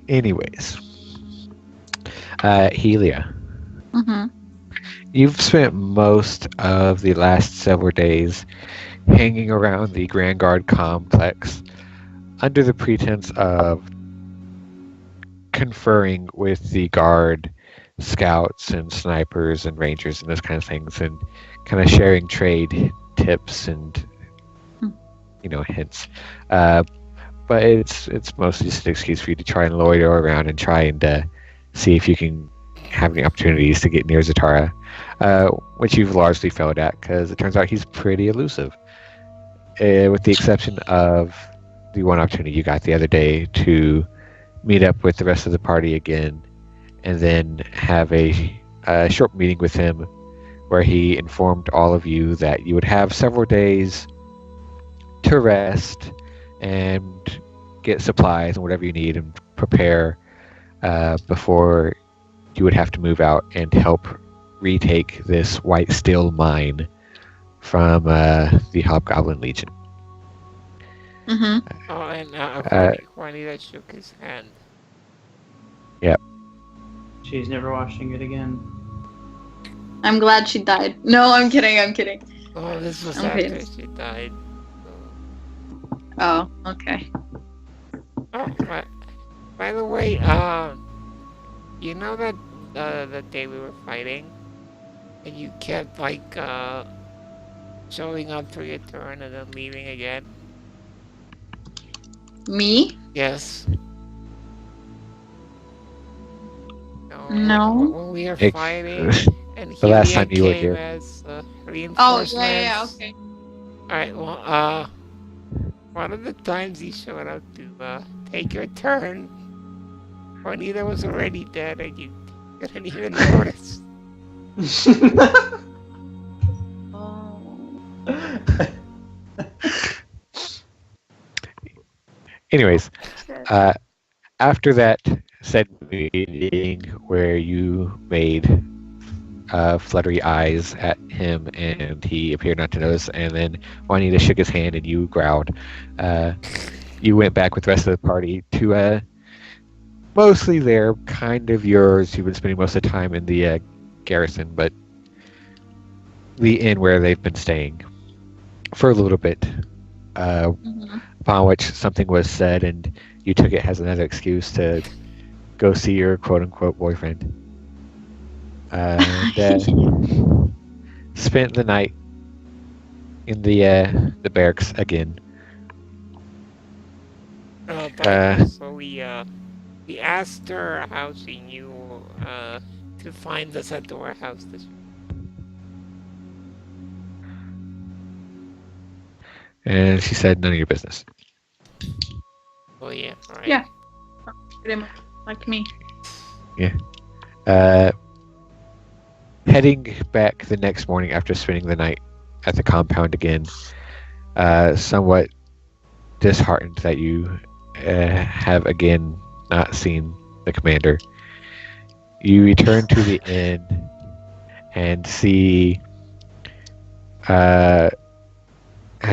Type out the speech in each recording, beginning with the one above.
Anyways, Helia, Mm-hmm. you've spent most of the last several days hanging around the Grand Guard complex under the pretense of conferring with the guard scouts and snipers and rangers and those kind of things, and kind of sharing trade tips and hints. Uh, but it's mostly just an excuse for you to try and loiter around and try and see if you can have any opportunities to get near Zatara, which you've largely failed at because it turns out he's pretty elusive, with the exception of the one opportunity you got the other day to meet up with the rest of the party again, and then have a short meeting with him where he informed all of you that you would have several days to rest and get supplies and whatever you need and prepare before you would have to move out and help retake this white steel mine from the Hobgoblin Legion. Mm-hmm. Oh, and Juanita shook his hand. Yep. She's never washing it again. I'm glad she died. No, I'm kidding. Oh, this was Okay. after she died. Oh, okay. Oh, by the way, you know that the day we were fighting, and you kept showing up for your turn and then leaving again? Me? Yes. No. When we were fighting, and The last Helia time you were came here. as Oh, reinforcements. yeah, okay. Alright, well, one of the times he showed up to take your turn, Juanita was already dead and you didn't even notice. Oh. Anyways, after that said meeting where you made fluttery eyes at him and he appeared not to notice, and then Juanita shook his hand and you growled, you went back with the rest of the party to mostly they're kind of yours. You've been spending most of the time in the garrison, but the inn where they've been staying for a little bit. Upon which something was said, and you took it as another excuse to go see your quote-unquote boyfriend. And spent the night in the barracks again. So we asked her how she knew to find us at the warehouse this week. And she said, none of your business. Oh yeah, right. Yeah. Pretty much like me. Yeah. Heading back the next morning after spending the night at the compound again, somewhat disheartened that you have again not seen the commander. You return to the inn and see, as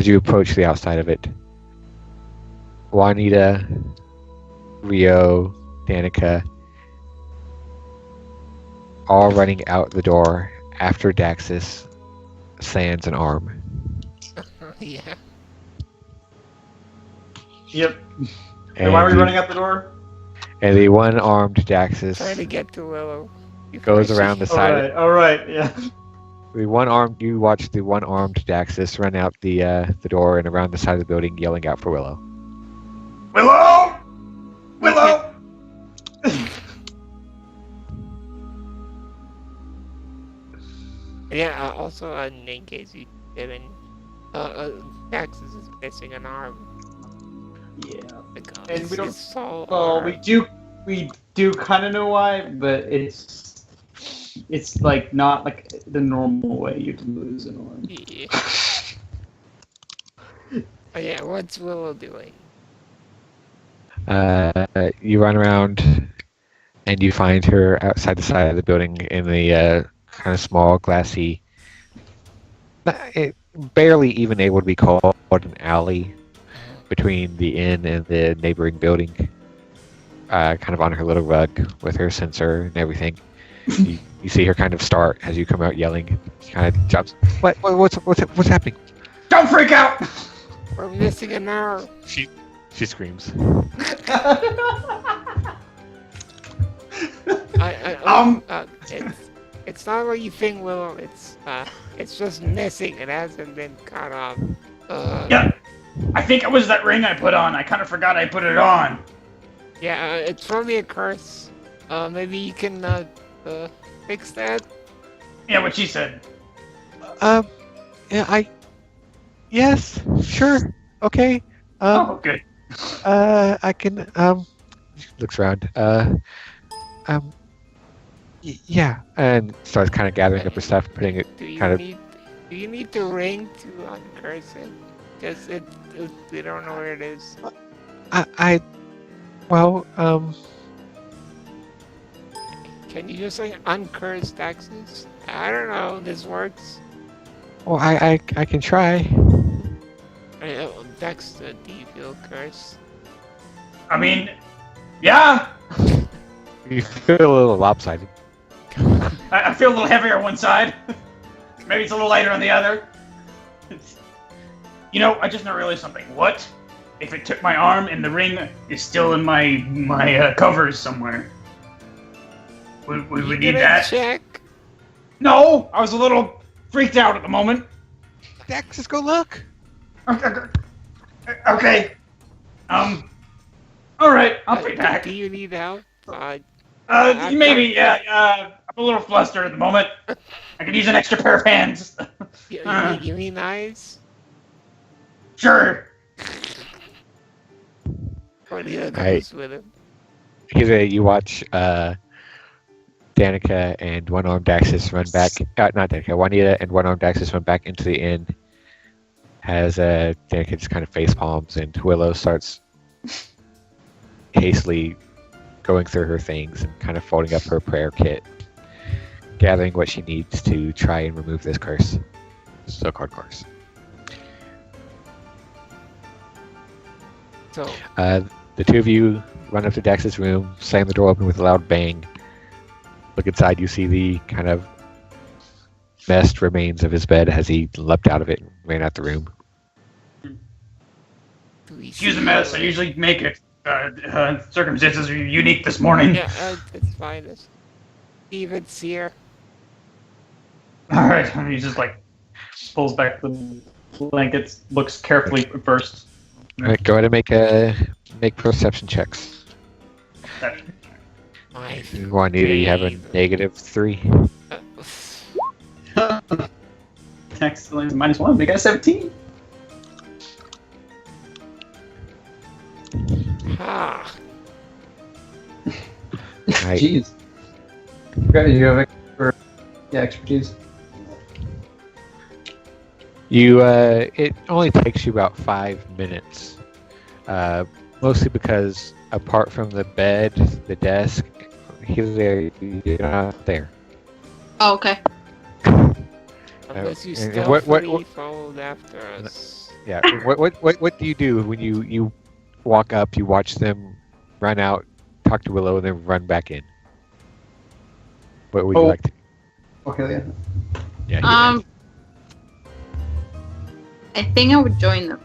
you approach the outside of it, Juanita, Rio, Danica, all running out the door after Daxus sands an arm. Yeah. Yep. And why are we running out the door? And the one-armed Daxus Trying to get to Willow. goes around the side. All right, yeah. You watch the one-armed Daxus run out the door and around the side of the building, yelling out for Willow. Willow! Willow! Yeah, also, in case you didn't, Daxus is missing an arm. Yeah. Because And we don't. his sole Well, arm. we do kind of know why, but it's like not like the normal way you'd lose an arm. Yeah. Oh yeah, what's Willow doing? You run around and you find her outside the side of the building in the kind of small, glassy, barely even able to be called an alley between the inn and the neighboring building. kind of on her little rug with her sensor and everything. You see her kind of start as you come out yelling. She kind of jumps. What's happening? Don't freak out! We're missing an arm. She screams. It's not what you think, Willow. It's just missing. It hasn't been cut off. Yeah, I think it was that ring I put on. I kind of forgot I put it on. Yeah, it's probably a curse. Maybe you can fix that. Yeah, what she said. Yeah, yes, sure, okay. Oh, good. I can, looks around, yeah, and starts kind of gathering up her stuff, putting it Do kind of, you need the ring to uncurse it? Because we don't know where it is. well, Can you just like uncurse Daxus? I don't know. This works. well, I can try. Dex, do you feel cursed? I mean, yeah. You feel a little lopsided. I feel a little heavier on one side. Maybe it's a little lighter on the other. You know, I just now realized something. What if it took my arm and the ring is still in my covers somewhere? Would we need that? Check. No, I was a little freaked out at the moment. Daxus, go look. Okay. All right, I'll be back. Do you need help? Maybe. Yeah. I'm a little flustered at the moment. I could use an extra pair of hands. You mean eyes? Sure. Or the others with him? You watch Danica and one-armed Daxus run back. Not Danica, Juanita and one-armed Daxus run back into the inn. As Danica just kind of face palms, and Willow starts hastily going through her things and kind of folding up her prayer kit, gathering what she needs to try and remove this curse. So-called curse. So, the two of you run up to Dax's room, slam the door open with a loud bang. Look inside, you see the kind of messed remains of his bed as he leapt out of it and ran out the room. Excuse the mess, I usually make it. Circumstances are unique this morning. Yeah, it's fine. Steven's here. Alright, and he just like pulls back the blankets, looks carefully first. Alright, go ahead and make perception checks. Juanita, you have a -3. Excellent. -1. They got 17. Ah. Right. Jeez. You have expertise. It only takes you about 5 minutes. Mostly because apart from the bed, the desk, you're not there. Oh, okay. Unless you what followed after us. Yeah. What do you do when you walk up? You watch them run out, talk to Willow, and then run back in. What would you like to do? Okay, Yeah. I think I would join them.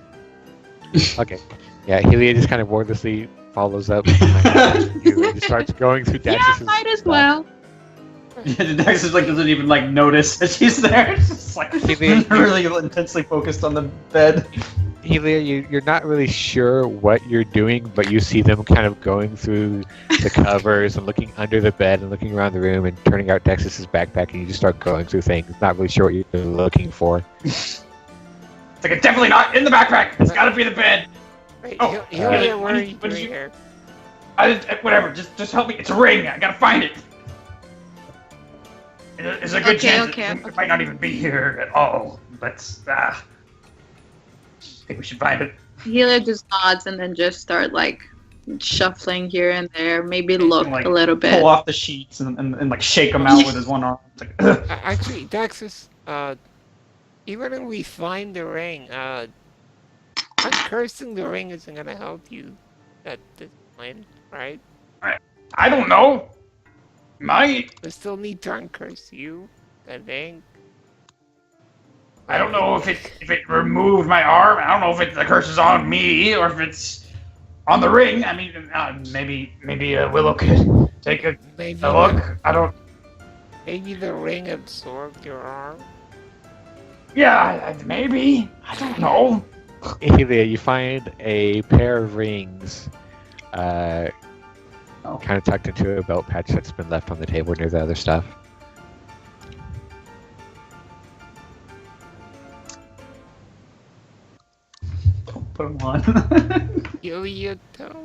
Okay. Yeah. Helia just kind of wordlessly follows up. He just starts going through Dax's. Yeah, might as well. Daxus doesn't even notice that she's there. It's just really intensely focused on the bed. Helia, you're not really sure what you're doing, but you see them kind of going through the covers and looking under the bed and looking around the room and turning out Daxus's backpack, and you just start going through things. Not really sure what you're looking for. It's it's definitely not in the backpack. It's got to be the bed. Wait, Oh, what are you doing here? Whatever. Just help me. It's a ring. I gotta find it. There's a good chance it might not even be here at all. But I think we should find it. Healer just nods and then just start shuffling here and there. Maybe look a little bit. Pull off the sheets and shake them out with his one arm. Actually, Daxus, even if we find the ring, uncursing the ring isn't gonna help you at this point, right? I don't know. Might. We still need to uncurse you, I think. I don't know if it removed my arm. I don't know if the curse is on me or if it's on the ring. I mean, maybe Willow could take a look. I don't. Maybe the ring absorbed your arm. Yeah, maybe. I don't know. Helia, you find a pair of rings, kind of tucked into a belt patch that's been left on the table near the other stuff. Put them on. Helia, tell us.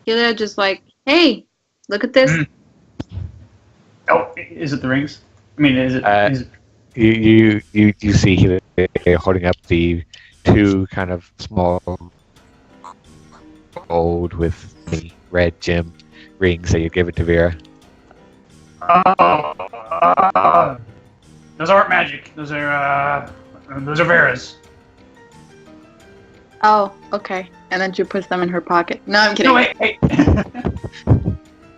They're just like, hey, look at this. Oh, is it the rings? I mean, is it? You see Helia holding up the two kind of small gold with the red gem rings that you give it to Vera. Those aren't magic. Those are Vera's. Oh, okay. And then she puts them in her pocket. No, I'm kidding. No, wait.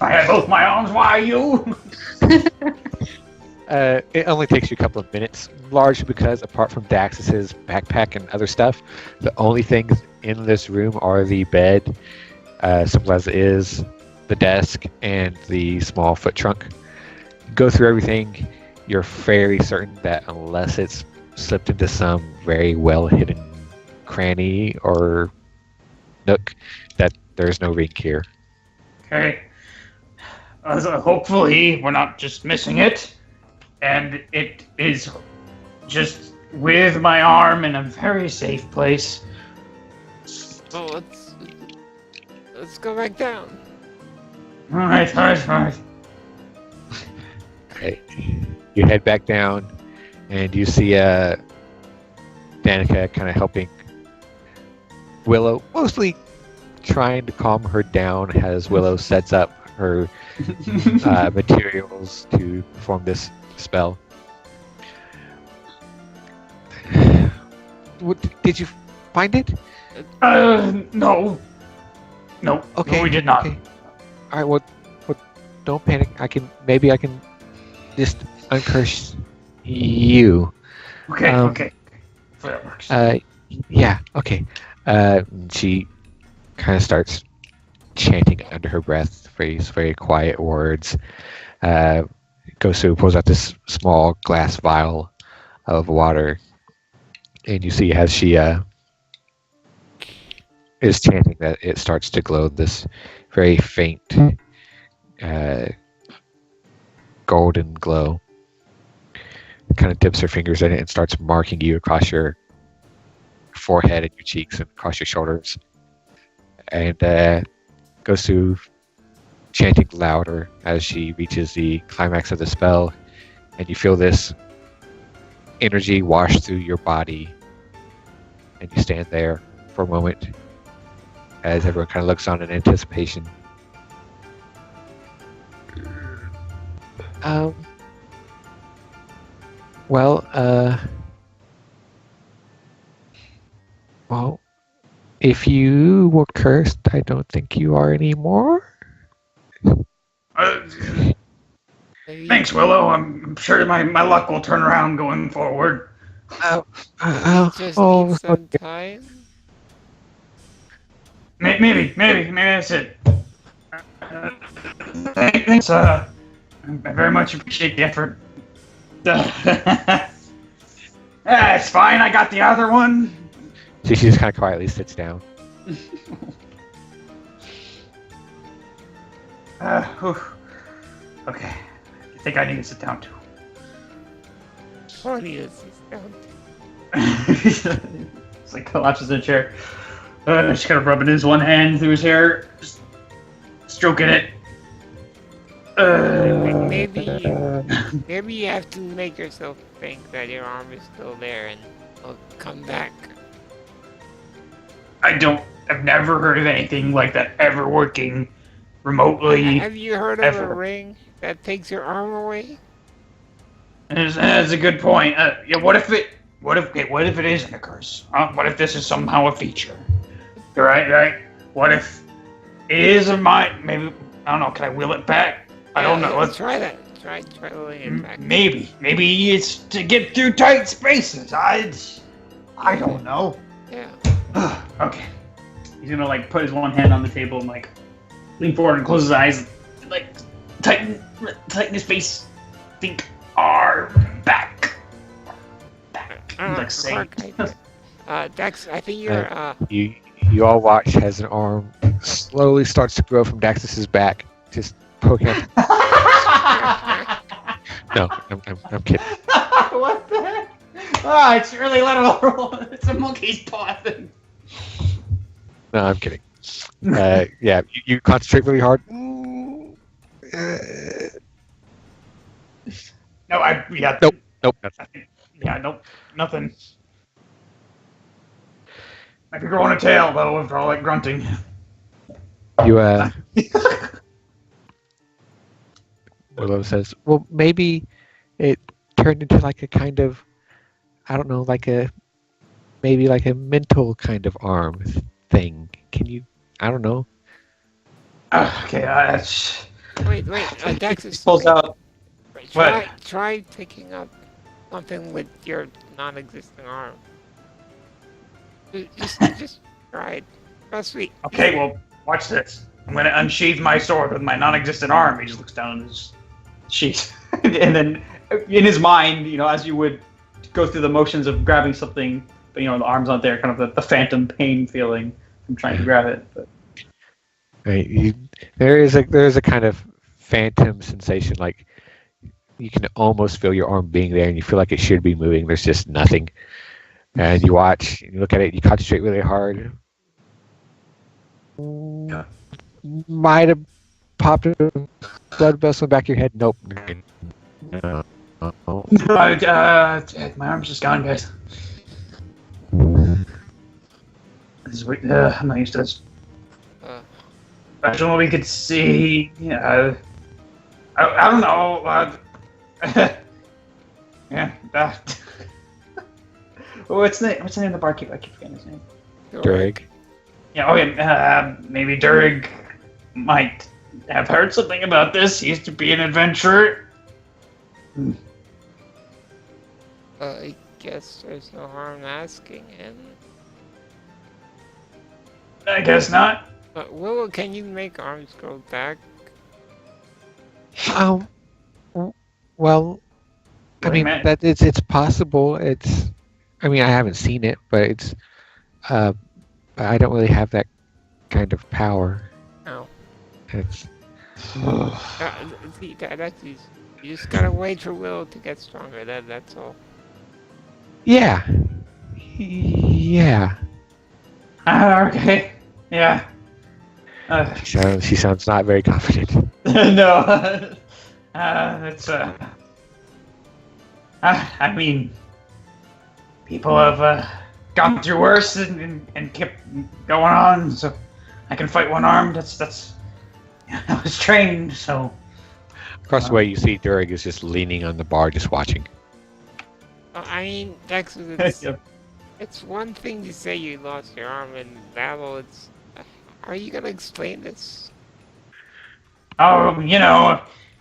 I had both my arms. Why you? It only takes you a couple of minutes, largely because apart from Daxus's backpack and other stuff, the only things in this room are the bed, simple as it is, the desk, and the small foot trunk. Go through everything, you're fairly certain that unless it's slipped into some very well hidden cranny or nook, that there's no ring here. Okay. So hopefully we're not just missing it, and it is just with my arm in a very safe place. So let's go back down. All right. Okay. You head back down, and you see Danica kind of helping Willow, mostly trying to calm her down as Willow sets up her materials to perform this spell. Did you find it? No. No. Okay. No, we did not. Okay. All right. Well, don't panic. Maybe I can just uncurse you. Okay. Okay. If that works. Yeah. Okay. She kind of starts chanting under her breath, very quiet words. Goes through, pulls out this small glass vial of water, and you see as she is chanting that it starts to glow this very faint golden glow. Kind of dips her fingers in it and starts marking you across your forehead and your cheeks and across your shoulders, and goes through chanting louder as she reaches the climax of the spell, and you feel this energy wash through your body, and you stand there for a moment as everyone kind of looks on in anticipation. Well, if you were cursed, I don't think you are anymore. Thanks, Willow. I'm sure my luck will turn around going forward. Just need some time. Maybe that's it. Thanks. I very much appreciate the effort. It's fine. I got the other one. So she just kind of quietly sits down. Okay. I think I need to sit down too. Funny is sit down. It's like collapses in a chair. Just kind of rubbing his one hand through his hair, just stroking it. Maybe you have to make yourself think that your arm is still there and it'll come back. I've never heard of anything like that ever working remotely. Have you heard of a ring that takes your arm away? That's a good point. Yeah, what if what if it isn't a curse? What if this is somehow a feature? Right. What if it is a mind? Maybe I don't know. Can I will it back? I don't know. Let's try that. Try willing it back. Maybe it's to get through tight spaces. I don't know. Yeah. Okay. He's gonna like put his one hand on the table and like lean forward and close his eyes, and, like tighten his face. Think arm back. He's like saying. Dex, I think you're. You all watch as an arm slowly starts to grow from Daxus's back, just poking up. No, I'm kidding. What the heck? Ah, it's really little. It's a monkey's paw thing. No, I'm kidding. Yeah, you concentrate really hard. No, Nope. Nope, nothing. I could grow on a tail though after all that grunting. Willow says, well, maybe it turned into like a kind of, I don't know, maybe like a mental kind of arm thing. Can you, I don't know. Okay, Wait, Daxus. pulls out. Try picking up something with your non-existent arm. Just try it. Trust me. Okay, well, watch this. I'm gonna unsheath my sword with my non-existent arm. He just looks down at his sheath, and then in his mind, as you would go through the motions of grabbing something, but the arm's not there, kind of the phantom pain feeling from trying to grab it. But. Right, there is a kind of phantom sensation, like you can almost feel your arm being there, and you feel like it should be moving. There's just nothing. And you watch, and you look at it, you concentrate really hard. Yeah. Might have popped a blood vessel in the back of your head. Nope. No. My arm's just gone, guys. This is weird. I'm not used to this. I don't know what we could see. I don't know. Yeah. What's the name of the barkeep? I keep forgetting his name. Durig. Yeah, okay. Maybe Durig might have heard something about this. He used to be an adventurer. I guess there's no harm asking him. I guess not. But Willow, can you make arms grow back? Well, I mean that it's possible. I haven't seen it, but it's I don't really have that kind of power. No. It's See, that's easy. You just gotta wait for Willow to get stronger. That's all. yeah. Okay. Yeah. She sounds not very confident. No. It's I mean, people have gone through worse and kept going on. So I can fight one arm. That's. I was trained, so. Across the way, you see Durig is just leaning on the bar, just watching. I mean, Dex, it's one thing to say you lost your arm in battle. It's. Are you gonna explain this? Oh,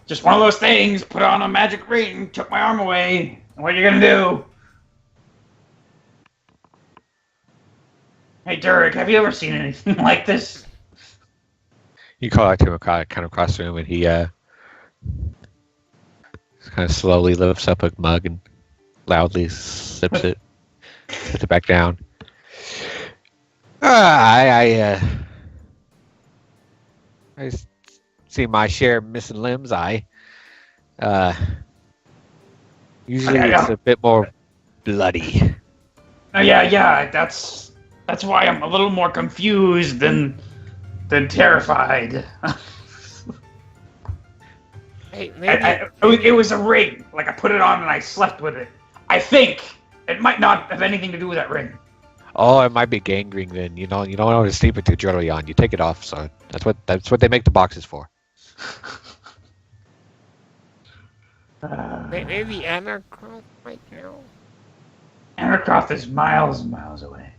just one of those things. Put on a magic ring, took my arm away. What are you gonna do? Hey, Durig, have you ever seen anything like this? You call out to him kind of across the room, and he kind of slowly lifts up a mug and loudly sips it, puts it back down. I see my share of missing limbs. Usually it's a bit more bloody. Yeah. That's why I'm a little more confused than terrified. Hey, maybe it was a ring. Like I put it on and I slept with it. I think it might not have anything to do with that ring. Oh, it might be gang ring then. You don't want to sleep it too early on. You take it off, so that's what they make the boxes for. maybe Anarchross might know. Aircraft is miles and miles away.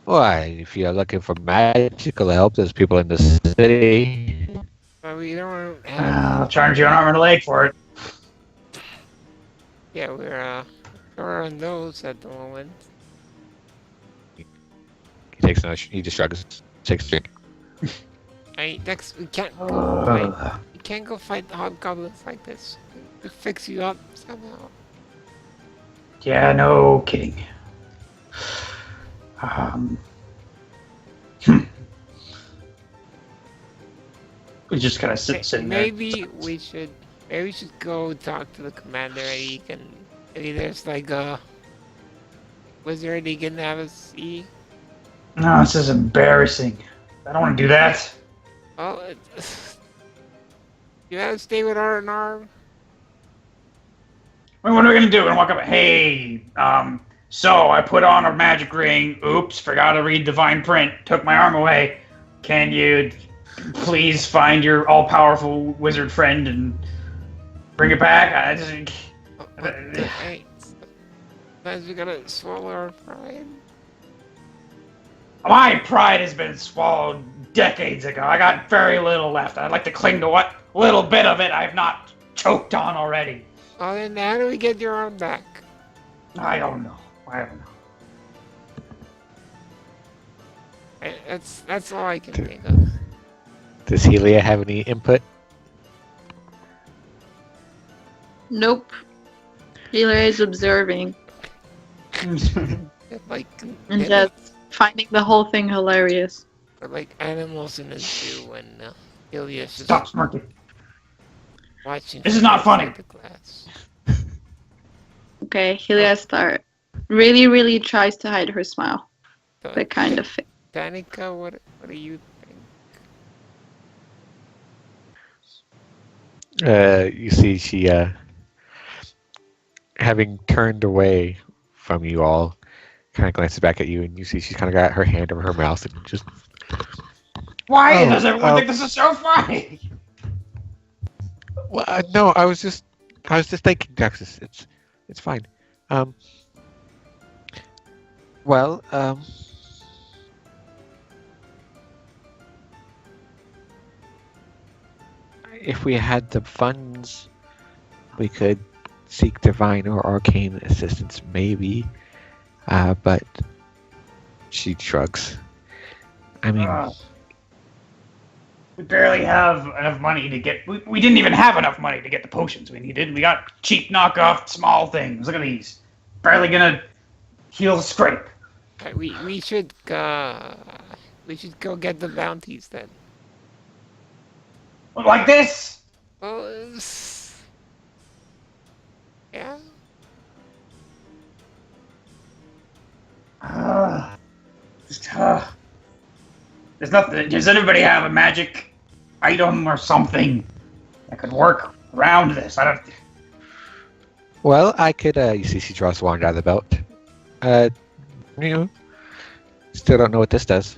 Why, if you're looking for magical help, there's people in the city. But we don't have. I'll charge you an arm and a leg for it. Yeah, we're short on those at the moment. He takes another. He just shrugs. Takes a drink. Dex, we can't go Ugh. we can't go fight the hobgoblins like this. We'll fix you up somehow. Yeah, no kidding. Hmm. We just kind of sitting there. Maybe we should go talk to the commander. Maybe there's like a wizard he can have us see. No, this is embarrassing. I don't want to do that. Oh, you gotta stay with R&R. What are we gonna do? We're gonna walk up. Hey, so I put on a magic ring. Oops, forgot to read divine print. Took my arm away. Can you please find your all-powerful wizard friend and bring it back? I just. Hey, sometimes we gotta swallow our pride. My pride has been swallowed decades ago. I got very little left. I'd like to cling to what little bit of it I've not choked on already. Oh, then how do we get your arm back? I don't know. That's all I can think of. Does Helia have any input? Nope. Healer is observing Like, and just finding the whole thing hilarious. we're like animals in a zoo, and Ilias is Stop smirking. watching. This is not funny. outside the glass. Okay, Helia start. Really, really tries to hide her smile. So, But kind of fake. Danica, what do you think? You see, she, having turned away from you all, kind of glances back at you, and you see she's kind of got her hand over her mouth and just. Why Oh, does everyone think this is so funny? Well, no, I was just thinking, Daxus. It's fine. Well, if we had the funds, we could seek divine or arcane assistance, maybe. But she shrugs. I mean, We barely have enough money to get. We didn't even have enough money to get the potions we needed. We got cheap knockoff small things. Look at these. Barely gonna heal the scrape. We should go get the bounties then. Like this? Well, yeah. There's nothing. Does anybody have a magic item or something that could work around this? I don't. well, I could. You see, she draws the wand out of the belt. You know, still don't know what this does.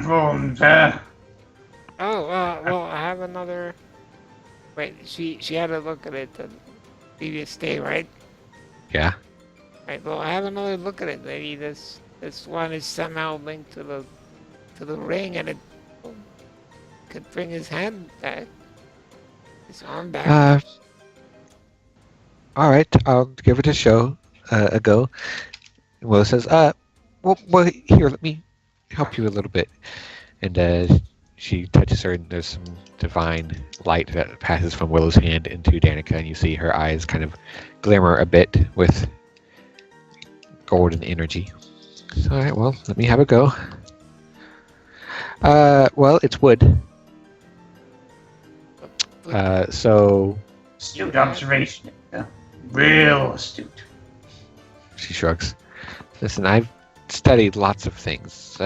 Well, I have another. Wait, she had a look at it the previous day, right? Yeah. Right. Well, I have another look at it. Maybe this one is somehow linked to the ring, and it could bring his hand back, his arm back. All right, I'll give it a go. And Will says, well, here, let me help you a little bit. And she touches her, and there's some divine light that passes from Willow's hand into Danica, and you see her eyes kind of glimmer a bit with golden energy. So, all right, well, let me have a go. Well, it's wood. So Astute observation. Yeah. Real astute. she shrugs. Listen, I've studied lots of things.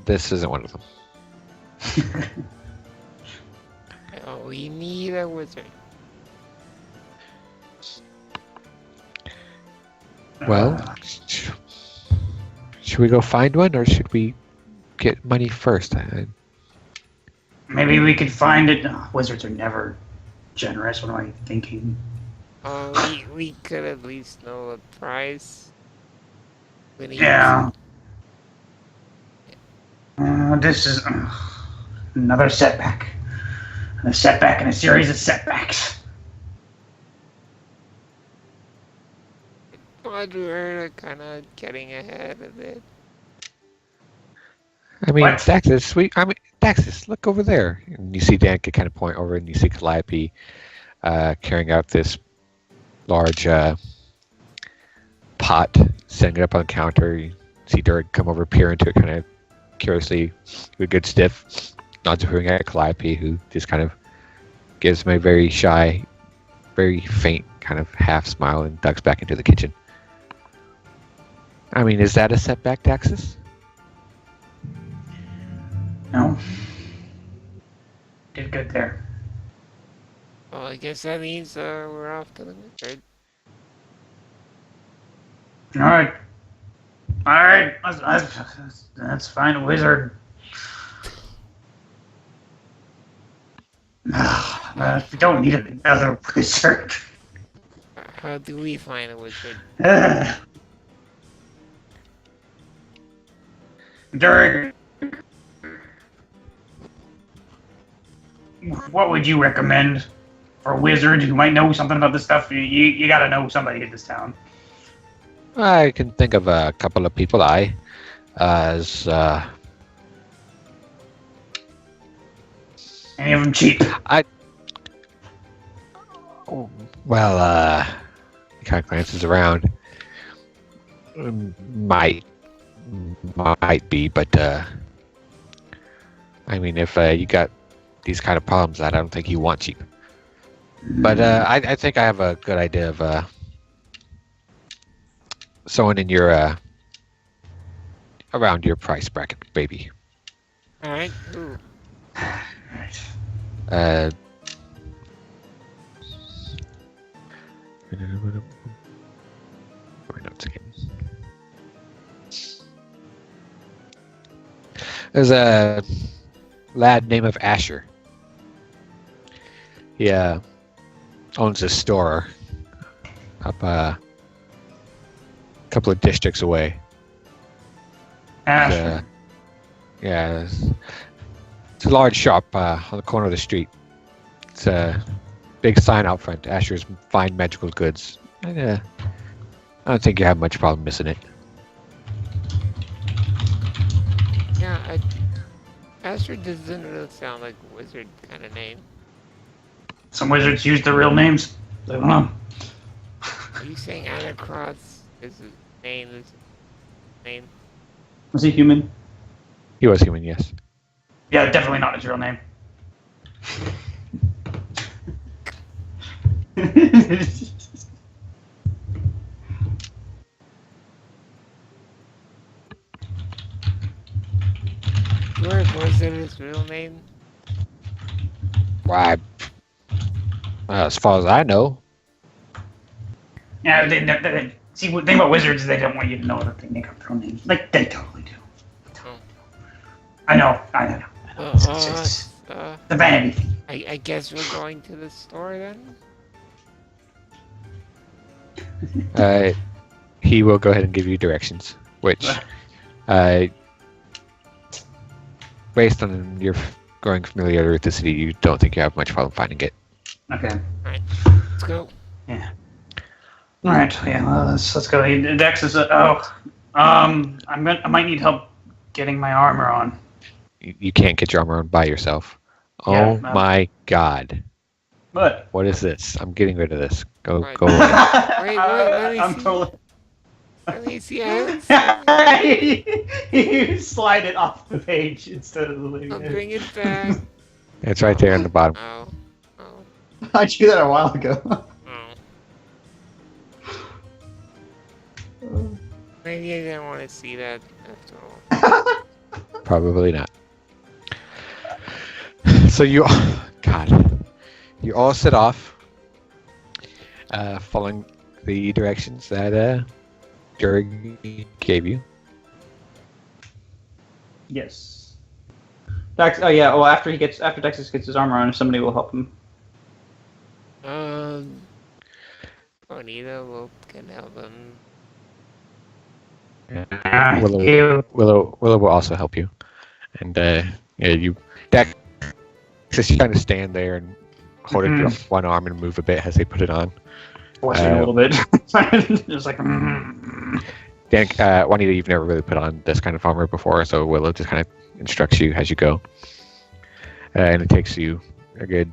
This isn't one of them. Oh, we need a wizard. Well, should we go find one, or should we get money first? Man, maybe we could find it. Oh, wizards are never generous. What am I thinking? We could at least know a price. We need Yeah. This is another setback. A setback in a series of setbacks. But we're kind of getting ahead of it. I mean, What? Daxus, look over there. And you see Danica kind of point over, and you see Calliope carrying out this large pot, setting it up on the counter. You see Durg come over, peer into it, kind of curiously, with a good stiff, nods approving at Calliope, who just kind of gives him a very shy, very faint kind of half smile and ducks back into the kitchen. I mean, is that a setback, Daxus? No. Did good there. Well, I guess that means we're off to the wizard. Alright. Alright. Let's find a wizard. We don't need another wizard. How do we find a wizard? Durg, what would you recommend for a wizard who might know something about this stuff? You gotta know somebody in this town. I can think of a couple of people as Any of them cheap? well, he kind of glances around. Might be, but I mean, if you got these kind of problems, I don't think you want cheap. But I think I have a good idea of someone in your around your price bracket, baby. Alright. Ooh. Uh, my notes again. There's a lad named of Asher. He owns a store up a couple of districts away. Asher. Yeah, it's a large shop on the corner of the street. It's a big sign out front. Asher's Fine Magical Goods. And, I don't think you have much problem missing it. Yeah, Astro doesn't really sound like a wizard kind of name. Some wizards use their real names. I don't know. Are you saying Anacross is his name? Was he human? He was human, yes. Yeah, definitely not his real name. Where was it his real name? Why, as far as I know. Yeah, see, the thing about wizards is they don't want you to know that they make up their own names. Like, they totally do. Oh. I know. It's the vanity thing. I guess we're going to the store then? He will go ahead and give you directions, which, based on your growing familiarity with the city, you don't think you have much problem finding it. Okay. Alright, let's go. Yeah. Alright, yeah, well, let's go. Daxus, I might need help getting my armor on. You can't get your armor on by yourself. Yeah, Oh my god. What? What is this? I'm getting rid of this. Go Right. go away. Wait, let me I'm see. totally... Let me see. I You slide it off the page instead of the leaving will it. bring it back. It's right there on the bottom. Oh. I do that a while ago. Maybe I didn't want to see that after all. Probably not. So you all set off, following the directions that Durg gave you. Yes. Dax. Oh yeah. Well, after Daxus gets his armor on, somebody will help him. Juanita can help him. Willow will also help you, and Dax is trying to stand there and hold it with one arm and move a bit as they put it on. Forcing a little bit. Just like. Dan, Juanita, you've never really put on this kind of armor before, so Willow just kind of instructs you as you go, and it takes you a good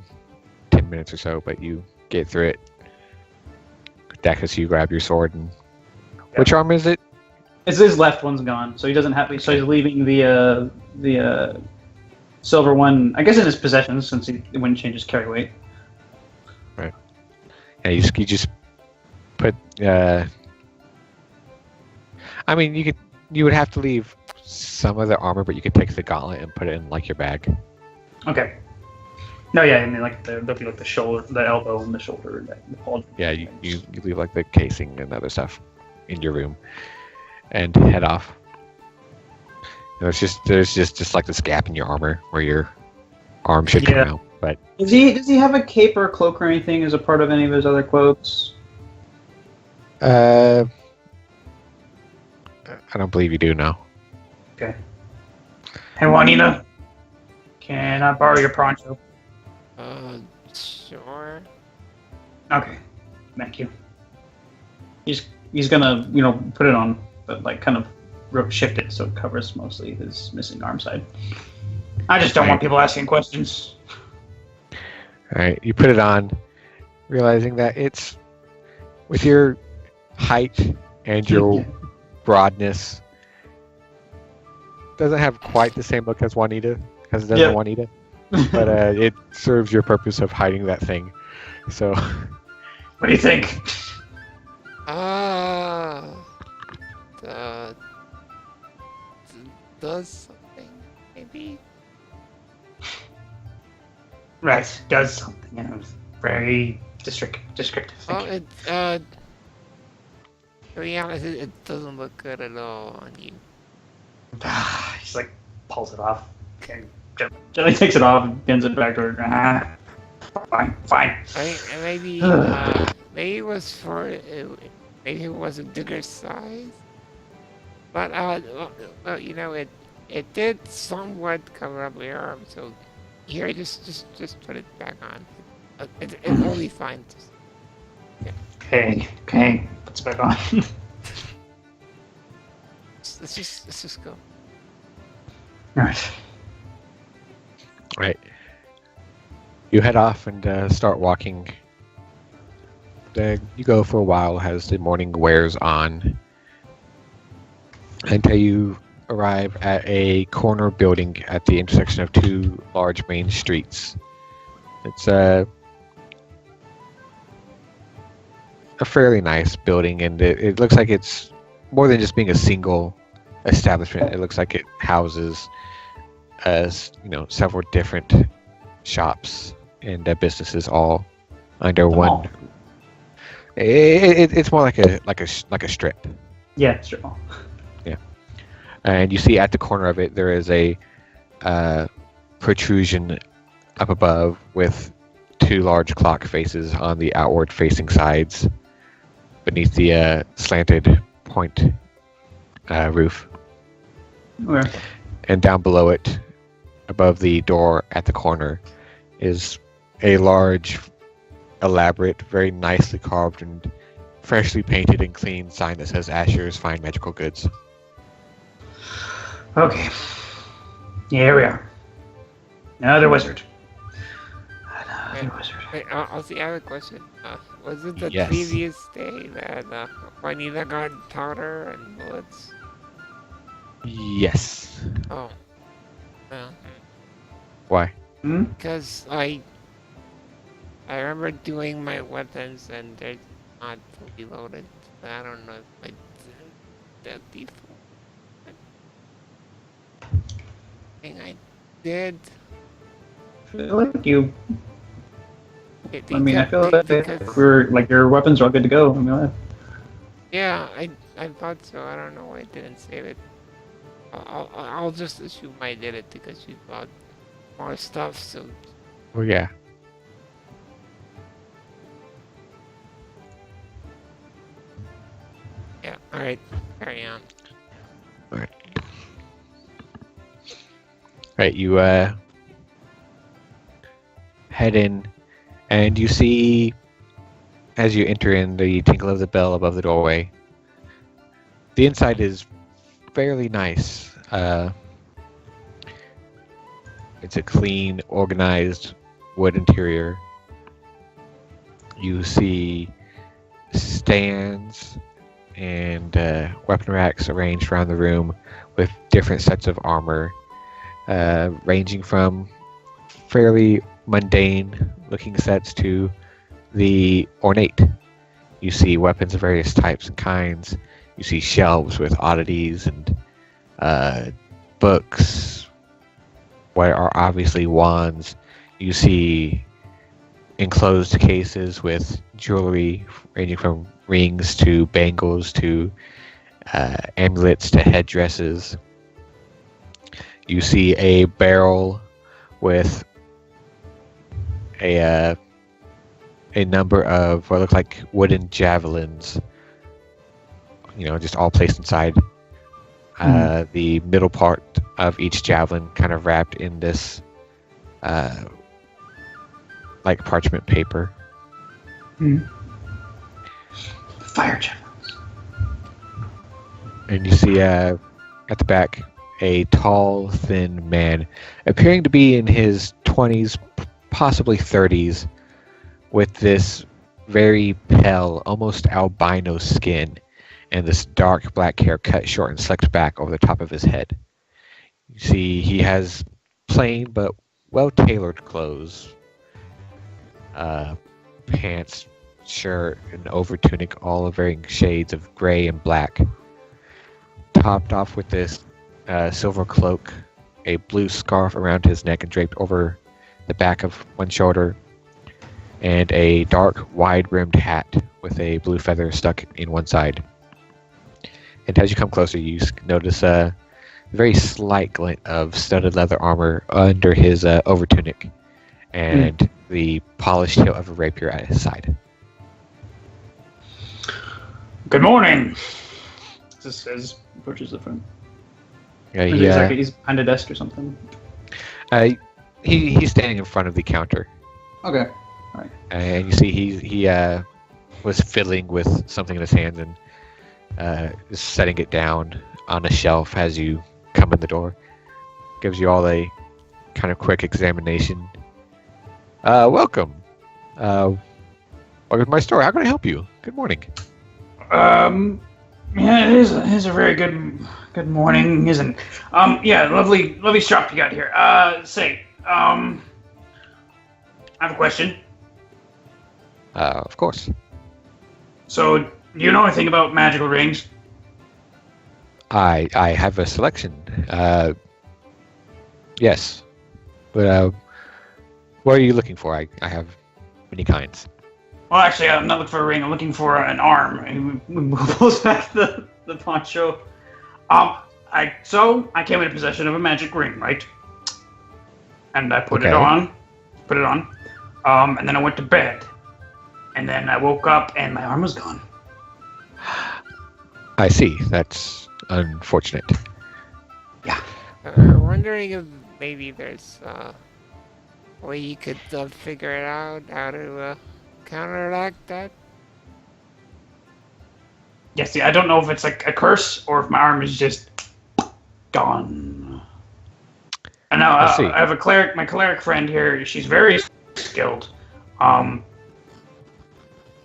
10 minutes or so, but you get through it. Daxus, you grab your sword and which arm is it? It's his left one's gone, so he doesn't have. So he's leaving the silver one, I guess, in his possessions since it wouldn't change his carry weight. Right. Yeah, you just put. I mean, you would have to leave some of the armor, but you could take the gauntlet and put it in like your bag. Okay. No, yeah, I mean like there'll be like the shoulder, the elbow, and the shoulder, and the pauldron. Yeah, you leave like the casing and other stuff in your room, and head off. There's just like this gap in your armor where your arm should come out. But does he have a cape or a cloak or anything as a part of any of his other clothes? I don't believe you do now. Okay. Hey, Juanita, can I borrow your poncho? Sure. Okay. Thank you. He's gonna put it on, but like kind of shift it so it covers mostly his missing arm side. I just don't want people asking questions. All right, you put it on, realizing that it's with your height and your broadness, doesn't have quite the same look as Juanita, as it does Juanita, but it serves your purpose of hiding that thing. So, what do you think? Does something maybe? Right, does something. Very descriptive. Well, to be honest, it doesn't look good at all on you. He's like pulls it off. Okay. Jelly takes it off and bends it back to her. Fine. Maybe it was maybe it was a bigger size, but it did somewhat cover up your arm. So here, just put it back on. It'll be fine. Okay. Puts it back on. Let's just go. Right. Right. You head off and start walking. You go for a while as the morning wears on, until you arrive at a corner building at the intersection of two large main streets. It's a fairly nice building, and it looks like it's more than just being a single establishment. It looks like it houses several different shops and businesses all under one. It's more like a strip. Yeah, strip. Yeah, and you see at the corner of it there is a protrusion up above with two large clock faces on the outward facing sides beneath the slanted point roof. Where? And down below it, above the door at the corner, is a large, elaborate, very nicely carved and freshly painted and clean sign that says Asher's Fine Magical Goods. Okay. Here we are. Another wizard. Wait, I'll see. I have a question. Was it the Yes. previous day that Juanita got powder and bullets? Yes. Oh. Well, Why? because I remember doing my weapons and they're not fully loaded. I don't know if I did that before. I did. I feel like you. It, I mean, I feel because, like your weapons are all good to go. I mean, yeah, I thought so. I don't know why I didn't save it. I'll just assume I did it because you thought more stuff. So Oh yeah. yeah. All right. Carry on. Right, you head in, and you see, as you enter in, the tinkle of the bell above the doorway. The inside is fairly nice. It's a clean, organized wood interior. You see stands and weapon racks arranged around the room with different sets of armor, ranging from fairly mundane looking sets to the ornate. You see weapons of various types and kinds. You see shelves with oddities and books, what are obviously wands. You see enclosed cases with jewelry ranging from rings to bangles to amulets to headdresses. You see a barrel with a number of what look like wooden javelins, just all placed inside. The middle part of each javelin kind of wrapped in this like parchment paper. Fire javelins. And you see at the back a tall, thin man, appearing to be in his 20s, possibly 30s, with this very pale, almost albino skin, and this dark black hair cut short and slicked back over the top of his head. You see he has plain but well-tailored clothes. Pants, shirt, and overtunic, all of varying shades of gray and black. Topped off with this silver cloak, a blue scarf around his neck and draped over the back of one shoulder, and a dark, wide-brimmed hat with a blue feather stuck in one side. And as you come closer, you notice a very slight glint of studded leather armor under his overtunic, and the polished hilt of a rapier at his side. Good morning. This says approaches the front. Yeah, He's behind a desk or something. he's standing in front of the counter, Okay. and you see he was fiddling with something in his hands and is setting it down on a shelf as you come in the door. Gives you all a kind of quick examination. Welcome. Welcome to my store. How can I help you? Good morning. Yeah, it is a very good morning, isn't it? Yeah, lovely shop you got here. I have a question. Of course. So, do you know anything about magical rings? I have a selection. Yes. But what are you looking for? I have many kinds. Well, actually, I'm not looking for a ring. I'm looking for an arm. He pulls back the poncho. I came into possession of a magic ring, right? And I put it on. And then I went to bed. And then I woke up and my arm was gone. I see. That's unfortunate. Yeah. Wondering if maybe there's a way you could figure it out, how to counteract that. Yeah, see, I don't know if it's like a curse or if my arm is just gone. And now I see. I have a cleric. My cleric friend here. She's very skilled.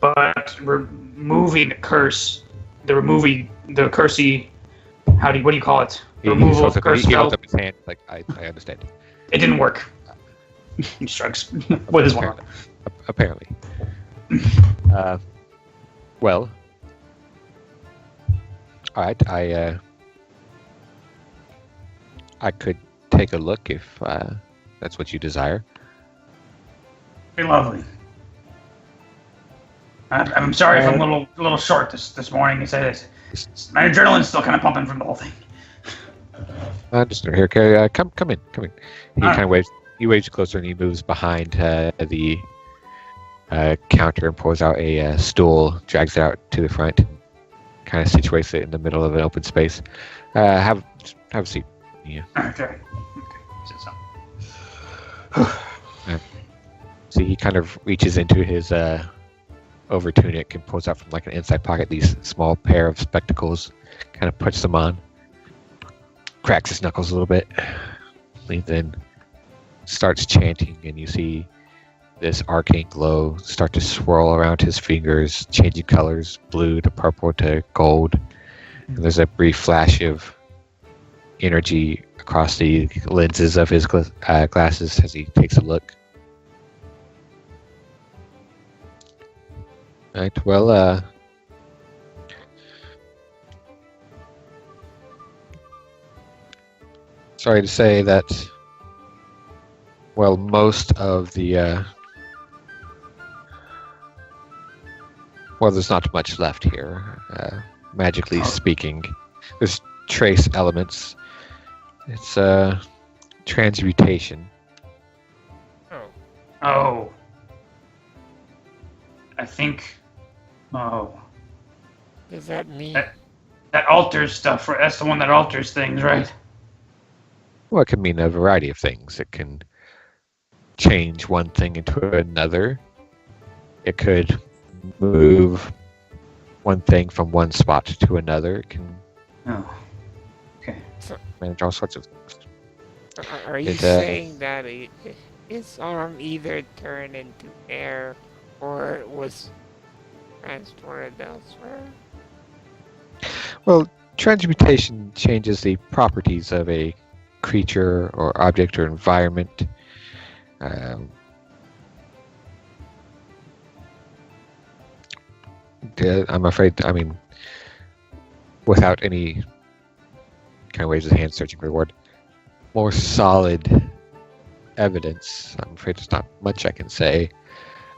But removing the curse, the cursey. What do you call it? The removal of curse He spell. holds up his hand. Like I understand. It didn't work. He shrugs with his one arm. Apparently. Well. All right. I could take a look if that's what you desire. Be lovely. I'm sorry if I'm a little short this morning. My adrenaline's still kind of pumping from the whole thing. I understand. Here, come in. He kind of waves. he waves closer and he moves behind the counter and pulls out a stool, drags it out to the front, kind of situates it in the middle of an open space. Have a seat. Yeah. Okay. Sit down. See, he kind of reaches into his over tunic and pulls out from like an inside pocket these small pair of spectacles, kind of puts them on, cracks his knuckles a little bit, leans in, starts chanting, and you see this arcane glow start to swirl around his fingers, changing colors, blue to purple to gold. And there's a brief flash of energy across the lenses of his glasses as he takes a look. Right, well, sorry to say that, well, most of the, well, there's not much left here, magically speaking. There's trace elements. It's, transmutation. Oh. I think. Oh. Does that mean? That alters stuff. That's the one that alters things, right? Well, it can mean a variety of things. It can change one thing into another. It could move one thing from one spot to another. It can manage all sorts of things. Are you saying that his arm either turned into air or it was transported elsewhere? Well, transmutation changes the properties of a creature or object or environment. I'm afraid, I mean, without any kind of waves of hand searching for the word, more solid evidence, I'm afraid there's not much I can say.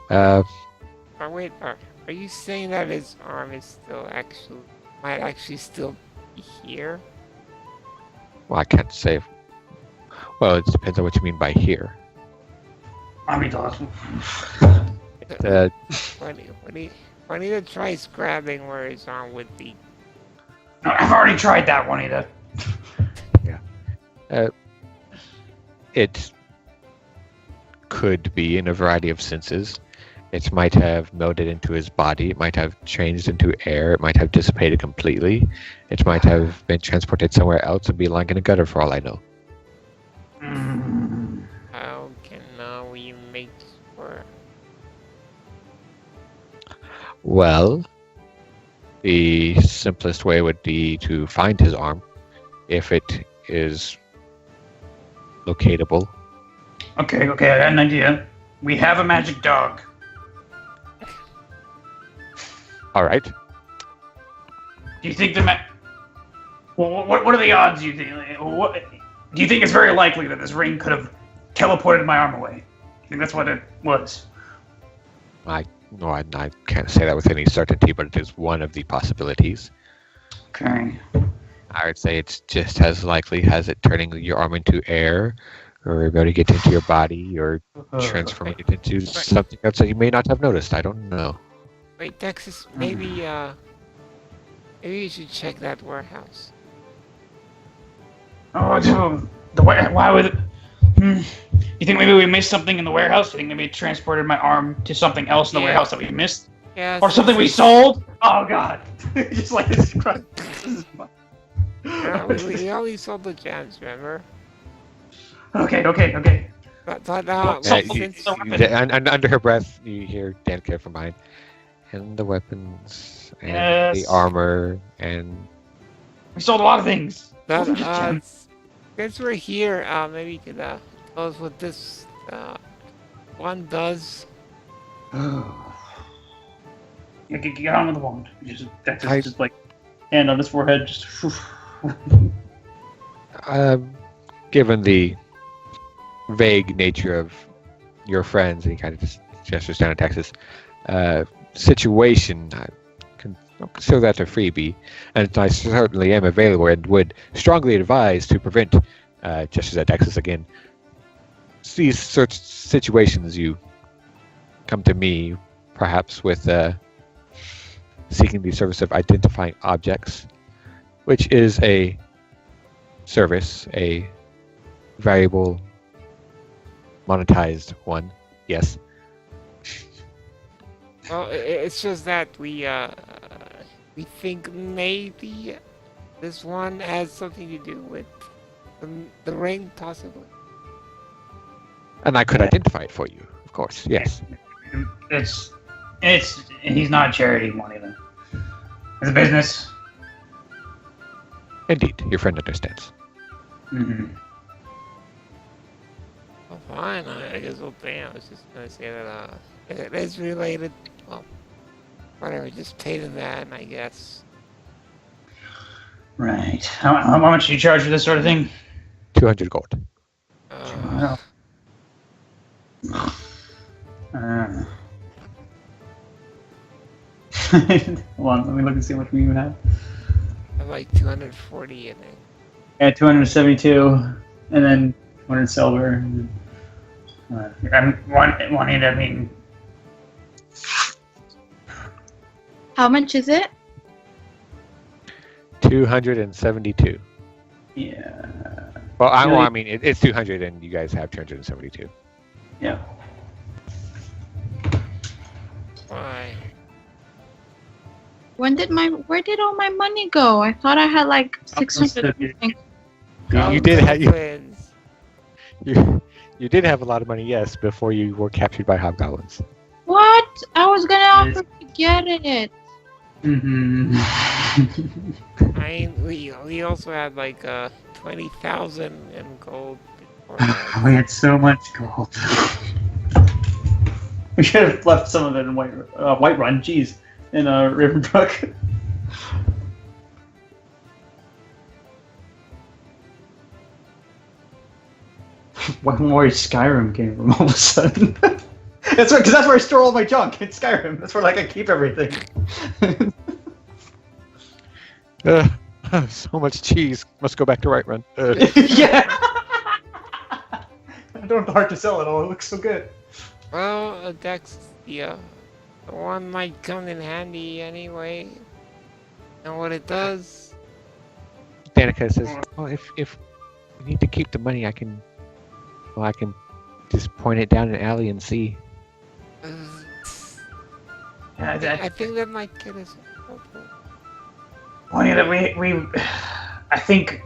Wait, are you saying that his arm is still might actually still be here? Well, I can't say. Well, it depends on what you mean by here. I mean, awesome. I need to try grabbing where his arm would be. No, I've already tried that one, Juanita. Yeah. It could be in a variety of senses. It might have melted into his body. It might have changed into air. It might have dissipated completely. It might have been transported somewhere else and be lying in a gutter for all I know. How can we make sure? Well, the simplest way would be to find his arm, if it is locatable. Okay, I got an idea. We have a magic dog. All right. Do you think Well, what are the odds? You think? Do you think it's very likely that this ring could have teleported my arm away? You think that's what it was? I can't say that with any certainty, but it is one of the possibilities. Okay. I would say it's just as likely as it turning your arm into air, or able to get into your body, or transforming it into something else that you may not have noticed. I don't know. Wait, Daxus, maybe you should check that warehouse. Oh, why would it? You think maybe we missed something in the warehouse? You think maybe it transported my arm to something else in the warehouse that we missed? Yeah. Or something we sold? Oh god. Just like this is fun. Yeah, we only sold the gems, remember? Okay. But and under her breath, you hear Danica from behind. And the weapons, and the armor, and... We sold a lot of things. Since we're here, maybe you could tell us what this one does. Get on with the wand. Just like hand on his forehead. Just. Given the vague nature of your friends, and he kind of just gestures down at Daxus, situation, I can consider that a freebie, and I certainly am available and would strongly advise to prevent, gestures at Daxus again, these such situations, you come to me, perhaps with seeking the service of identifying objects, which is a service, a valuable, monetized one. Yes. Well, it's just that we think maybe this one has something to do with the ring, possibly. And I could identify it for you, of course. Yes. He's not a charity one either. It's a business. Indeed, your friend understands. Mm-hmm. Well, fine. I guess we'll pay. I was just gonna say that it is related. Well, whatever. Just pay to that, I guess. Right. How much do you charge for this sort of thing? 200 gold. Uh, Hold on, let me look and see how much we even have. I have like 240, I think. Yeah, 272, and then 200 silver. I'm wanting. I mean, How much is it? 272. Yeah. Well, I Really? mean, it's 200, and you guys have 272. Yeah. Why? Where did all my money go? I thought I had like 600. You did have Goblins. you did have a lot of money, yes, before you were captured by hobgoblins. What? I was gonna offer to get it. Mm-hmm. I mean, we also had like 20,000 in gold before that. We had so much gold. We should have left some of it in Whiterun. Jeez, in Ravenbrook. One more Skyrim came from all of a sudden. That's right, because that's where I store all my junk in Skyrim. That's where like I keep everything. So much cheese. Must go back to Right Run. Yeah. I don't have the heart to sell it all. It looks so good. Well, Daxus, the one might come in handy anyway. And what it does? Danica says, "Oh, if you need to keep the money, I can just point it down an alley and see." I think that might get us. That I think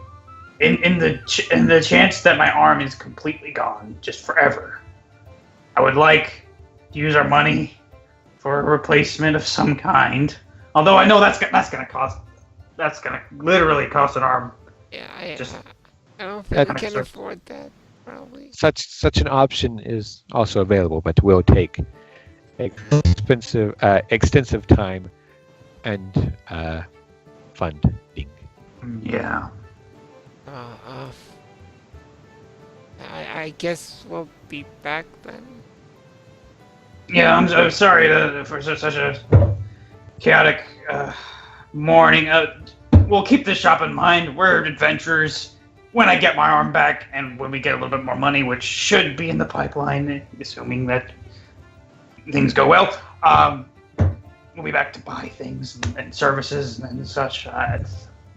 in the chance that my arm is completely gone, just forever, I would like to use our money for a replacement of some kind. Although I know that's gonna literally cost an arm. Yeah, I don't think That- we can afford that, probably. Such an option is also available, but will take extensive time and funding. Yeah. I guess we'll be back then. Yeah, I'm sorry for such a chaotic morning. We'll keep this shop in mind. We're adventurers. When I get my arm back, and when we get a little bit more money, which should be in the pipeline, assuming that things go well, we'll be back to buy things and services and such.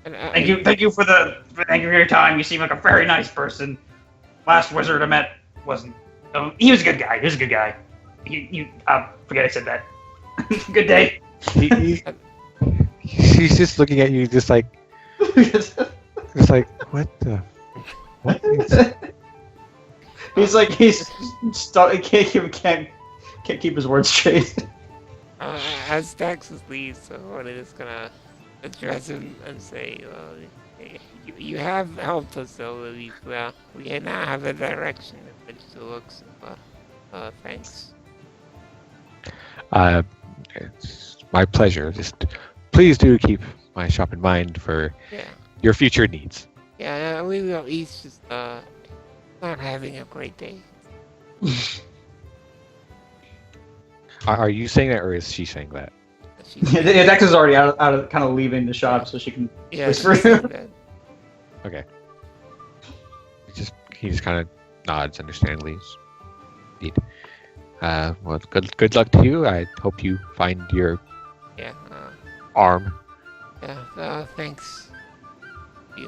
Thank you for your time. You seem like a very nice person. Last wizard I met wasn't. He was a good guy. He was a good guy. Forget I said that. Good day. He's just looking at you, just like what the. What is... He's like he can't keep his words straight. As Daxus leaves, Someone is gonna address him and say, you have helped us, though. We now have a direction in which to look. So, thanks. It's my pleasure. Just please do keep my shop in mind for your future needs. Yeah, we will. He's just not having a great day. Are you saying that, or is she saying that? Yeah, Dex is already out of kind of leaving the shop, so she can Yeah, whisper. she's saying that. Okay. He just kind of nods understandingly. Indeed. Well, good luck to you. I hope you find your Yeah. arm. Yeah. Thanks.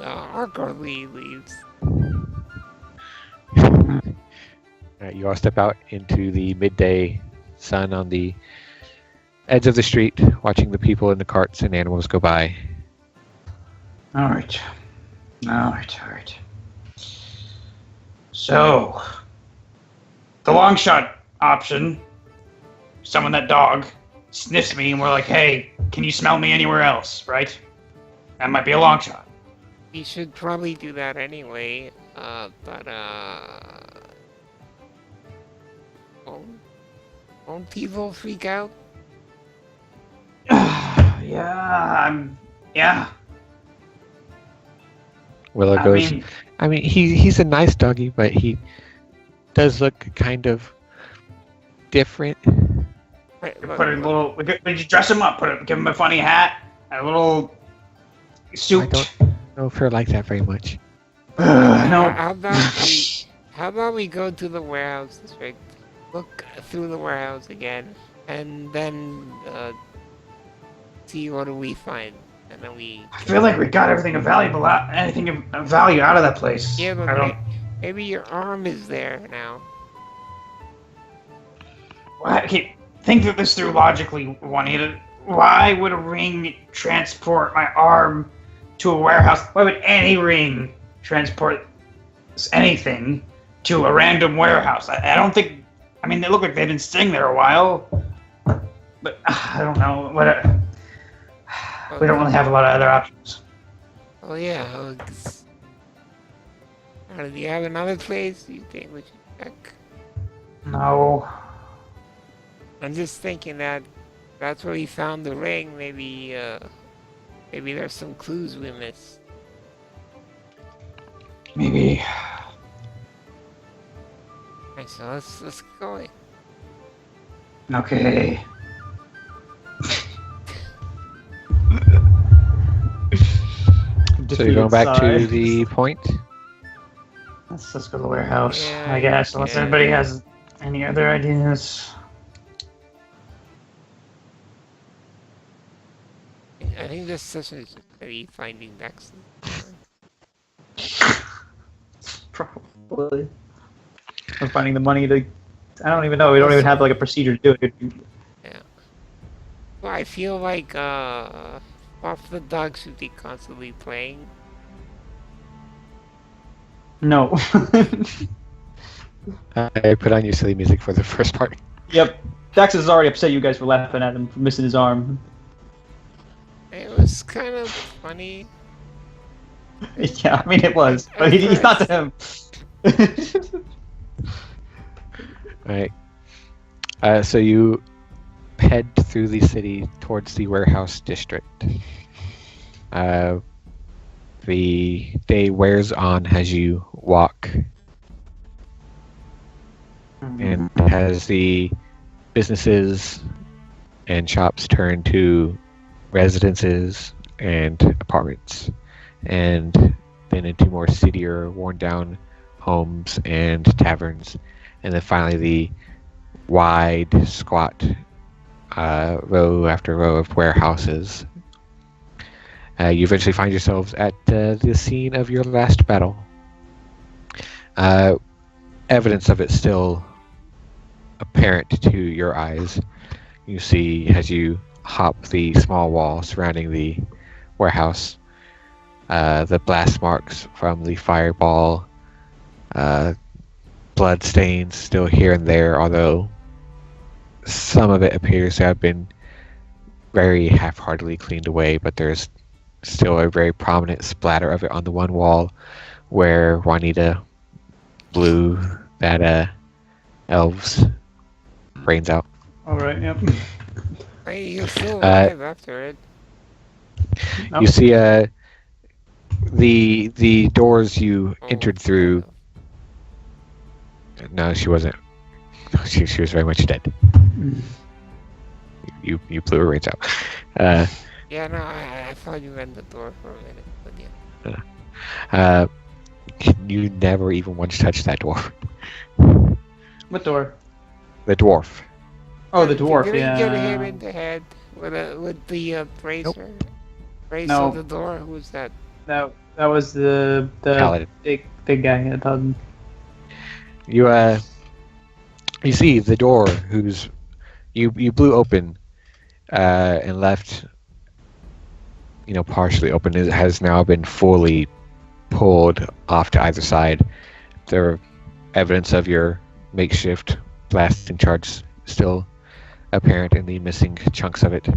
Our girlie leaves. You all step out into the midday sun on the edge of the street, watching the people in the carts and animals go by. All right. So, the long shot option, summon that dog, sniffs me, and we're like, hey, can you smell me anywhere else, right? That might be a long shot. We should probably do that anyway. But won't people freak out? Yeah. Willow goes, I mean, he's a nice doggy, but he does look kind of different. Did you dress him up? Give him a funny hat, a little suit. I don't know if her like that very much. No. How about we go to the warehouse district, look through the warehouse again, and then see what do we find, and then we. I feel like we got anything of value out of that place. Yeah, but maybe your arm is there now. Okay, think of this through logically, Juanita. Why would a ring transport my arm to a warehouse? Why would any ring transport anything to a random warehouse? I don't think. I mean, they look like they've been staying there a while, but I don't know. We don't really have a lot of other options. Oh yeah. Do you have another place you think we should check? No. I'm just thinking that's where we found the ring. Maybe there's some clues we missed. Maybe. Alright, so let's get going. Okay. So you're going back to the point? Let's go to the warehouse, Yeah, I guess, unless everybody has any other ideas. I think this session is just maybe finding Daxus. Probably. I'm finding the money to. I don't even know. We don't even have like a procedure to do it. Yeah. Well, I feel like off the dog should be constantly playing. No. I put on your silly music for the first part. Yep. Daxus is already upset you guys for laughing at him for missing his arm. It was kind of funny. Yeah, I mean it was, but he's not to him. Right. So you head through the city towards the warehouse district. The day wears on as you walk, and as the businesses and shops turn to residences and apartments, and then into more citier, worn-down homes and taverns, and then finally the wide, squat row after row of warehouses. You eventually find yourselves at the scene of your last battle. Evidence of it still apparent to your eyes. You see, as you hop the small wall surrounding the warehouse, the blast marks from the fireball, blood stains still here and there, although some of it appears to have been very half-heartedly cleaned away, but there's still a very prominent splatter of it on the one wall where Juanita blew that elf's brains out. Alright, yep. Hey, you're still alive after it. You see the doors you entered through. No, she wasn't. She was very much dead. You blew her brains out. Yeah, no, I thought you meant the door for a minute, but yeah. You never even once touched that door. What door? The dwarf. Oh, the dwarf. Did we Yeah. get him in the head with the bracer? Brace No. of the door? Who's that? That was the Paladin. big guy. I thought. You see the door whose you blew open and left, partially open. It has now been fully pulled off to either side. There are evidence of your makeshift blasting charge still apparent in the missing chunks of it.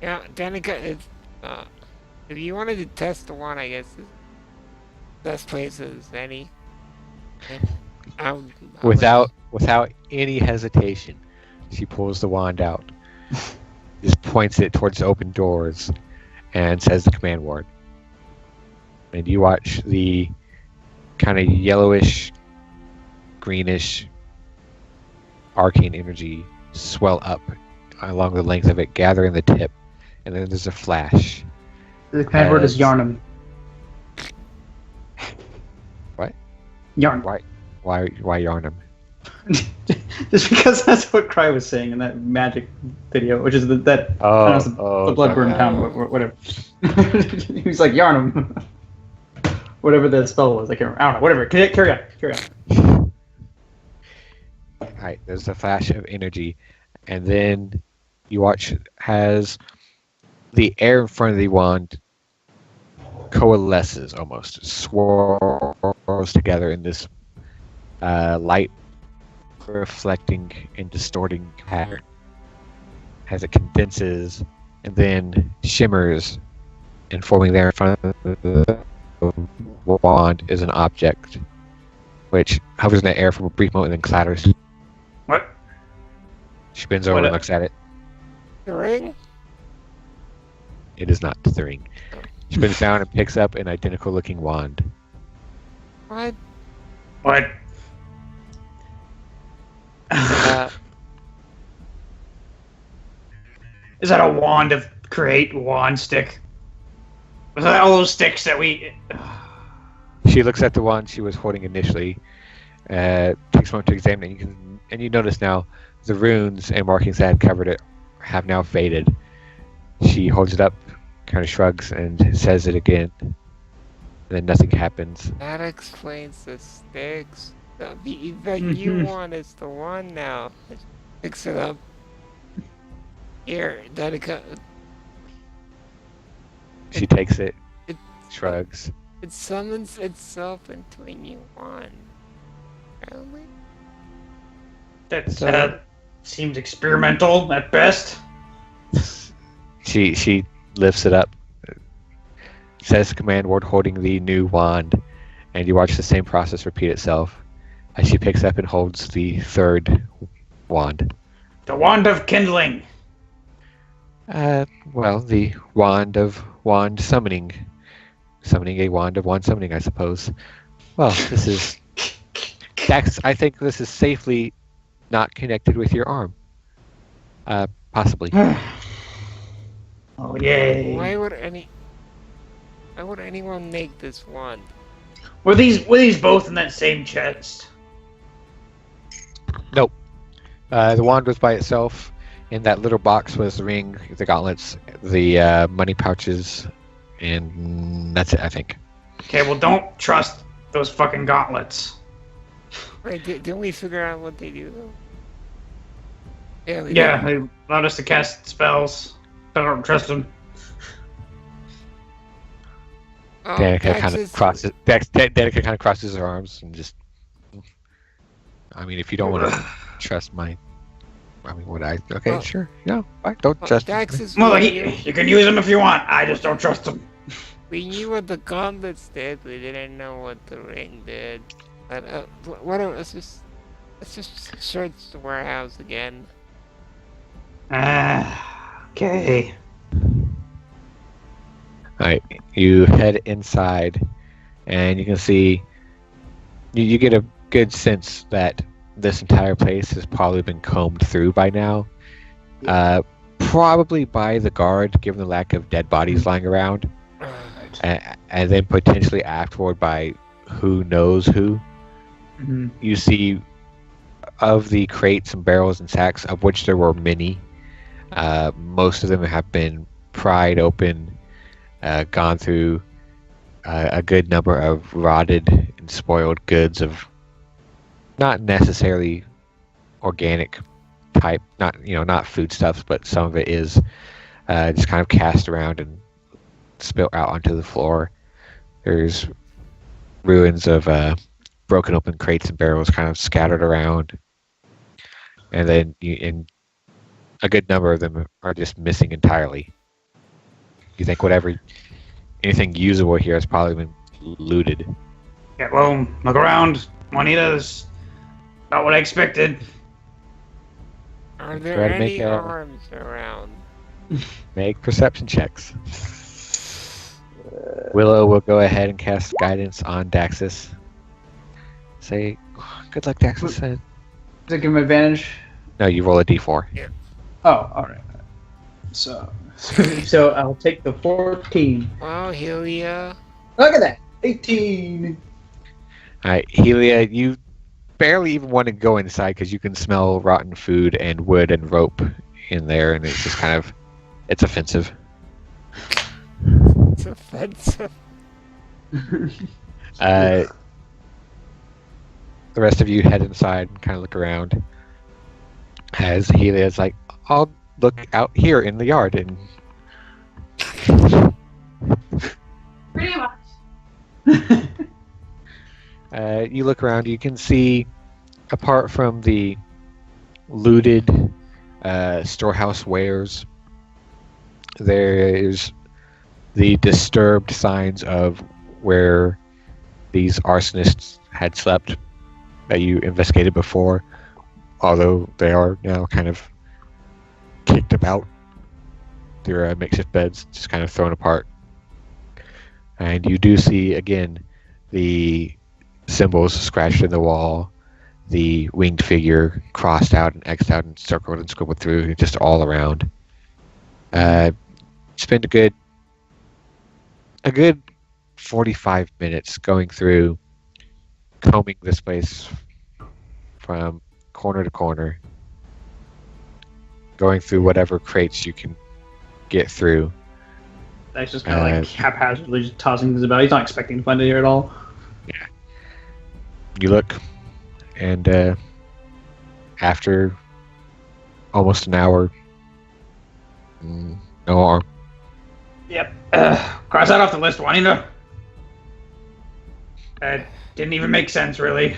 Yeah, Danica, if you wanted to test the one, I guess the best place is any. Without any hesitation, she pulls the wand out, just points it towards the open doors, and says the command word. And you watch the kind of yellowish, greenish, arcane energy swell up along the length of it, gathering the tip, and then there's a flash. The command word is Yarnum. What? Yarn. Why Yarnum? Just because that's what Cry was saying in that magic video, which is the Bloodburn town, whatever. He was like Yarnum, whatever that spell was. I can't remember. I don't know. Whatever. Carry on. Alright, there's a flash of energy, and then you watch as the air in front of the wand coalesces almost, swirls together in this light reflecting and distorting pattern as it condenses and then shimmers, and forming there in front of the wand is an object which hovers in the air for a brief moment and then clatters. What? She bends over and looks at it. The ring? It is not the ring. She bends down and picks up an identical looking wand. What? What? Is that a wand of create wand stick? Was that all those sticks that we? She looks at the wand she was holding initially, takes a moment to examine it, and you notice now the runes and markings that had covered it have now faded. She holds it up, kind of shrugs, and says it again. And then nothing happens. That explains the sticks. The you one is the one now. Fix it up. Here, Danica. She takes it, shrugs. It summons itself into a new one. Apparently. That seems experimental at best. She lifts it up, says the command word holding the new wand, and you watch the same process repeat itself as she picks up and holds the third wand. The wand of kindling. Well, the wand of wand summoning. Summoning a wand of wand summoning, I suppose. Well, this is... Dax, I think this is safely not connected with your arm. Possibly. Oh, yay. Why would anyone make this wand? Were these both in that same chest? Nope. The wand was by itself. In that little box was the ring, the gauntlets, the money pouches, and that's it, I think. Okay, well, don't trust those fucking gauntlets. Wait, didn't we figure out what they do though? Yeah, we Yeah, did. they allowed us to cast spells. I don't trust them. Oh, Danica kind of Daxus- crosses. Danica kind of crosses her arms and just. I mean, if you don't want to trust my, would I? Okay, Well- sure. No, I don't trust. me. Daxus, Well, we you can use them if you want. I just don't trust them. knew what the gauntlets did. We didn't know what the ring did. But whatever. Let's just search the warehouse again. Okay. Alright, you head inside, and you can see. You get a good sense that this entire place has probably been combed through by now. Probably by the guard, given the lack of dead bodies lying around. And then potentially afterward by who knows who. You see, of the crates and barrels and sacks, of which there were many, most of them have been pried open, gone through a good number of rotted and spoiled goods of not necessarily organic type, not foodstuffs, but some of it is just kind of cast around and spilt out onto the floor. There's ruins of broken open crates and barrels kind of scattered around, and then a good number of them are just missing entirely. You think anything usable here has probably been looted. Yeah, well, look around. Juanita's not what I expected. Are there any arms around? Make perception checks. Willow will go ahead and cast guidance on Daxus. Say, good luck, Daxus. Does it give him advantage? No, you roll a d4. Yeah. Oh, alright. So I'll take the 14. Wow, Helia. Look at that! 18! Alright, Helia, you barely even want to go inside because you can smell rotten food and wood and rope in there, and it's just kind of, it's offensive. It's offensive. The rest of you head inside and kind of look around. As Helia's like, I'll look out here in the yard, and Pretty much. you look around. You can see, apart from the looted storehouse wares, there is the disturbed signs of where these arsonists had slept that you investigated before, although they are now kind of kicked about. Their makeshift beds just kind of thrown apart. And you do see, again, the symbols scratched in the wall, the winged figure crossed out and X'd out and circled and scribbled through, just all around. Spend a good 45 minutes going through, combing this place from corner to corner, going through whatever crates you can get through. That's just kind of like haphazardly just tossing things about. He's not expecting to find it here at all. Yeah. You look, and after almost an hour, no arm. Yep. Cross that off the list, Juanita. That didn't even make sense, really.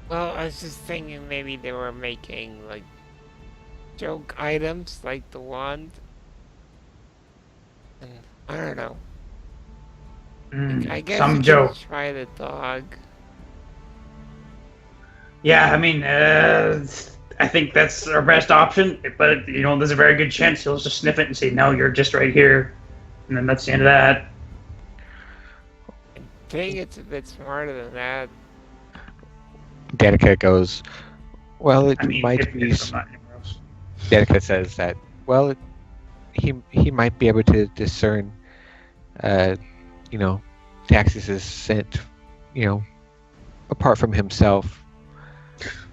Well, I was just thinking maybe they were making, like, joke items, like the wand. And I don't know. I guess some you joke. could try the dog. Yeah, I mean, I think that's our best option. But, there's a very good chance he'll just sniff it and say, no, you're just right here. And then that's the end of that. I think it's a bit smarter than that. Danica goes, well, it might if be... I'm not anywhere else. Danica says that, well, he might be able to discern, Daxus' scent, apart from himself.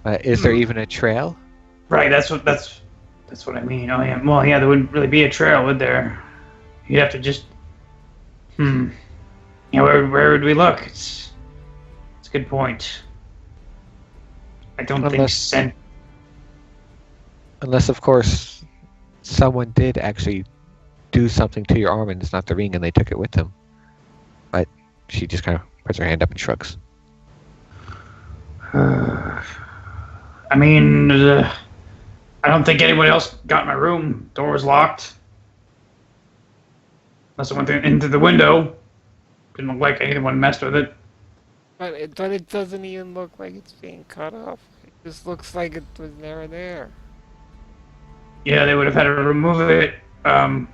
Is there even a trail? Right, that's what I mean. Oh yeah, well yeah, there wouldn't really be a trail, would there? You'd have to just, where would we look? It's a good point. I don't think scent. Unless, of course, someone did actually do something to your arm and it's not the ring and they took it with them. But she just kind of puts her hand up and shrugs. I mean, I don't think anyone else got in my room. Door was locked. Unless I went into the window. Didn't look like anyone messed with it. But it doesn't even look like it's being cut off. It just looks like it was never there. Yeah, they would have had to remove it. Well,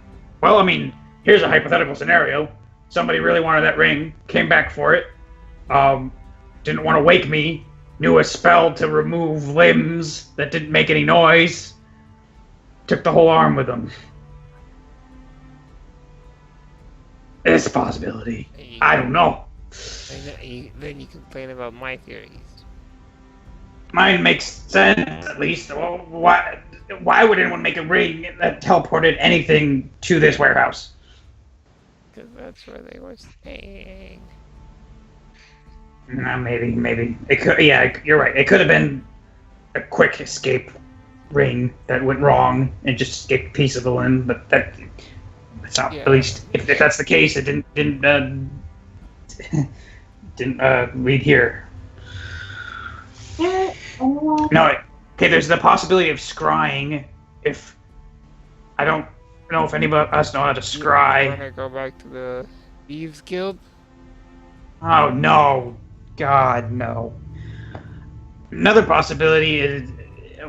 I mean, here's a hypothetical scenario. Somebody really wanted that ring, came back for it, didn't want to wake me, knew a spell to remove limbs that didn't make any noise, took the whole arm with them. It's a possibility. I don't know. Then you complain about my theories. Mine makes sense, at least. Well, why would anyone make a ring that teleported anything to this warehouse? Because that's where they were staying. Maybe. It could. Yeah, you're right. It could have been a quick escape ring that went wrong and just escaped peaceably. But that's not. Yeah. At least if that's the case, it didn't lead here. No. Okay. There's the possibility of scrying. If I don't know if any of us know how to You scry. wanna go back to the Thieves Guild? Oh no. God, no. Another possibility is,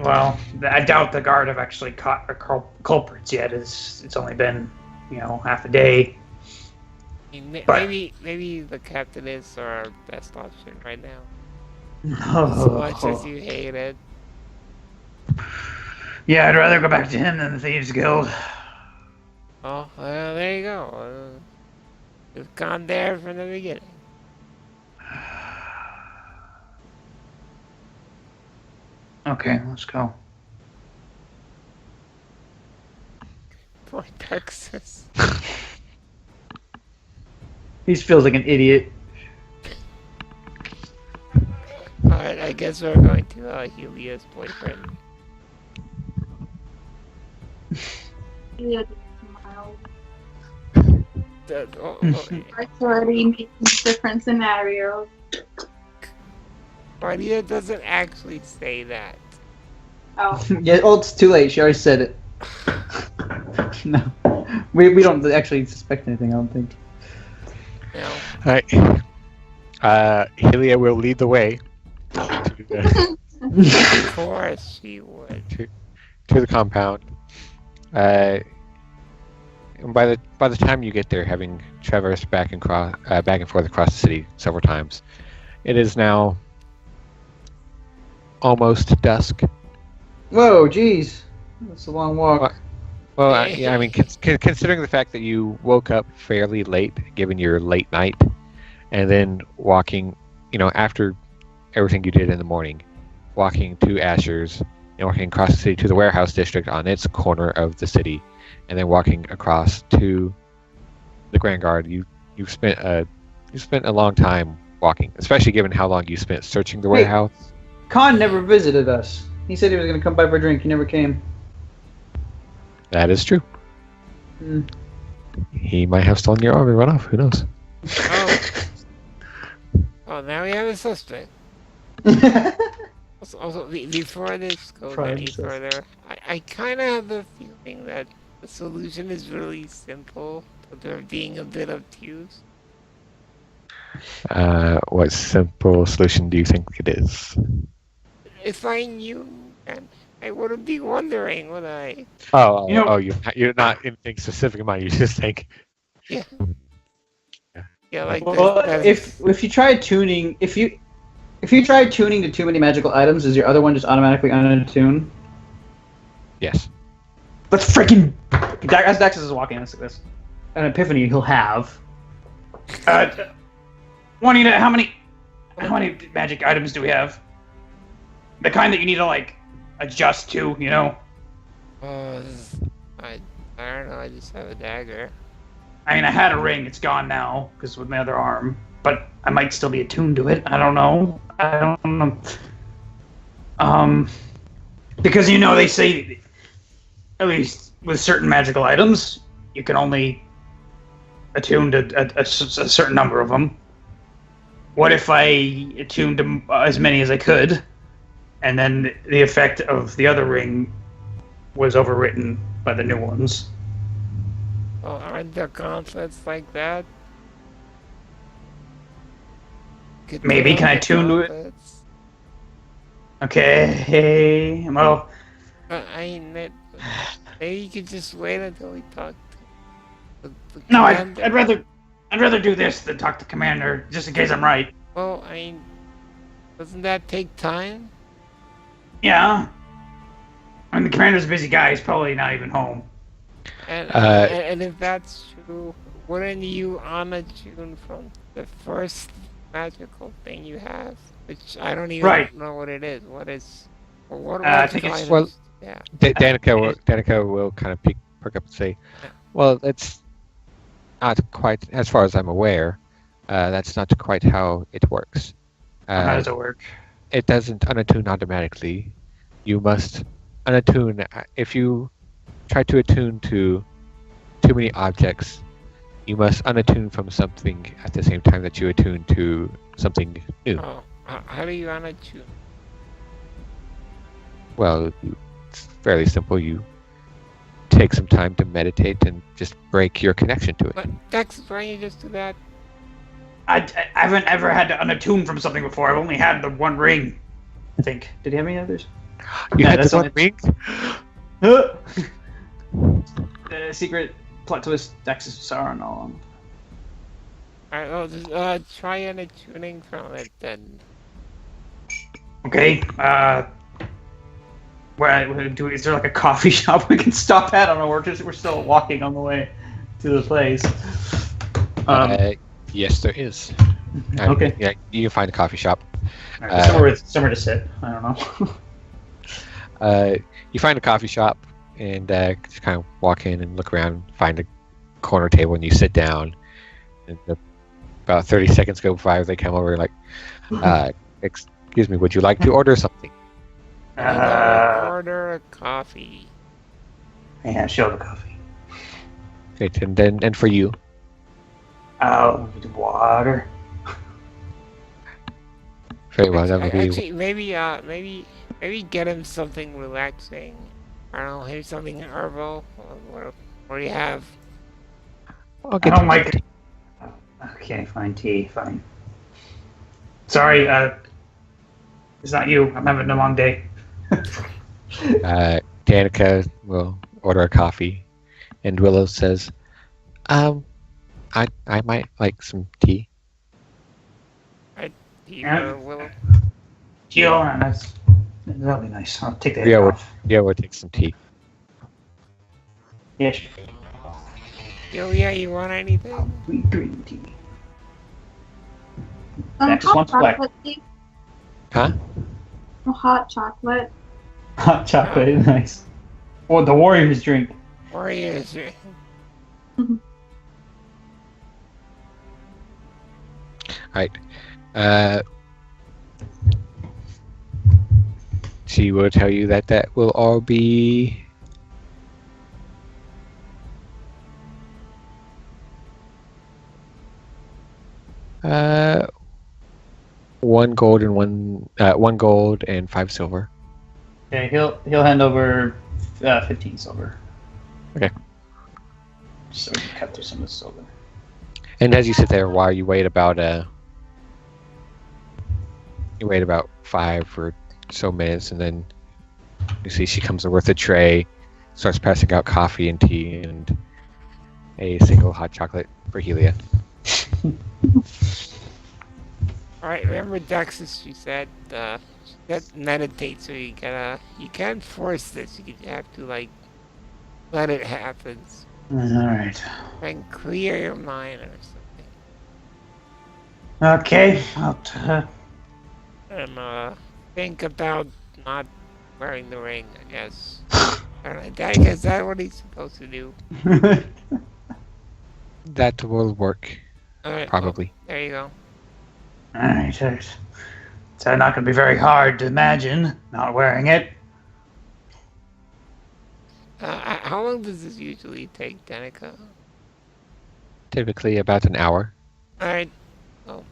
well, I doubt the guard have actually caught the culprits yet. It's only been, half a day. But- Maybe the captain is our best option right now. No. As much as you hate it. Yeah, I'd rather go back to him than the Thieves Guild. Oh, well, there you go. You've gone there from the beginning. Okay, let's go. Poor Daxus. He feels like an idiot. Alright, I guess we're going to Helia's boyfriend. Yeah, smile. Oh, It's already making different scenarios. Maria doesn't actually say that. Oh. Yeah, it's too late. She already said it. No. We don't actually suspect anything, I don't think. No. Alright. Helia will lead the way to Of course she would. the compound. And by the time you get there, having traversed back and forth across the city several times, it is now almost dusk. Whoa, jeez. That's a long walk. Well, I mean, considering the fact that you woke up fairly late, given your late night, and then walking, after everything you did in the morning, walking to Asher's, and walking across the city to the warehouse district on its corner of the city, and then walking across to the Grand Guard, you've spent a long time walking, especially given how long you spent searching the Wait. warehouse. Khan never visited us. He said he was going to come by for a drink. He never came. That is true. Hmm. He might have stolen your arm and run off. Who knows? Oh, now we have a suspect. Also, before this goes Prime any suspect. further, I kind of have the feeling that the solution is really simple, but there being a bit obtuse. What simple solution do you think it is? If I knew, then I wouldn't be wondering, would I? You're not anything specific in mind. You just think. Yeah, like Well, this. if you try tuning, if you try tuning to too many magical items, does your other one just automatically unattune? Yes. Let's freaking. As Daxus is walking, let's like this. An epiphany he'll have. Juanita, how many magic items do we have? The kind that you need to adjust to, I don't know. I just have a dagger. I mean, I had a ring. It's gone now because with my other arm, but I might still be attuned to it. I don't know. Because they say, at least with certain magical items, you can only attune to a certain number of them. What if I attuned to as many as I could, and then the effect of the other ring was overwritten by the new ones? Oh, aren't there gauntlets like that? Maybe, can I tune to it? Gauntlets? Okay, well, Maybe you could just wait until we talk to the no, commander. I'd rather do this than talk to Commander, just in case I'm right. Well, doesn't that take time? Yeah. I mean, the Commander's a busy guy. He's probably not even home. And if that's true, wouldn't you unattune from the first magical thing you have, which I don't even know what it is. What is? Well, what I was think it's well, yeah. Danica will kind of perk up and say, "Well, it's not quite, as far as I'm aware. That's not quite how it works. How does it work? It doesn't unattune automatically. You must unattune if you try to attune to too many objects. You must unattune from something at the same time that you attune to something new. Oh, how do you unattune? Well, it's fairly simple. You take some time to meditate and just break your connection to it. But Daxus, why don't you just do that? I haven't ever had to unattune from something before. I've only had the one ring, I think. Did he have any others? You Yeah, had that's the one only- ring? The secret plot twist, Daxus and Sauron all along. Alright, well, just try unattuning from it then. Okay. Is there like a coffee shop we can stop at? I don't know. We're still walking on the way to the place. Yes, there is. Okay. Yeah, you can find a coffee shop. Somewhere to sit. I don't know. You find a coffee shop and just kind of walk in and look around, find a corner table, and you sit down. And about 30 seconds go by, they come over like, excuse me, would you like to order something? Order a coffee. Yeah, show the coffee. Great, and for you? Water. Very well, that would be... Actually, maybe get him something relaxing. I don't know, maybe something herbal. What do you have? I'll I get don't you like tea. Okay, fine, tea, fine. Sorry, it's not you. I'm having a long day. Danica will order a coffee, and Willow says, I might like some tea. Willow? Jill, that'll be nice. I'll take that Yeah, off. we'll take some tea. Yeah, sure. Yeah, you want anything? Sweet green tea. Daxus Hot wants black. chocolate, please. Huh? Hot chocolate. Hot chocolate, nice. Oh, the Warriors drink. Warriors. Right. She will tell you that will all be... one gold and 5 silver. Okay, he'll hand over 15 silver. Okay. So we can cut through some of the silver. And as you sit there, while you wait about 5 or so minutes, and then you see she comes in with a tray, starts passing out coffee and tea and a single hot chocolate for Helia. Alright, remember Daxus, she said, that meditate, so you can't force this, you have to, like, let it happen. Alright. And clear your mind or something. Okay, And, think about not wearing the ring, I guess. I guess is that what he's supposed to do? That will work, Alright, probably. well, there you go. Alright, it's not going to be very hard to imagine not wearing it. How long does this usually take, Danica? Typically about an hour. Alright, well,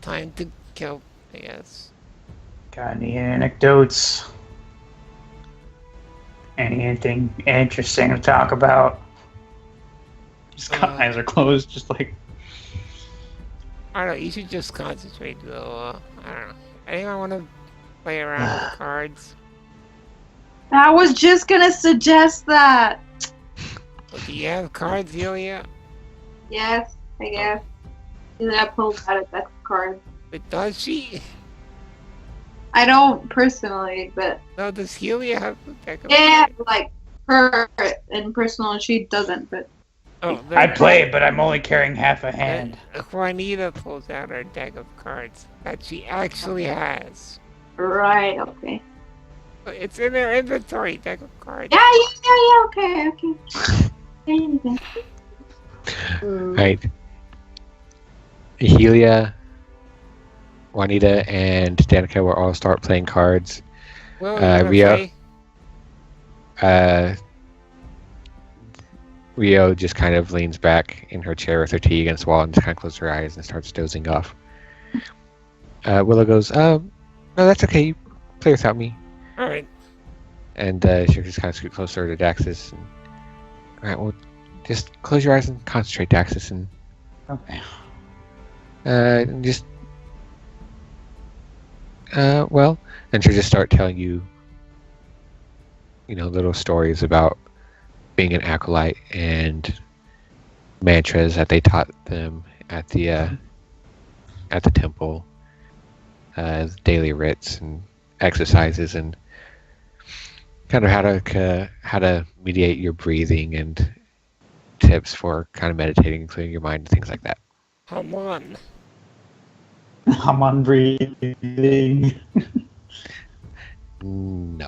time to kill, I guess. Got any anecdotes? Anything interesting to talk about? His eyes are closed, just like... I don't know, you should just concentrate though, I don't know. Anyone want to play around with cards? I was just gonna suggest that. Well, do you have cards, Helia? Yes, I guess. And I pulled out a deck of cards. But does she? I don't personally, but No, does Helia have a deck of yeah, cards? like her in personal, she doesn't. But Oh, I play, but I'm only carrying half a hand. Juanita pulls out her deck of cards that she actually has. Right, okay. It's in her inventory, deck of cards. Yeah, okay. Anything. Right. Helia, Juanita, and Danica will all start playing cards. Well, you wanna Rio, play? Rio just kind of leans back in her chair with her tea against the wall and just kind of closes her eyes and starts dozing off. Willow goes, no, that's okay. You play without me. All right. And she'll just kind of scoot closer to Daxus. And, all right, well, just close your eyes and concentrate, Daxus, and Okay. just well, and she'll just start telling you, little stories about being an acolyte and mantras that they taught them at the temple, daily writs and exercises, and kind of how to mediate your breathing and tips for kind of meditating, clearing your mind, and things like that. Come on. I'm on breathing. No.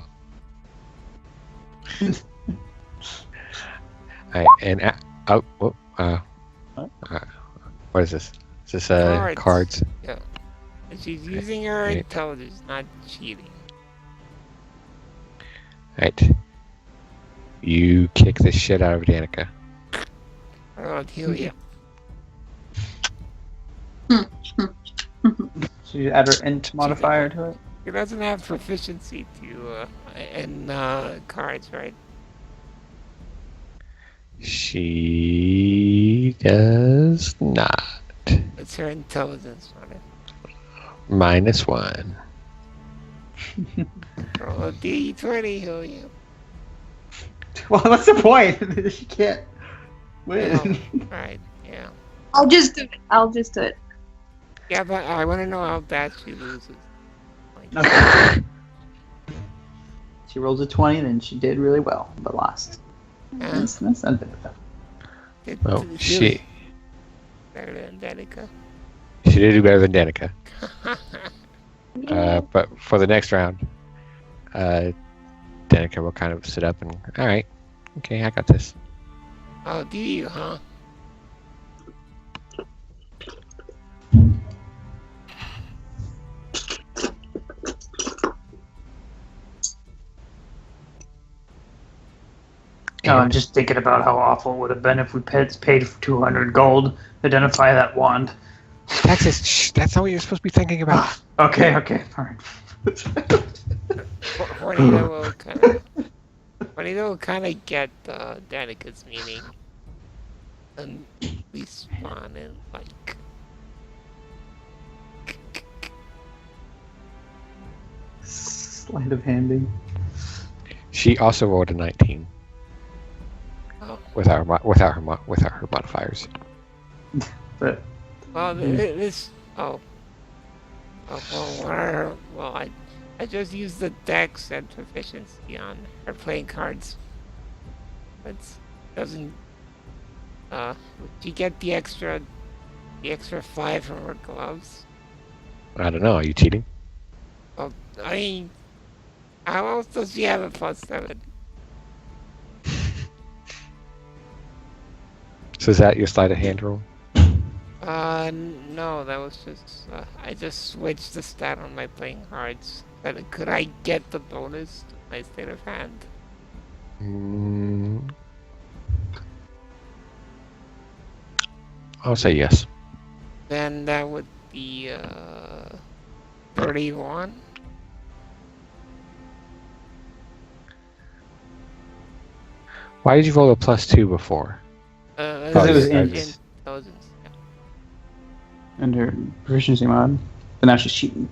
And what is this? Is this cards? Yeah. And she's using her intelligence, not cheating. Right. You kick the shit out of Danica. I'll heal you. So you add her int modifier to it? She doesn't have proficiency in cards, right? She does not. It's her intelligence on it. -1. Roll a d20, heal you. Well, what's the point? She can't win. Oh, right, yeah. I'll just do it. Yeah, but I want to know how bad she loses. Okay. She rolls a 20, then she did really well, but lost. That's not bad. Well, she better than Danica. did do better than Danica. But for the next round, Danica will kind of sit up and, all right, okay, I got this. Oh, do you, huh? I'm just thinking about how awful it would have been if we paid for 200 gold to identify that wand. Daxus, that's not what you're supposed to be thinking about. Okay, all right. Juanita will kind of get Danica's meaning. And respawn in, like... Sleight of handing. She also rolled a 19. Oh. Without her modifiers. But well, this. Oh. Well, I just used the dex and proficiency on her playing cards. It doesn't. Would you get the extra 5 from her gloves? I don't know. Are you cheating? Well, I mean, how else does she have a +7? So is that your sleight of hand roll? No, that was just, I just switched the stat on my playing cards. But could I get the bonus to my state of hand? I'll say yes. Then that would be, 31. Why did you roll a +2 before? Because it was intelligence. Yeah. And her proficiency mod. But now she's cheating.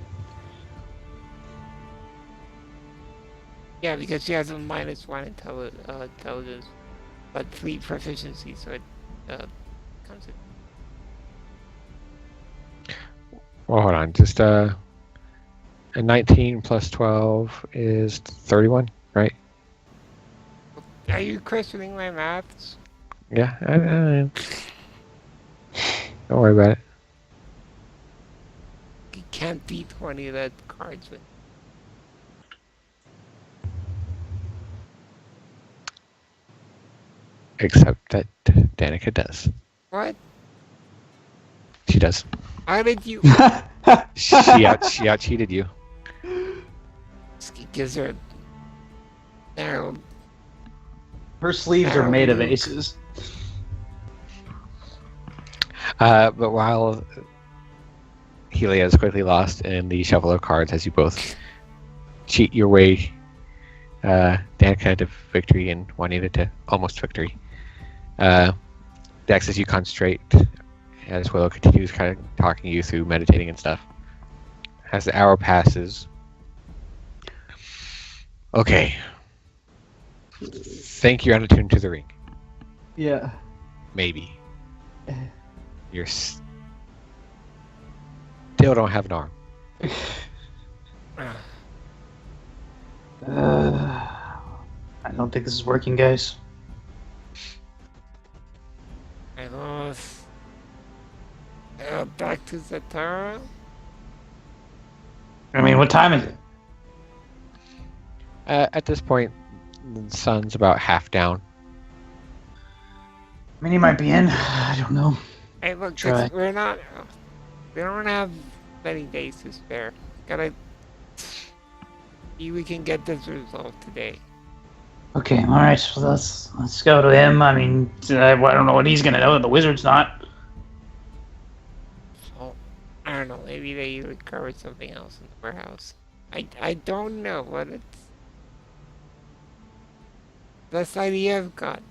Yeah, because she has a -1 intelligence, but 3 proficiency, so it comes in. Well, hold on. Just a 19 plus 12 is 31, right? Are you questioning my maths? Yeah, don't worry about it. You can't beat 20 of the cards with. Except that Danica does. What? She does. How did you? She out cheated you. Gives her narrow. Her sleeves are made of aces. But while Helia is quickly lost in the shuffle of cards as you both cheat your way, Danica to victory and Juanita to almost victory. Dax, as you concentrate, as Willow continues kind of talking you through meditating and stuff. As the hour passes, okay. Think you're unattuned to the ring. Yeah. Maybe. You're still don't have an arm. I don't think this is working, guys. I lost. Back to Zatara. I mean, what time is it? At this point, the sun's about half down. I mean, he might be in. I don't know. Hey, look, Try. we don't have many days to spare. Gotta see we can get this resolved today. Okay, all right. So let's go to him. I mean, I don't know what he's gonna know. The wizard's not. So, I don't know. Maybe they recovered something else in the warehouse. I don't know what it's. Best idea I've got.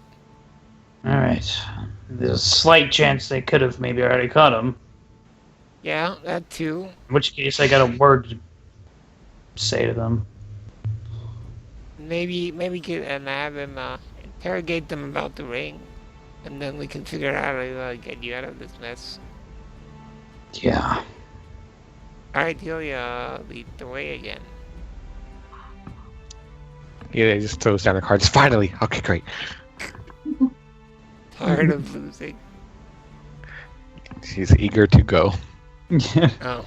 All right. There's a slight chance they could have maybe already caught him. Yeah, that too. In which case, I got a word to say to them. Maybe get and have him interrogate them about the ring, and then we can figure out how to get you out of this mess. Yeah. All right, Delia, lead the way again. Yeah, he just throws down the cards. Finally! Okay, great. Tired of losing. She's eager to go. Oh.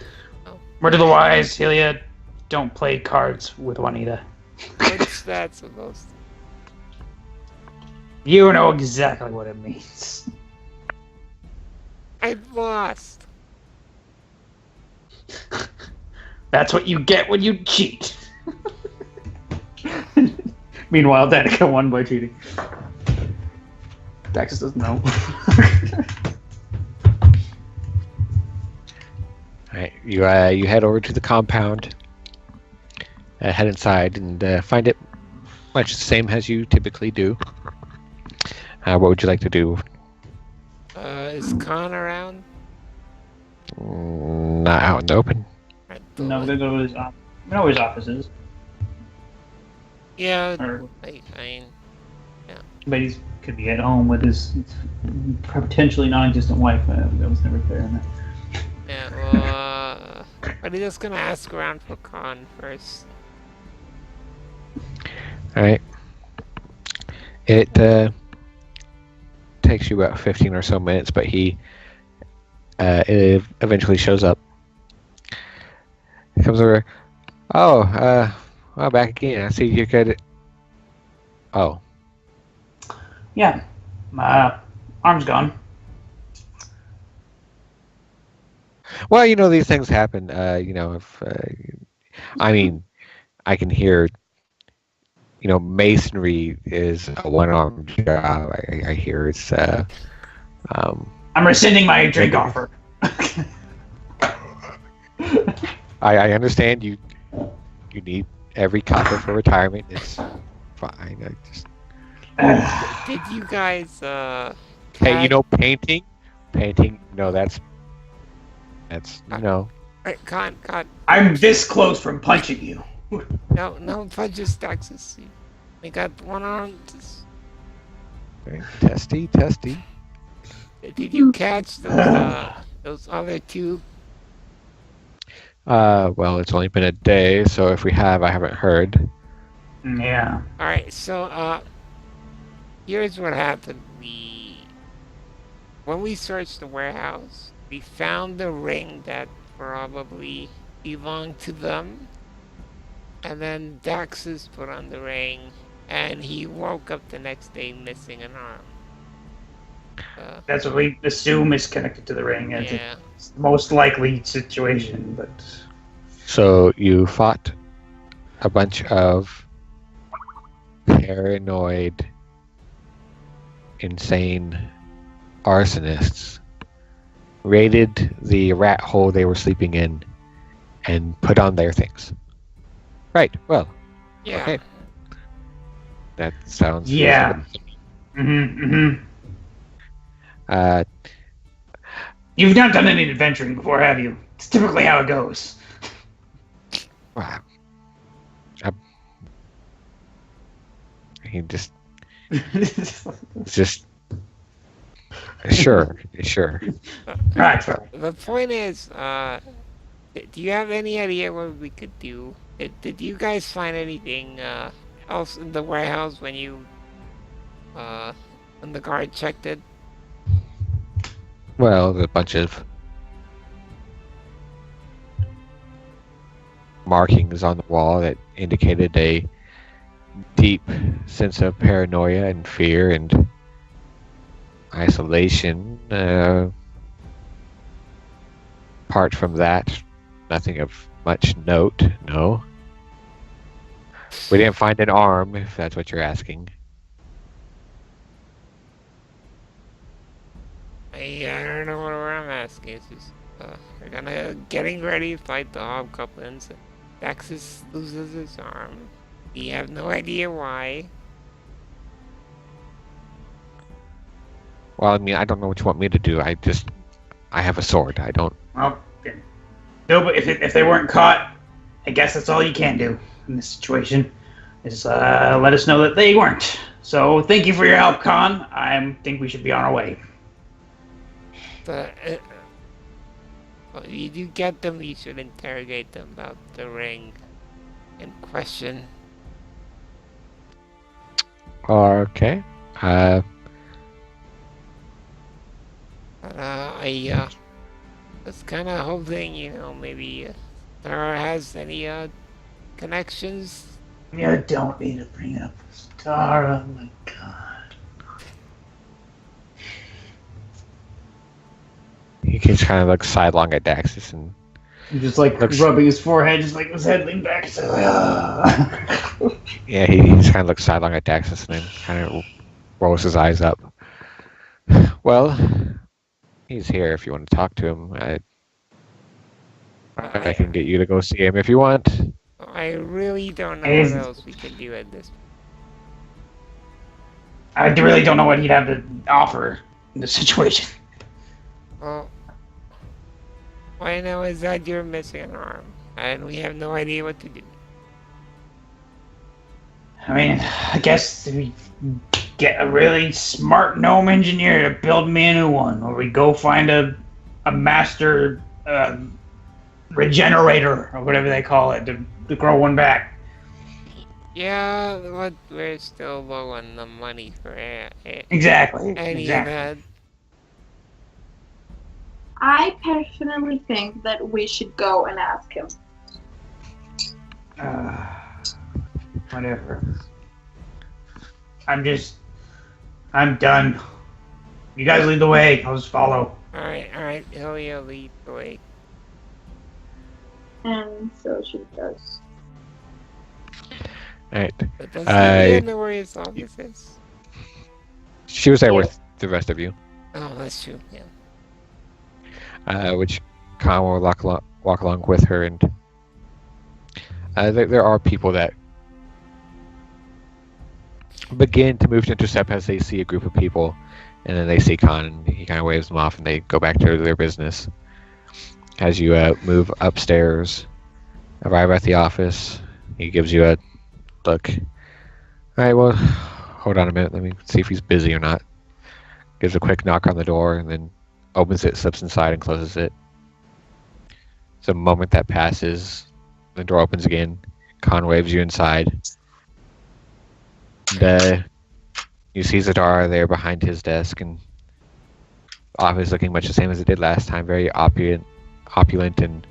Word to the wise, Helia, don't play cards with Juanita. What's that supposed to? You know exactly what it means. I've lost. That's what you get when you cheat. Meanwhile, Danica won by cheating. Daxus doesn't know. Alright, you head over to the compound, head inside, and find it much the same as you typically do. What would you like to do? Is Khan around? Not out in the open. No, they go to his office. We know where his office is. Yeah, Or, fine. but he could be at home with his potentially non-existent wife. That was never clear in that. Yeah, well, but he's just gonna ask around for Khan first. Alright. It takes you about 15 or so minutes, but he eventually shows up. He comes over. Oh, well, back again. I see you could. Oh. Yeah. My arm's gone. Well, these things happen. If I mean, I can hear. Masonry is a one-armed job. I hear it's. I'm rescinding my drink offer. I understand you need every copper for retirement. It's fine. Did you guys Hey, painting. No, that's no. Alright, Khan. I'm this close from punching you. No punches, Daxus. We got one arm. Testy. Did you catch those other two? Well, it's only been a day, so if we have, I haven't heard. Yeah. Alright, so here's what happened. when we searched the warehouse, we found the ring that probably belonged to them. And then Daxus put on the ring, and he woke up the next day missing an arm. That's what we assume is connected to the ring. Yeah. It's the most likely situation, but... So you fought a bunch of paranoid, insane arsonists, raided the rat hole they were sleeping in, and put on their things. Right, well, Yeah. okay. That sounds... Yeah. Mm-hmm. You've not done any adventuring before, have you? It's typically how it goes. Wow. He just sure. Right. The point is, do you have any idea what we could do? Did you guys find anything else in the warehouse when you when the guard checked it? Well, there's a bunch of markings on the wall that indicated a deep sense of paranoia and fear and isolation. Apart from that, nothing of much note, no. We didn't find an arm, if that's what you're asking. I don't know what I'm asking. It's just, we're getting ready to fight the hobgoblins. Daxus loses his arm. We have no idea why. Well, I mean, I don't know what you want me to do. I have a sword. I don't... Well, no, but if they weren't caught, I guess that's all you can do in this situation. Is let us know that they weren't. So thank you for your help, Khan. I think we should be on our way. But well, you do get them, you should interrogate them about the ring in question. Okay. I was kind of hoping, maybe Tara has any connections. Yeah, don't need to bring up Star. Oh my god. He keeps kind of like sidelong at Daxus and just like rubbing his forehead, just like his head leaned back. So, yeah, he just kind of looks sidelong at Daxus and then kind of rolls his eyes up. Well, he's here if you want to talk to him. I can get you to go see him if you want. I really don't know what else we can do at this point. I really don't know what he'd have to offer in this situation. Well, all I know is that you're missing an arm, and we have no idea what to do. I mean, I guess we get a really smart gnome engineer to build me a new one, or we go find a master regenerator, or whatever they call it, to grow one back. Yeah, but we're still low on the money for Exactly. any of that. I personally think that we should go and ask him. Whatever. I'm done. You guys lead the way. I'll just follow. Alright, Ilya lead the way. And so she does. Alright. But does Ilya know where his office is? She was there with the rest of you. Oh, that's true, yeah. Which Khan will walk along with her, and there are people that begin to move to intercept as they see a group of people, and then they see Khan, and he kind of waves them off, and they go back to their business. As you move upstairs, arrive at the office, he gives you a look. Alright, well, hold on a minute, let me see if he's busy or not. Gives a quick knock on the door, and then opens it, slips inside, and closes it. It's a moment that passes. The door opens again. Khan waves you inside. And you see Zadara there behind his desk, and office looking much the same as it did last time, very opulent and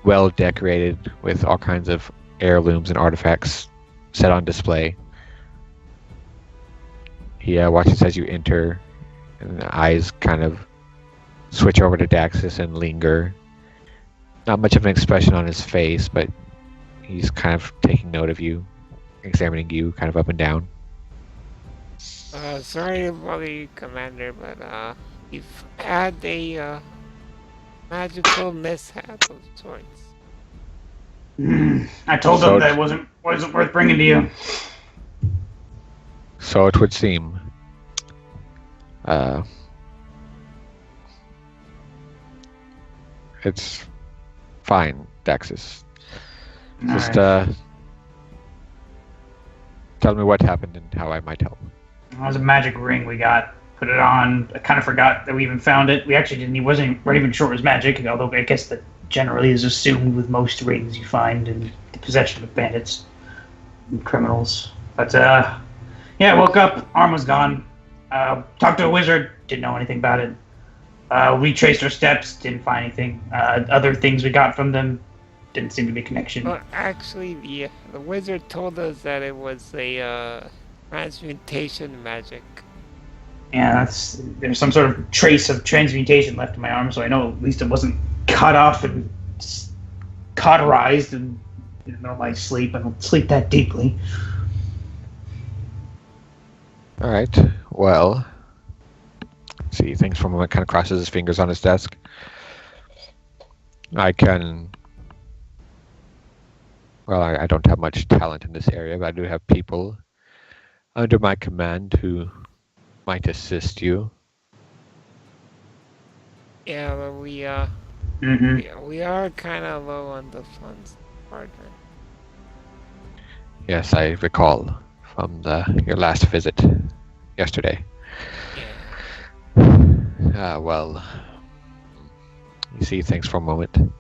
well decorated with all kinds of heirlooms and artifacts set on display. He watches as you enter, and the eyes kind of switch over to Daxus and linger. Not much of an expression on his face, but he's kind of taking note of you, examining you kind of up and down. Sorry to bother you, Commander, but we've had a magical mishap of sorts. I told them that it wasn't worth bringing to you. So it would seem. It's fine, Daxus. Just Alright. tell me what happened and how I might help. It was a magic ring we got. Put it on. I kind of forgot that we even found it. We actually didn't. Weren't even sure it was magic. Although I guess that generally is assumed with most rings you find in the possession of bandits and criminals. But yeah, I woke up. Arm was gone. Talked to a wizard. Didn't know anything about it. Retraced our steps. Didn't find anything. Other things we got from them didn't seem to be a connection. Well, actually, the wizard told us that it was a transmutation magic. Yeah, there's some sort of trace of transmutation left in my arm, so I know at least it wasn't cut off and cauterized in the middle of my sleep. I don't sleep that deeply. All right. Well, see, thinks for a moment, kind of crosses his fingers on his desk. I don't have much talent in this area, but I do have people under my command who might assist you. Yeah, but we are kind of low on the funds department. Yes, I recall from your last visit yesterday. Yeah. Well, you see, thanks for a moment.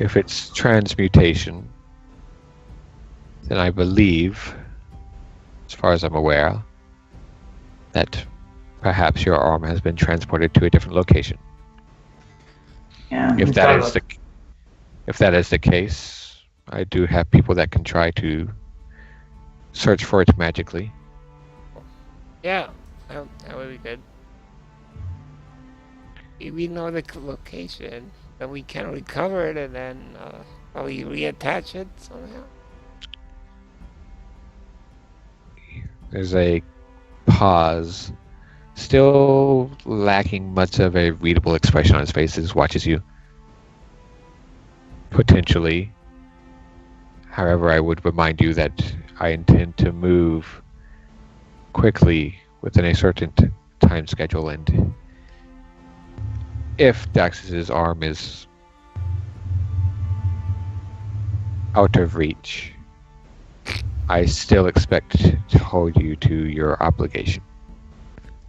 If it's transmutation, then I believe, as far as I'm aware, that perhaps your arm has been transported to a different location. Yeah. If that is the case, I do have people that can try to search for it magically. Yeah, that would be good. If we know the location, then we can recover it and then probably reattach it somehow. There's a pause, still lacking much of a readable expression on his face as he watches you. Potentially. However, I would remind you that I intend to move quickly within a certain time schedule, and if Daxus's arm is out of reach, I still expect to hold you to your obligation.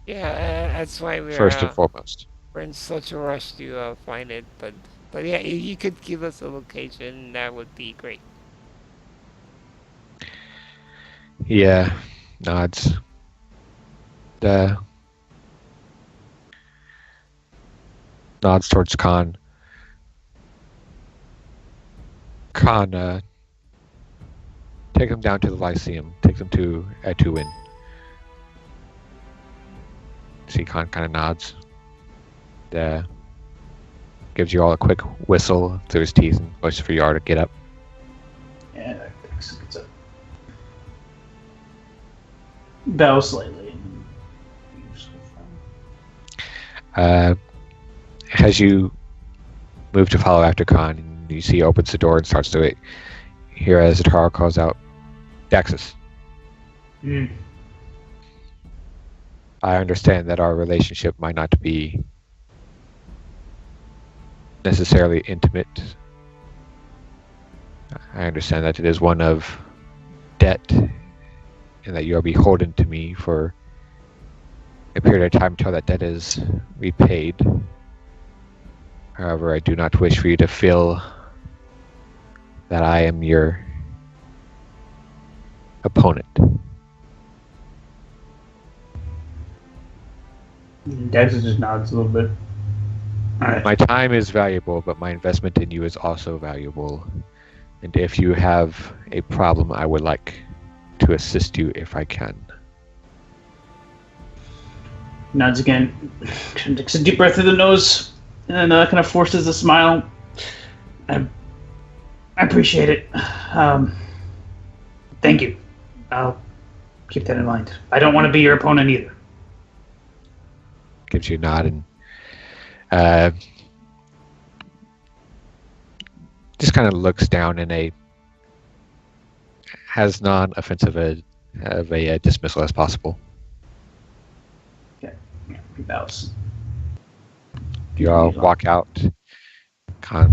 Yeah, that's why First and foremost. we're in such a rush to find it. But yeah, if you could give us a location, that would be great. Yeah, nods. Nods towards Khan. Khan, take them down to the Lyceum. Take them to Etuin. See, Khan kind of nods. Gives you all a quick whistle through his teeth and motions for Yar to get up. Yeah, that gets up. Bow slightly. As you move to follow after Khan, and you see he opens the door and starts to hear as Zatara calls out, Daxus. I understand that our relationship might not be necessarily intimate. I understand that it is one of debt, and that you are beholden to me for a period of time until that debt is repaid. However, I do not wish for you to feel that I am your opponent. Daxus just nods a little bit. All right. My time is valuable, but my investment in you is also valuable. And if you have a problem, I would like to assist you if I can. Nods again. Takes a deep breath through the nose, and kind of forces a smile. I appreciate it. Thank you. I'll keep that in mind. I don't want to be your opponent either. Gives you a nod and just kind of looks down in as non-offensive of a dismissal as possible. Okay. Yeah, he bows. You all walk out. All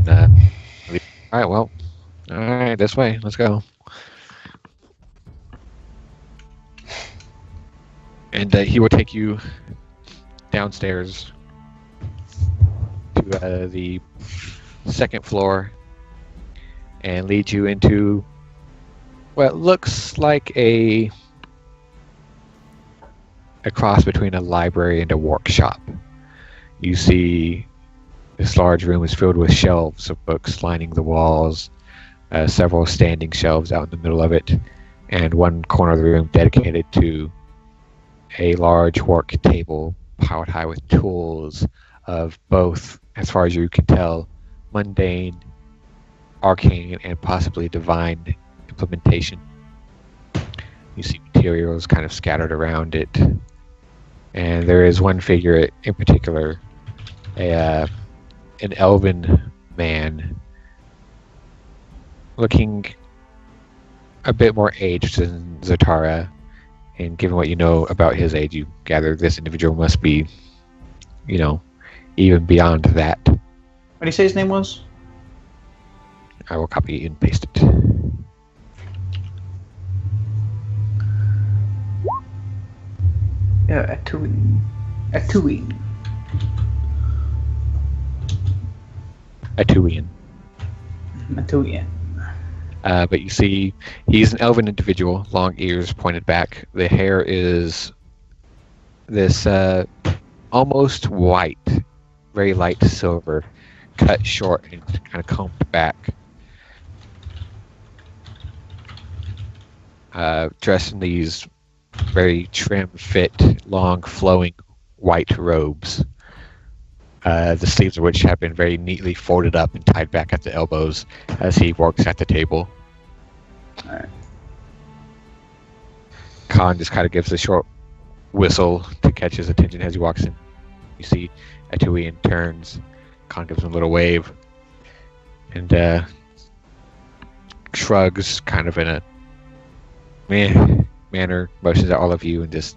right, well, all right, this way. Let's go. And he will take you downstairs to the second floor and lead you into what looks like a cross between a library and a workshop. You see this large room is filled with shelves of books lining the walls, several standing shelves out in the middle of it, and one corner of the room dedicated to a large work table piled high with tools of both, as far as you can tell, mundane, arcane, and possibly divine implementation. You see materials kind of scattered around it, and there is one figure in particular, an elven man, looking a bit more aged than Zatara, and given what you know about his age, you gather this individual must be, even beyond that. What did he say his name was? I will copy and paste it. Yeah, Atuin. Atuian. But you see, he's an elven individual, long ears pointed back. The hair is this almost white, very light silver, cut short and kind of combed back. Dressed in these very trim fit, long flowing white robes. The sleeves of which have been very neatly folded up and tied back at the elbows as he works at the table. Alright. Khan just kind of gives a short whistle to catch his attention as he walks in. You see Atuian turns, Khan gives him a little wave, and shrugs kind of in a manner, motions at all of you, and just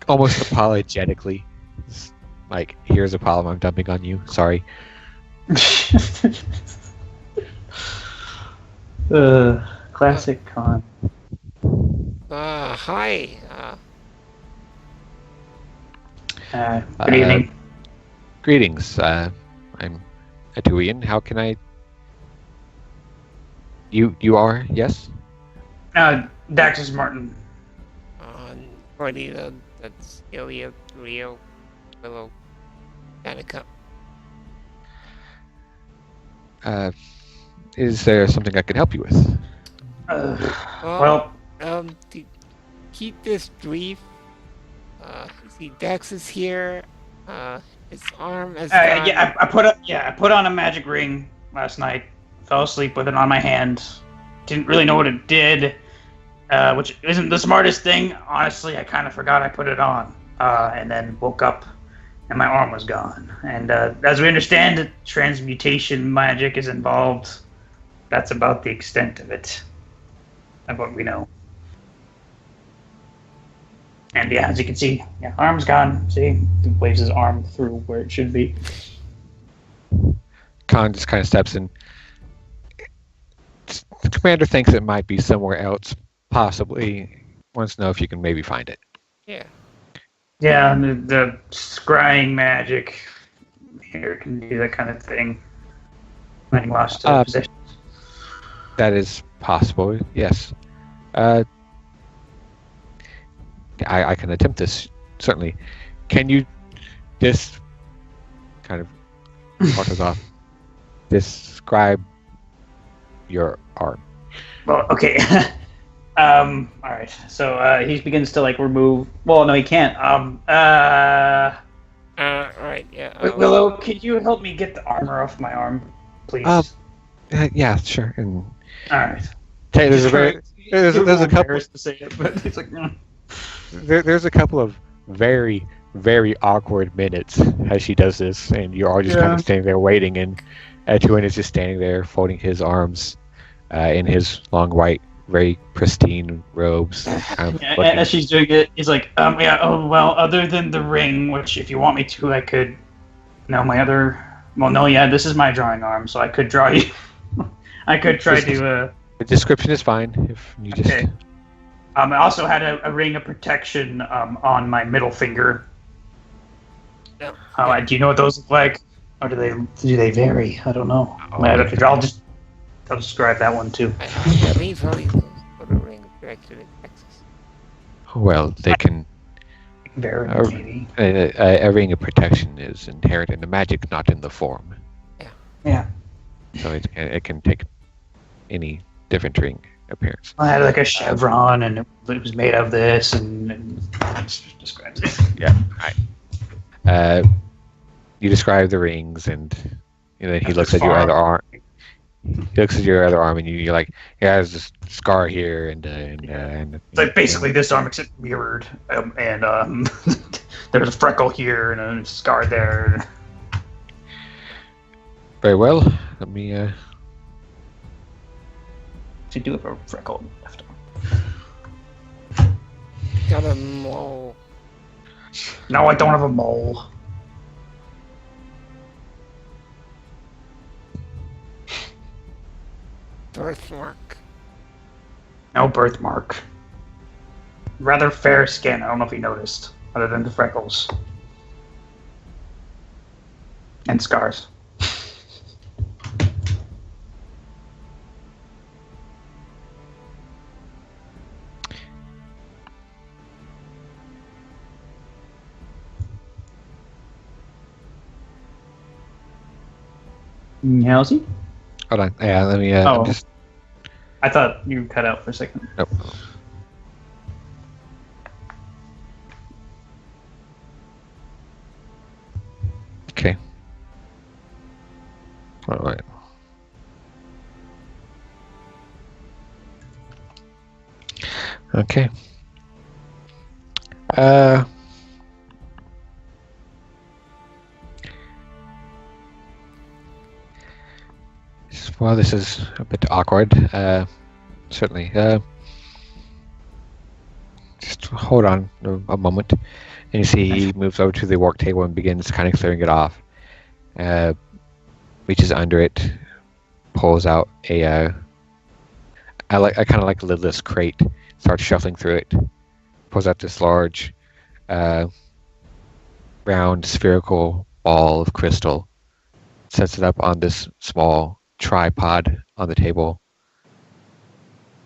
almost apologetically, like, here's a problem I'm dumping on you, sorry. Classic Khan. Hi. Good evening. Greetings. I'm Atuian. How can I... You are, yes? Daxus Martin. Cordy, that's Ilya, Rio, Willow, Danica. Is there something I can help you with? To keep this brief, you see Daxus here, his arm is gone. Yeah, I put on a magic ring last night. Fell asleep with it on my hand. Didn't really know what it did, which isn't the smartest thing. Honestly, I kind of forgot I put it on, and then woke up, and my arm was gone. And as we understand, transmutation magic is involved. That's about the extent of it, of what we know. And yeah, as you can see, arm's gone. See, he waves his arm through where it should be. Khan just kind of steps in. The commander thinks it might be somewhere else, possibly. Wants to know if you can maybe find it. Yeah. Yeah, the scrying magic here can do that kind of thing. When lost possessions. That is possible, yes. I can attempt this. certainly. Can you just kind of talk us off? Describe your arm. Well, okay. All right. So he begins to like remove. Well, no, he can't. Right, yeah. Willow, could you help me get the armor off my arm, please? Yeah, sure. And All right. okay, there's a couple. To say it, but he's like, There's a couple of very, very awkward minutes as she does this, and you're all just kind of standing there waiting, and Etuin is just standing there folding his arms in his long white, very pristine robes. As she's doing it, he's like, other than the ring, which if you want me to, I could. This is my drawing arm, so I could draw you. I could try to. The description is fine if you just. Okay. I also had a ring of protection on my middle finger. No. Do you know what those look like? Or do they vary? I don't know. I'll describe that one too. I believe only those put a ring of protection in Texas. Well, they can. Vary, maybe. A ring of protection is inherent in the magic, not in the form. Yeah. So it can take any different ring appearance. I had like a chevron, and it was made of this, and just describes it. Yeah. Right. You describe the rings, and then he looks at your other arm. He looks at your other arm, and you're like, "Yeah, there's this scar here, and it's like basically this arm except mirrored, and there's a freckle here and a scar there." Very well. Let me. To do it for a freckle left arm. Got a mole. No, I don't have a mole. Birthmark. No birthmark. Rather fair skin. I don't know if you noticed, other than the freckles and scars. How's he? Hold on. Yeah, let me. I'm just. I thought you cut out for a second. Nope. Okay. All right. Okay. Well, this is a bit awkward. Certainly. Just hold on a moment. And you see he moves over to the work table and begins kind of clearing it off. Reaches under it, pulls out a kind of like a lidless crate, starts shuffling through it, pulls out this large round spherical ball of crystal, sets it up on this small tripod on the table,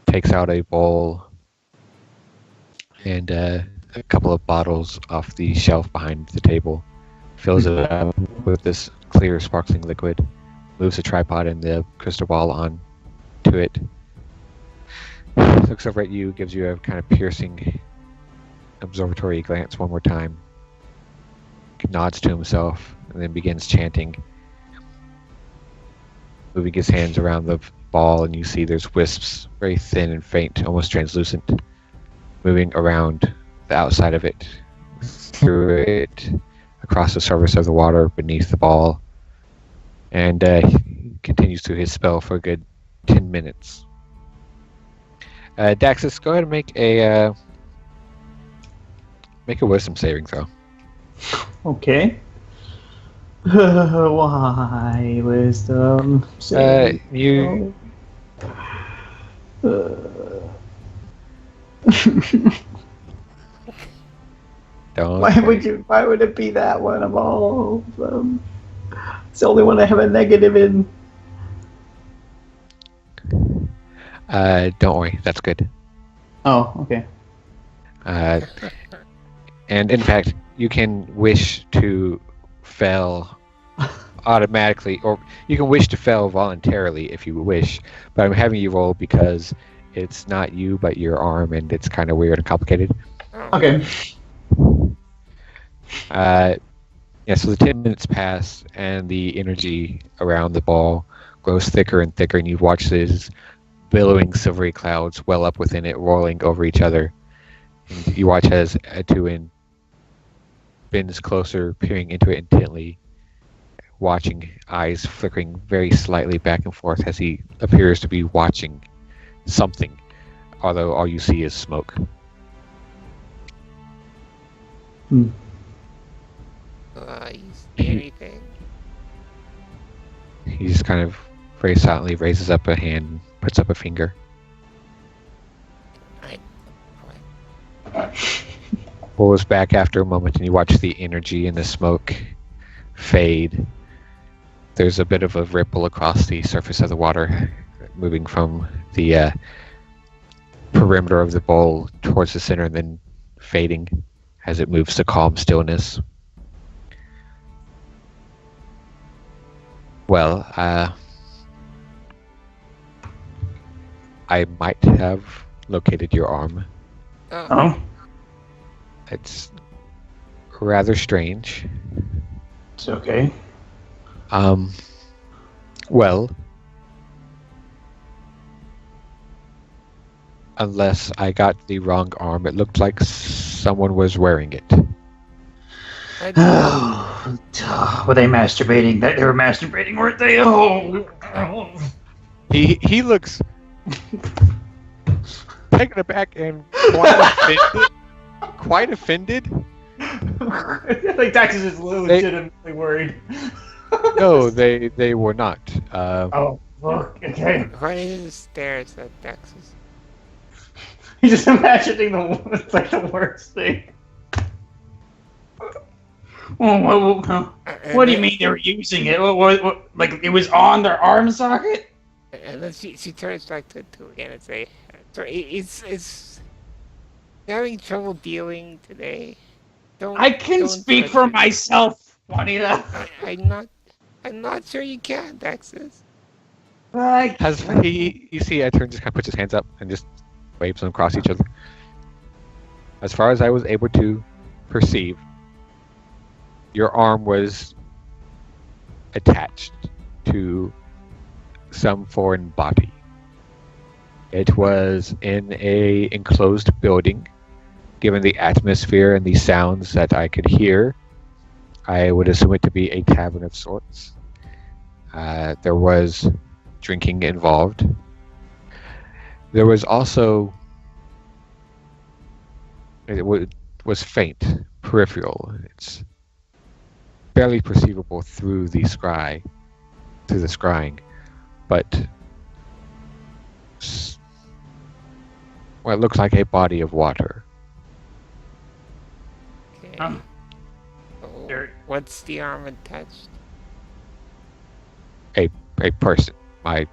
takes out a bowl and a couple of bottles off the shelf behind the table, fills it up with this clear sparkling liquid, moves the tripod and the crystal ball on to it, looks over at you, gives you a kind of piercing observatory glance one more time, nods to himself, and then begins chanting, moving his hands around the ball, and you see there's wisps, very thin and faint, almost translucent, moving around the outside of it, through it, across the surface of the water beneath the ball, and he continues through his spell for a good 10 minutes. Daxus, go ahead and make a wisdom saving throw. Okay. Why wisdom? You. Don't. Why would it be that one of all of them? It's the only one I have a negative in. Don't worry, that's good. Oh, okay. And in fact, you can wish to fail automatically, or you can wish to fail voluntarily if you wish, but I'm having you roll because it's not you but your arm, and it's kind of weird and complicated. Okay. Yeah, so the 10 minutes pass, and the energy around the ball grows thicker and thicker, and you watch these billowing silvery clouds well up within it, rolling over each other. And you watch as Atuin bends closer, peering into it intently, watching, eyes flickering very slightly back and forth as he appears to be watching something, although all you see is smoke. You see anything? He just kind of very silently raises up a hand and puts up a finger. Pulls back after a moment, and you watch the energy and the smoke fade. There's a bit of a ripple across the surface of the water, moving from the perimeter of the bowl towards the center and then fading as it moves to calm stillness. Well, I might have located your arm. Oh? It's rather strange. It's okay. Well, unless I got the wrong arm, it looked like someone was wearing it. Were they masturbating? They were masturbating, weren't they? Oh. He looks taken aback and quite offended. Like Daxus is legitimately worried. No, they were not. Oh, look, okay. Horny stares at Daxus. He's just imagining it's like the worst thing. What do you mean they were using it? What, like it was on their arm socket? And then she turns back to again and say, so it's having trouble dealing today. I can speak for myself, Juanita. I'm not sure you can, Daxus. As you see, Etern just kind of puts his hands up and just waves them across each other. As far as I was able to perceive, your arm was attached to some foreign body. It was in a enclosed building. Given the atmosphere and the sounds that I could hear, I would assume it to be a tavern of sorts. There was drinking involved. There was also, it was faint, peripheral. It's barely perceivable through the scrying, but well, it looks like a body of water. Okay. What's the arm attached? A person. I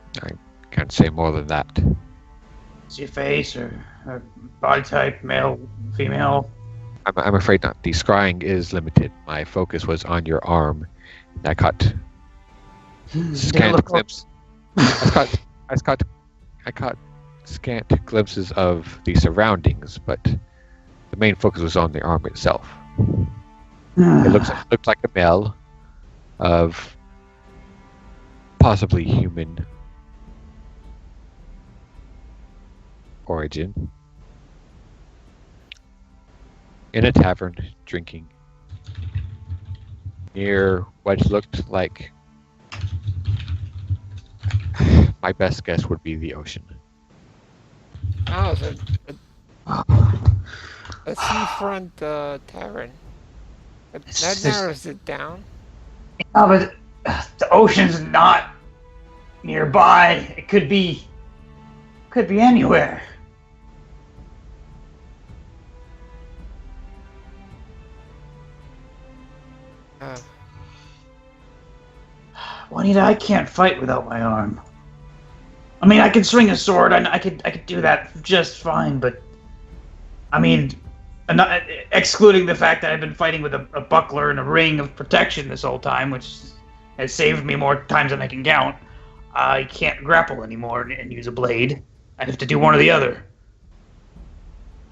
can't say more than that. Is your face or body type, male, female? I'm afraid not. The scrying is limited. My focus was on your arm. I caught scant glimpses. I caught scant glimpses of the surroundings, but the main focus was on the arm itself. It looked like a male of possibly human origin, in a tavern, drinking near what looked like, my best guess would be the ocean. Oh, so a seafront tavern. That narrows it down. No, but the ocean's not nearby. It could be anywhere. Juanita, I can't fight without my arm. I mean, I can swing a sword, and I could do that just fine, but I mean, not, excluding the fact that I've been fighting with a buckler and a ring of protection this whole time, which has saved me more times than I can count. I can't grapple anymore and use a blade. I have to do one or the other.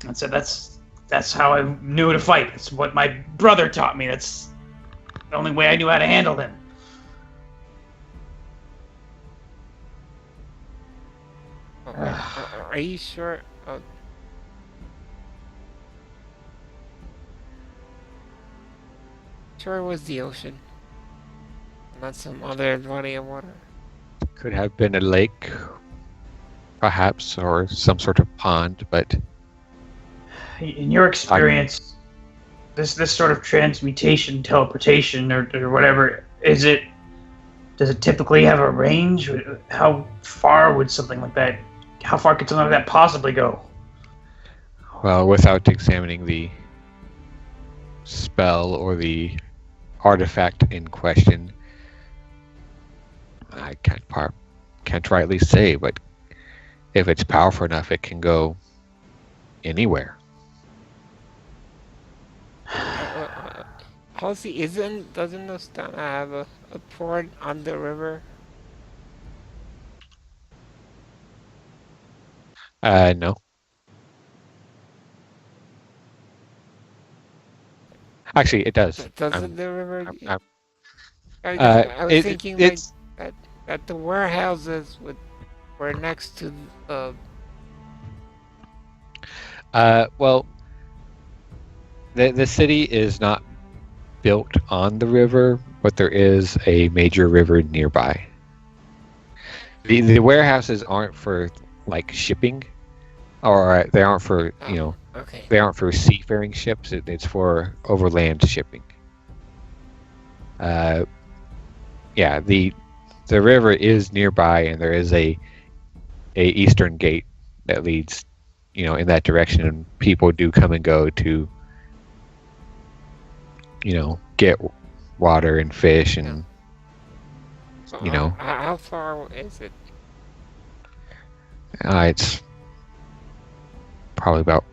And so that's how I knew to fight. It's what my brother taught me. That's the only way I knew how to handle him. Are you sure? Sure it was the ocean, not some other body of water. Could have been a lake, perhaps, or some sort of pond, but In your experience, this sort of transmutation, teleportation, or whatever, does it typically have a range? How far would something like that? How far could something like that possibly go? well, without examining the spell or the artifact in question, I can't rightly say, but if it's powerful enough, it can go anywhere. Halsey, doesn't Nostana have a port on the river? No. Actually, it does. Doesn't the river? I'm- I was it- thinking it's like that the warehouses were next to well, the city is not built on the river, but there is a major river nearby. The warehouses aren't for like shipping, or they aren't for okay. they aren't for seafaring ships. It's for overland shipping. Yeah, the river is nearby, and there is a eastern gate that leads, in that direction, and people do come and go to, get water and fish and, So you know. how far is it? It's probably about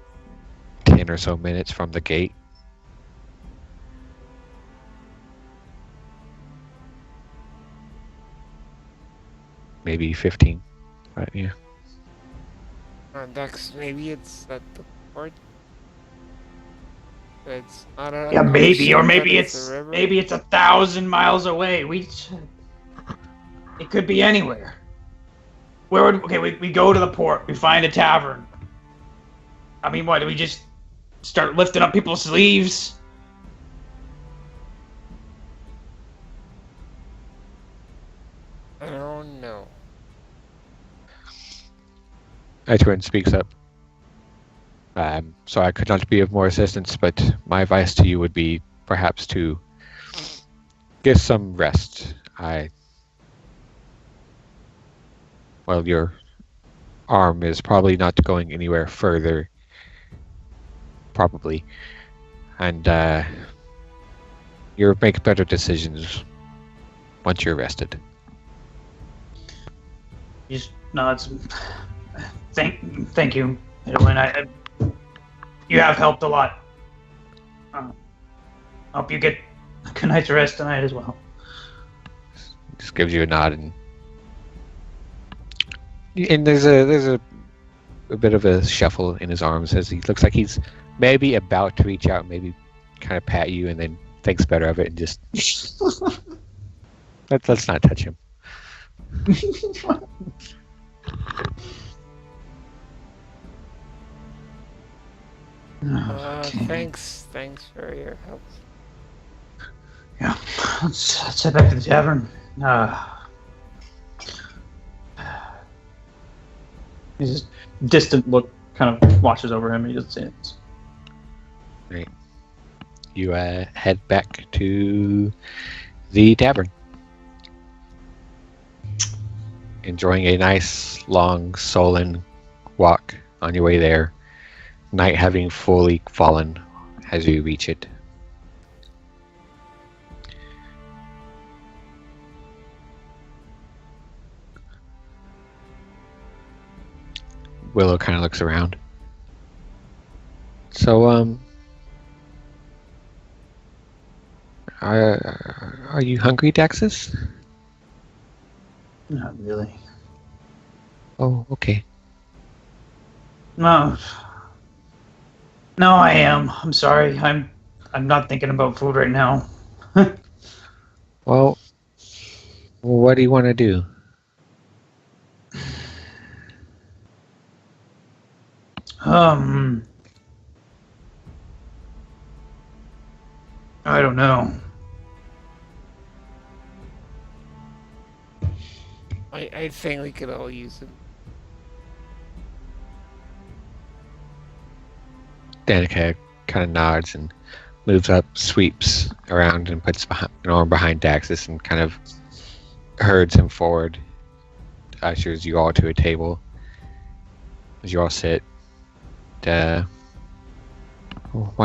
10 or so minutes from the gate. Maybe 15, but yeah. Dax, maybe it's at the port. It's not a Yeah, maybe, ocean, or but maybe a it's river. 1,000 miles away. It could be anywhere. We go to the port. We find a tavern. I mean, what do we just start lifting up people's sleeves? I don't know. Edwin speaks up. So I could not be of more assistance, but my advice to you would be perhaps to get some rest. Well, your arm is probably not going anywhere further, probably, and you'll make better decisions once you're rested. Just nods. Thank you, Edwin. You have helped a lot. Hope you get a good night's rest tonight as well. Just gives you a nod, and there's a bit of a shuffle in his arms as he looks like he's maybe about to reach out, maybe kind of pat you, and then thinks better of it and just let's not touch him. Okay. Thanks for your help. Yeah, let's head back to the tavern. His distant look kind of washes over him. He doesn't say it. Right. You head back to the tavern, enjoying a nice, long, sullen walk on your way there. Night having fully fallen as you reach it. Willow kind of looks around. So, Are you hungry, Daxus? Not really. Oh, okay. No. No, I am. I'm sorry. I'm not thinking about food right now. Well, what do you want to do? I don't know. I think we could all use it. Danica kind of nods and moves up, sweeps around, and puts an arm behind Daxus and kind of herds him forward. Ushers you all to a table. As you all sit, I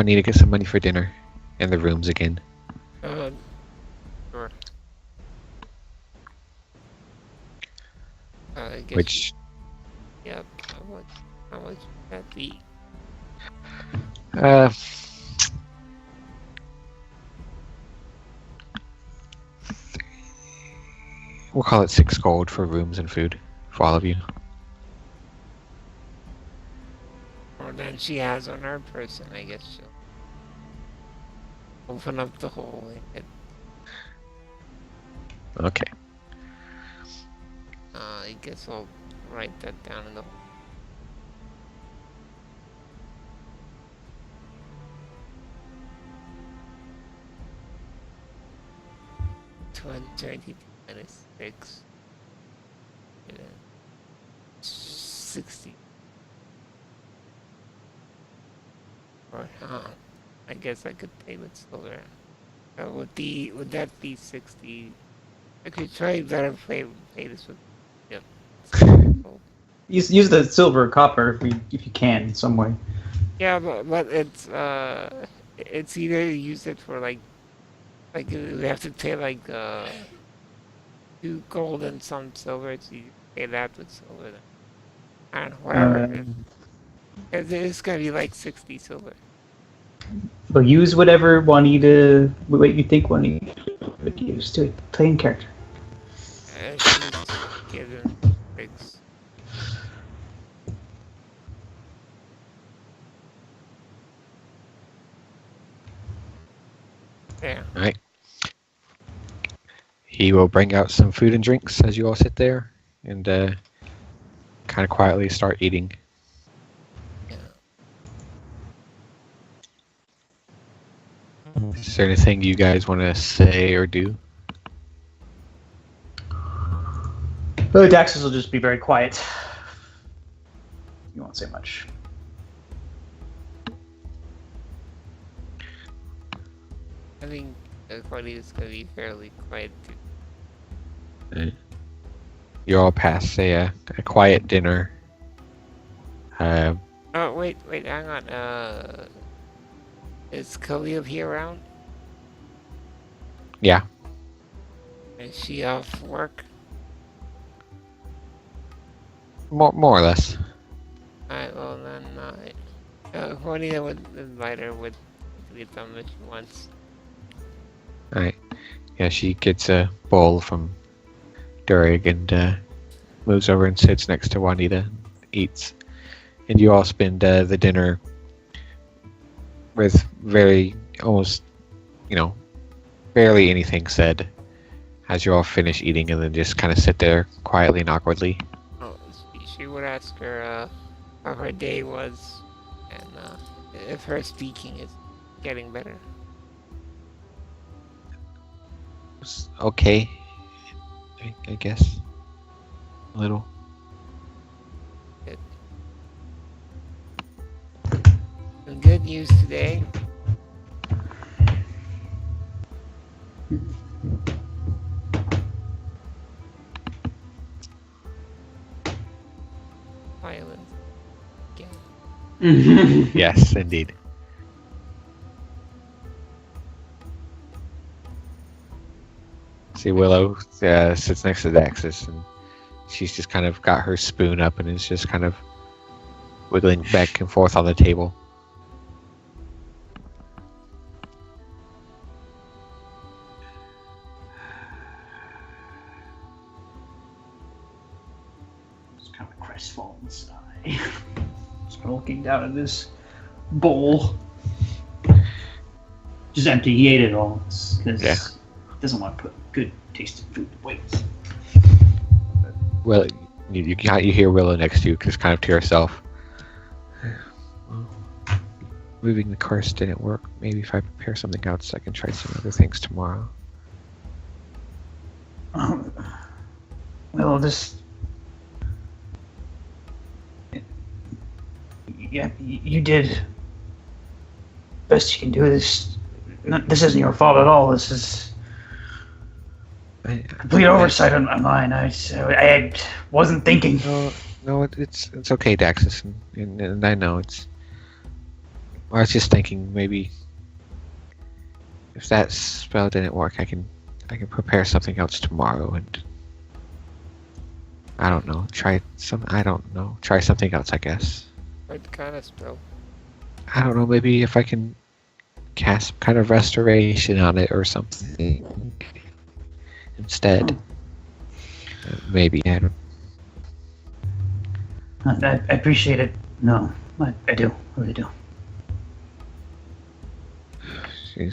need to get some money for dinner in the rooms again. Sure. I guess. Which, Yep. How much would that be? we'll call it 6 gold for rooms and food for all of you. More than she has on her person, I guess she'll open up the hole and Okay. I guess I'll write that down in the 20 minus 6. 60. Or I guess I could pay with silver. Would that be 60? I could try better pay this with Use the silver or copper if you can in some way. Yeah, but it's either use it for like we have to pay like 2 gold and some silver to pay that with silver then. And whatever. It's gonna be like 60 silver. Well, use whatever what you think Juanita would use to play in character. She's given pigs. Yeah. Alright. He will bring out some food and drinks as you all sit there and kind of quietly start eating. Yeah. Is there anything you guys want to say or do? Daxus will just be very quiet. You won't say much. I think the party is gonna be fairly quiet too. You all pass a quiet dinner. Oh wait, hang on. Is Khalil here around? Yeah. Is she off work? More or less. Alright, well then, Juanita would invite her with them if she wants. Alright. Yeah, she gets a bowl from Durig and moves over and sits next to Juanita and eats. And you all spend the dinner with almost, barely anything said as you all finish eating and then just kind of sit there quietly and awkwardly. Oh, she would ask her how her day was and if her speaking is getting better. It's okay, I guess. A little. Good. Some good news today. Violence. Again. Yes, indeed. See, Willow sits next to Daxus, and she's just kind of got her spoon up and is just kind of wiggling back and forth on the table. out of this bowl. Just empty. He ate it all because he doesn't want to put good tasting food to waste. Well, you hear Willow next to you, just kind of to herself. Moving the curse didn't work. Maybe if I prepare something else, I can try some other things tomorrow. Well, this... Yeah, you did best you can do. This isn't your fault at all. This is complete oversight on mine. I wasn't thinking. No, it's okay, Daxus, and I know it's... I was just thinking maybe if that spell didn't work, I can prepare something else tomorrow, and I don't know, try something else, I guess. What kind of spell? I don't know, maybe if I can cast some kind of restoration on it or something instead. Maybe, I don't... I appreciate it. No, I do. I really do. She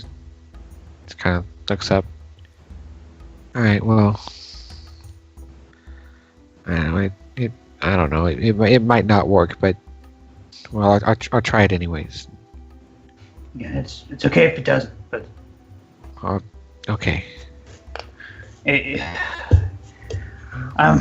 kind of looks up. Alright, well... I don't know, it might not work, but... Well, I'll try it anyways. Yeah, it's okay if it doesn't, but... Okay. I'll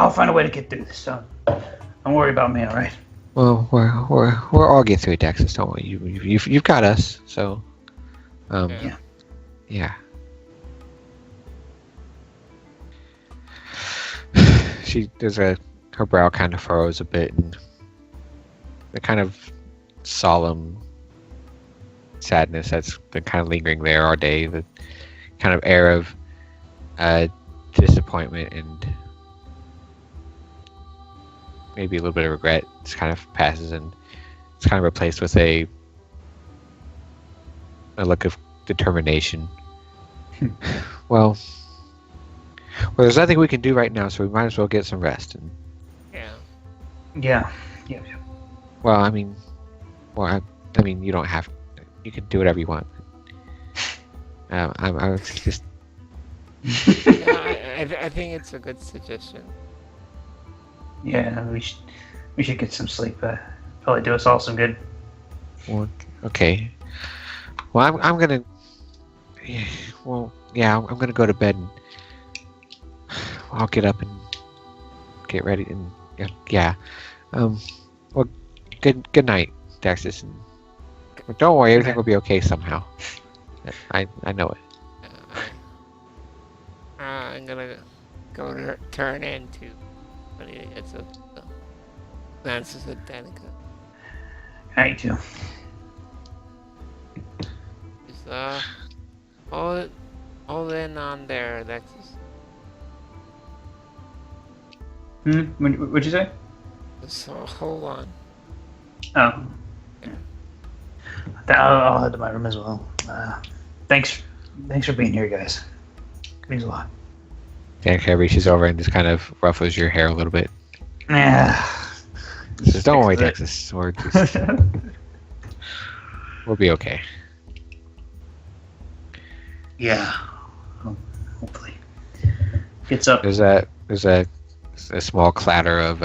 find a way to get through this, so don't worry about me, alright? Well, we're all get through it, Daxus. Don't worry. You've got us. So, yeah. Her brow kind of furrows a bit, and the kind of solemn sadness that's been kind of lingering there all day, the kind of air of disappointment and maybe a little bit of regret just kind of passes, and it's kind of replaced with a look of determination. Well, there's nothing we can do right now, so we might as well get some rest. And yeah. Well, I mean, you don't have. You can do whatever you want. I was just. I think it's a good suggestion. Yeah, we should get some sleep. Probably do us all some good. Well, okay. Well, I'm gonna. I'm gonna go to bed, and I'll get up and get ready, and yeah. Well, good night, Daxus. And don't worry, everything will be okay somehow. I know it. I'm gonna go turn into. It's a glances at Danica. I too. Is all in on there, Daxus. What'd you say? So hold on. Oh. I'll head to my room as well. Thanks for being here, guys. Means a lot. Danica reaches over and just kind of ruffles your hair a little bit. Yeah. Says, don't worry, Daxus. We'll be okay. Yeah. Hopefully. Gets up. There's a small clatter of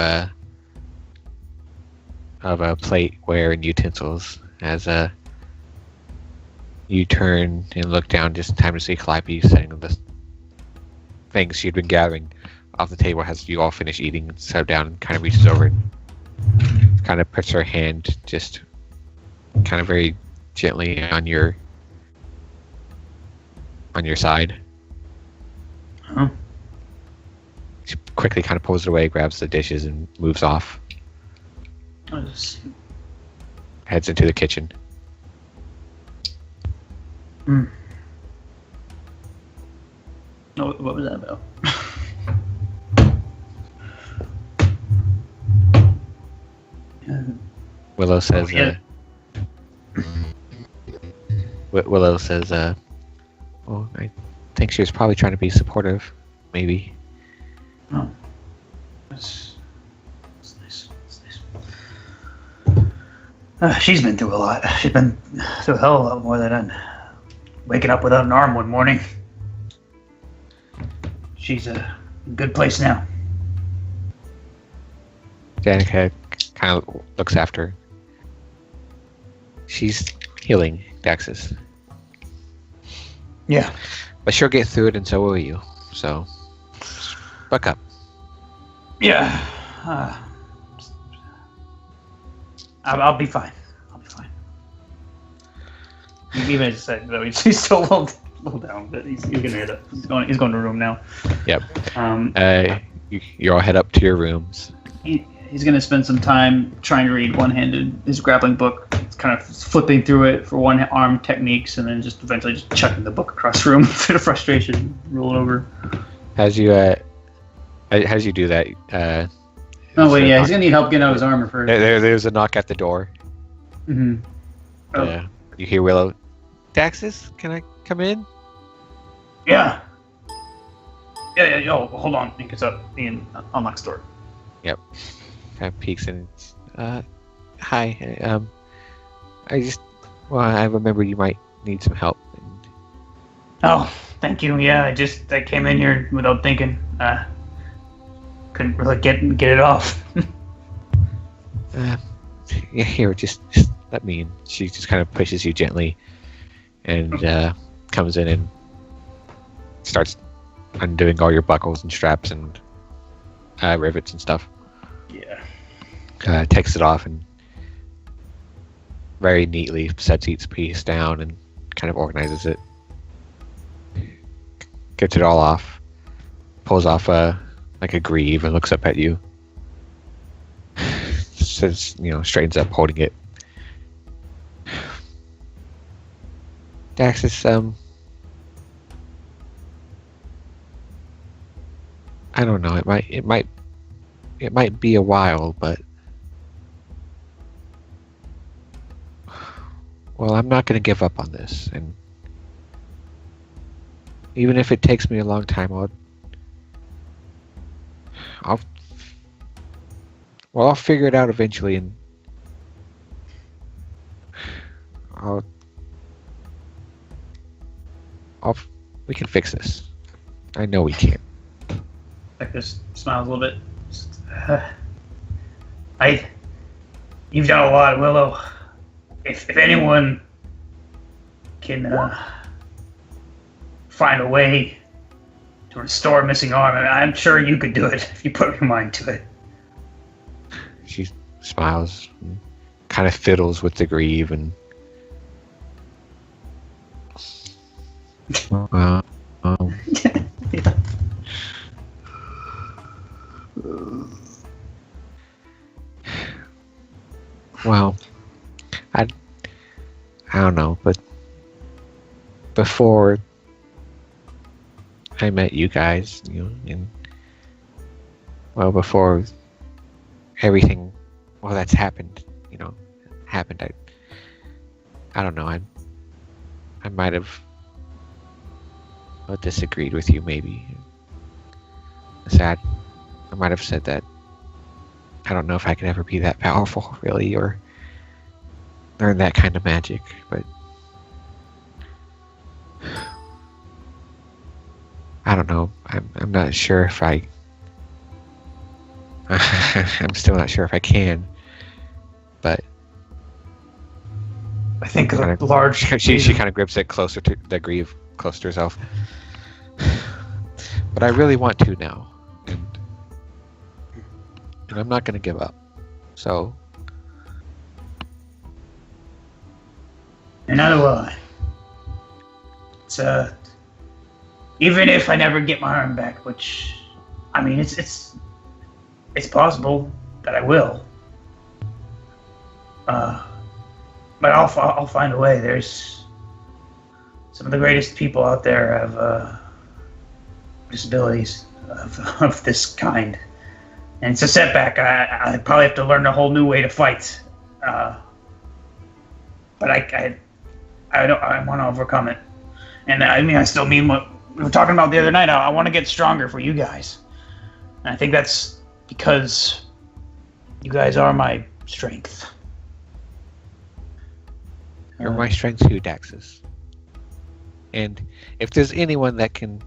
plateware and utensils as you turn and look down just in time to see Calliope setting the things she'd been gathering off the table as you all finish eating, and set down and kind of reaches over and kind of puts her hand just kind of very gently on your side. Huh? She quickly kind of pulls it away, grabs the dishes, and moves off. Heads into the kitchen. Oh, what was that about? Willow says. Willow says, "Well, I think she was probably trying to be supportive, maybe." Oh, that's nice. That's nice. She's been through a lot. She's been through a hell of a lot more than waking up without an arm one morning. She's in a good place now. Danica kind of looks after her. She's healing, Daxus. Yeah. But she'll get through it, and so will you. So, buck up. Yeah. I'll be fine. I'll be fine. Even as I said, though, he's still a little down, but he's gonna head up. He's going to the room now. Yep. You all head up to your rooms. He's gonna spend some time trying to read one-handed his grappling book. It's kind of flipping through it for one-arm techniques, and then just eventually just chucking the book across the room for the frustration, roll it over. As you do that, oh wait, yeah, he's gonna need help getting out of his armor first. There's a knock at the door. Mm-hmm. Oh. You hear Willow. Daxus, can I come in? Yeah. Yeah. Oh, hold on. He gets up and unlocks the door. Yep. Kind of peeks in. Hi. I remember you might need some help. Oh, thank you. Yeah, I came in here without thinking. Couldn't really get it off. Yeah, here, just let me in. She just kind of pushes you gently, and comes in and starts undoing all your buckles and straps and rivets and stuff. Yeah. Takes it off and very neatly sets each piece down and kind of organizes it. Gets it all off. Pulls off a greave and looks up at you. Says, straightens up, holding it. Daxus, I don't know. It might be a while, but well, I'm not going to give up on this, and even if it takes me a long time, I'll figure it out eventually, and we can fix this. I know we can. Just smiles a little bit. You've done a lot, Willow. If anyone can find a way to restore a missing arm, I'm sure you could do it if you put your mind to it. She smiles, and kind of fiddles with the greave, and Yeah. well, I don't know, but before I met you guys, and before everything, that's happened, I don't know, I might have disagreed with you, maybe. I might have said that I don't know if I could ever be that powerful, really, or learn that kind of magic, but I don't know. I'm not sure if I'm still not sure if I can, but I think a large. She kind of grips it closer to the greave, close to herself. But I really want to now, and I'm not going to give up. So. And neither will I. It's even if I never get my arm back, which, I mean, it's possible that I will. But I'll find a way. There's some of the greatest people out there have disabilities of this kind, and it's a setback. I probably have to learn a whole new way to fight. But I want to overcome it. And I still mean what we were talking about the other night. I want to get stronger for you guys. And I think that's because you guys are my strength. You're my strength too, Daxus. And if there's anyone that can,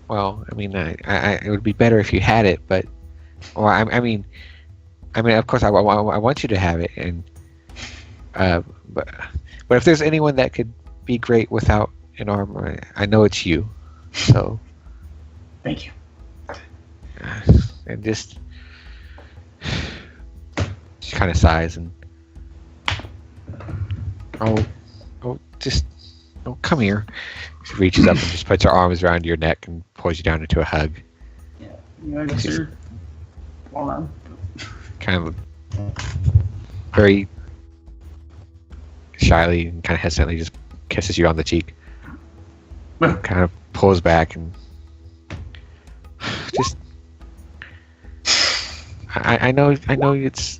well, I mean, it would be better if you had it, but, or I mean, of course, I want you to have it, and but if there's anyone that could be great without an arm, I know it's you. So. Thank you. And just she kind of sighs and come here. She reaches up and just puts her arms around your neck and pulls you down into a hug. Yeah, sir. Kind of very shyly and kind of hesitantly just kisses you on the cheek. Kind of pulls back and just. I know it's.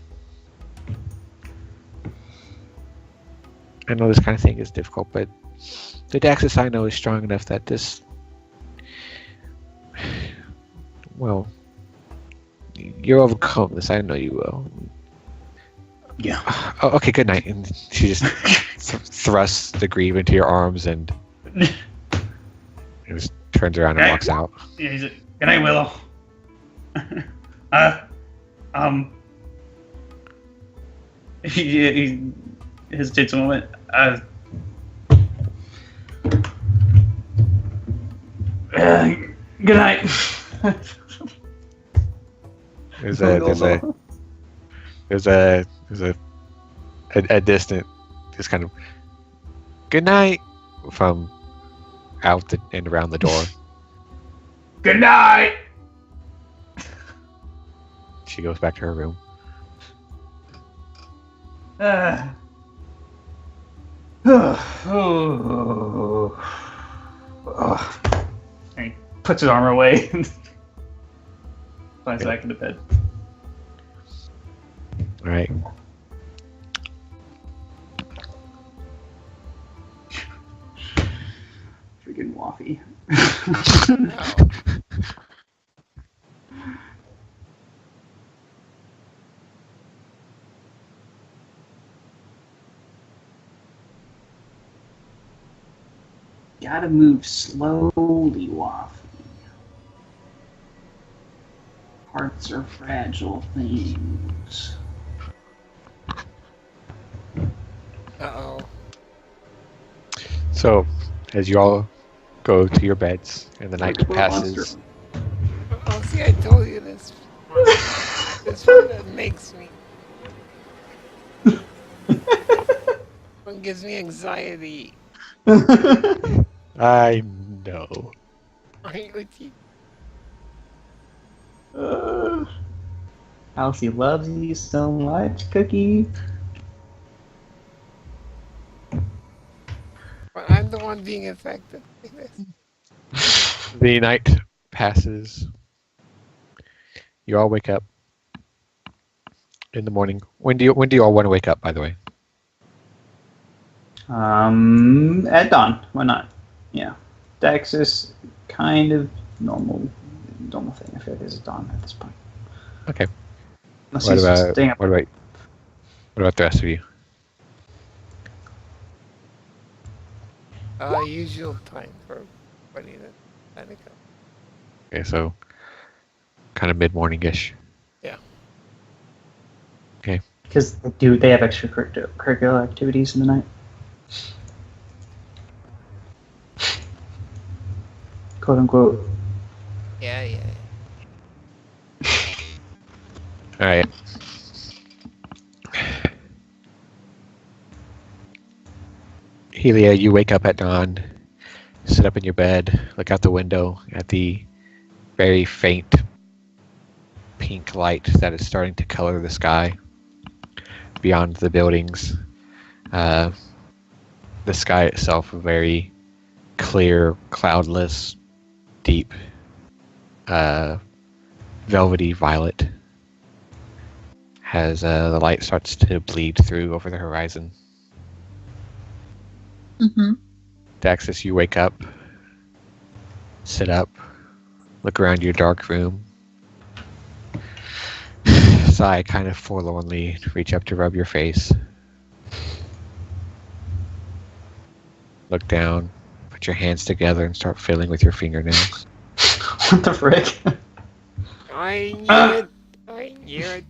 I know this kind of thing is difficult, but the Daxus I know is strong enough that this. Well, you'll overcome this. I know you will. Yeah. Oh, okay, good night. And she just thrusts the greave into your arms and just turns around and walks out. Yeah, he's like, good night, Willow. He hesitates a moment. Good night. There's a distant, just kind of good night from out and around the door. Good night. She goes back to her room. And he puts his armor away and flies back into bed. All right. Freaking Waffy. Gotta move slowly, Waffy. Hearts are fragile things. Uh-oh. So, as you all go to your beds and the night passes. Oh, see, I told you this. This one that makes me. One gives me anxiety. I know. Elsie loves you so much, Cookie. But I'm the one being affected by this. The night passes. You all wake up in the morning. When do you all want to wake up, by the way? At dawn. Why not? Yeah. Daxus, kind of normal thing. I feel like it's dawn at this point. Okay. Unless he's just staying up. What about the rest of you? Usual time for everybody to panic up. Okay, so kind of mid-morning-ish. Yeah. Okay. Because they have extracurricular activities in the night? Quote unquote. Yeah. All right. Helia, you wake up at dawn, sit up in your bed, look out the window at the very faint pink light that is starting to color the sky beyond the buildings. The sky itself, very clear, cloudless, deep, velvety violet. As the light starts to bleed through over the horizon. Mm-hmm. Daxus, you wake up, sit up, look around your dark room, sigh kind of forlornly, reach up to rub your face. Look down, put your hands together, and start fiddling with your fingernails. What the frick? I knew it. I knew it.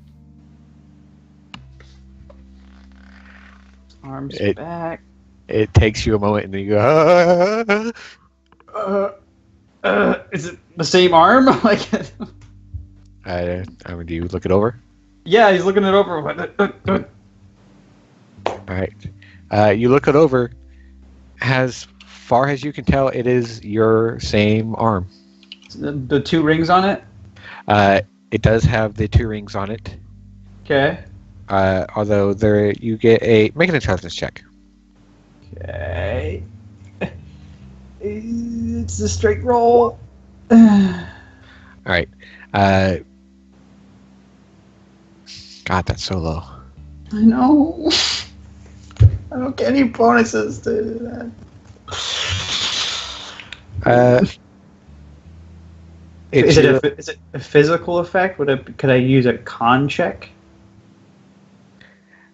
Arms It- back. It takes you a moment, and then you go, Is it the same arm? Like, I mean, do you look it over? yeah, he's looking it over. All right. You look it over. As far as you can tell, it is your same arm. The 2 rings on it. It does have the 2 rings on it. Okay. Although you get make an intelligence check. Okay. It's a straight roll. All right. God, that's so low. I know. I don't get any bonuses to that. Is it a physical effect? Could I use a con check?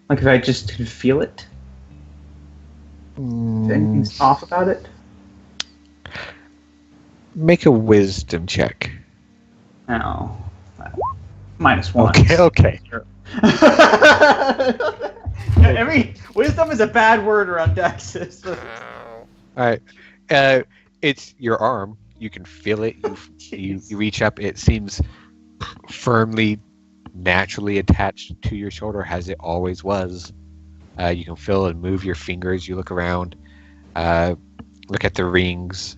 Like if I just could feel it? If anything's off about it? Make a wisdom check. No. -1. Okay. Wisdom is a bad word around Daxus. Ow. All right. It's your arm. You can feel it. You reach up. It seems firmly, naturally attached to your shoulder, as it always was. You can feel and move your fingers. You look around. Look at the rings.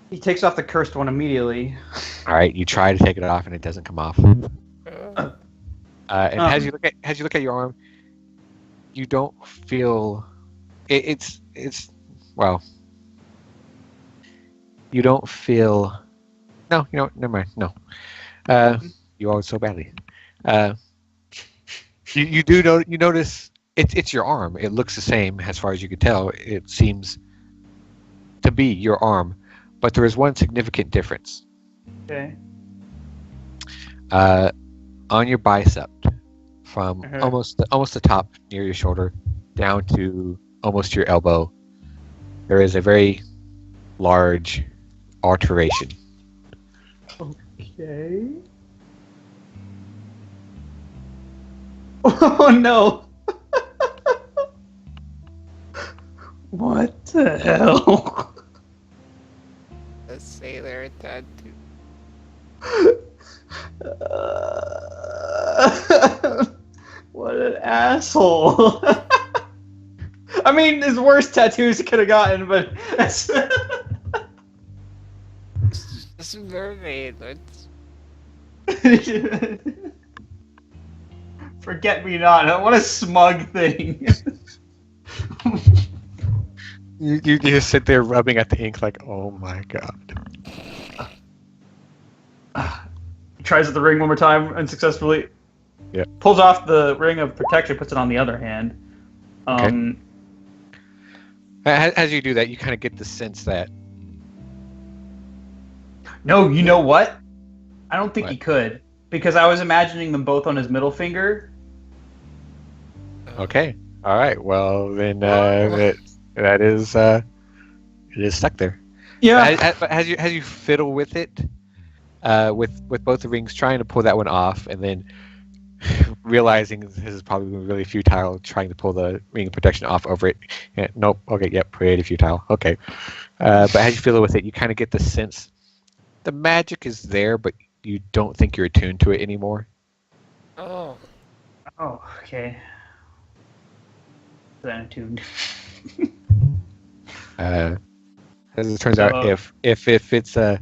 He takes off the cursed one immediately. All right. You try to take it off, and it doesn't come off. And as you look at your arm, you don't feel it's well. You don't feel. No, never mind. No, you always so badly. You do know. You notice it's your arm. It looks the same as far as you can tell. It seems to be your arm, but there is one significant difference. Okay. On your bicep, from almost the top near your shoulder down to almost your elbow, there is a very large alteration. Okay. Oh no! What the hell? A sailor tattoo. What an asshole! I mean, his worst tattoos he could have gotten, but that's It's a mermaid. It's forget me not. What a smug thing. You just sit there rubbing at the ink like, oh my god. He tries with the ring one more time unsuccessfully. Yeah. Pulls off the ring of protection, puts it on the other hand. Okay. As you do that, you kind of get the sense that No, you know what? I don't think What? he could. Because I was imagining them both on his middle finger. okay, all right, well then it is stuck there. Yeah. As you fiddle with it, with both the rings, trying to pull that one off, and then realizing this is probably really futile, trying to pull the ring of protection off over it. Nope. Okay. Yep. Pretty futile. Okay. But as you fiddle with it, you kind of get the sense the magic is there, but you don't think you're attuned to it anymore. oh, Oh, okay. Then attuned. As it turns out, if it's of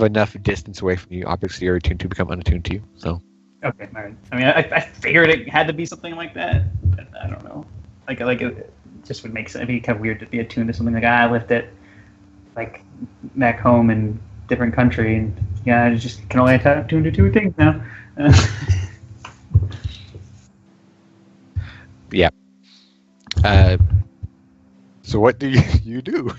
enough distance away from you, objects you're attuned to become unattuned to you. So Okay, all right. I mean, I figured it had to be something like that. But I don't know. Like it just would make sense. It'd be kind of weird to be attuned to something like I left it like back home in different country, and yeah, I just can only attune to 2 things now. yeah. So what do you do?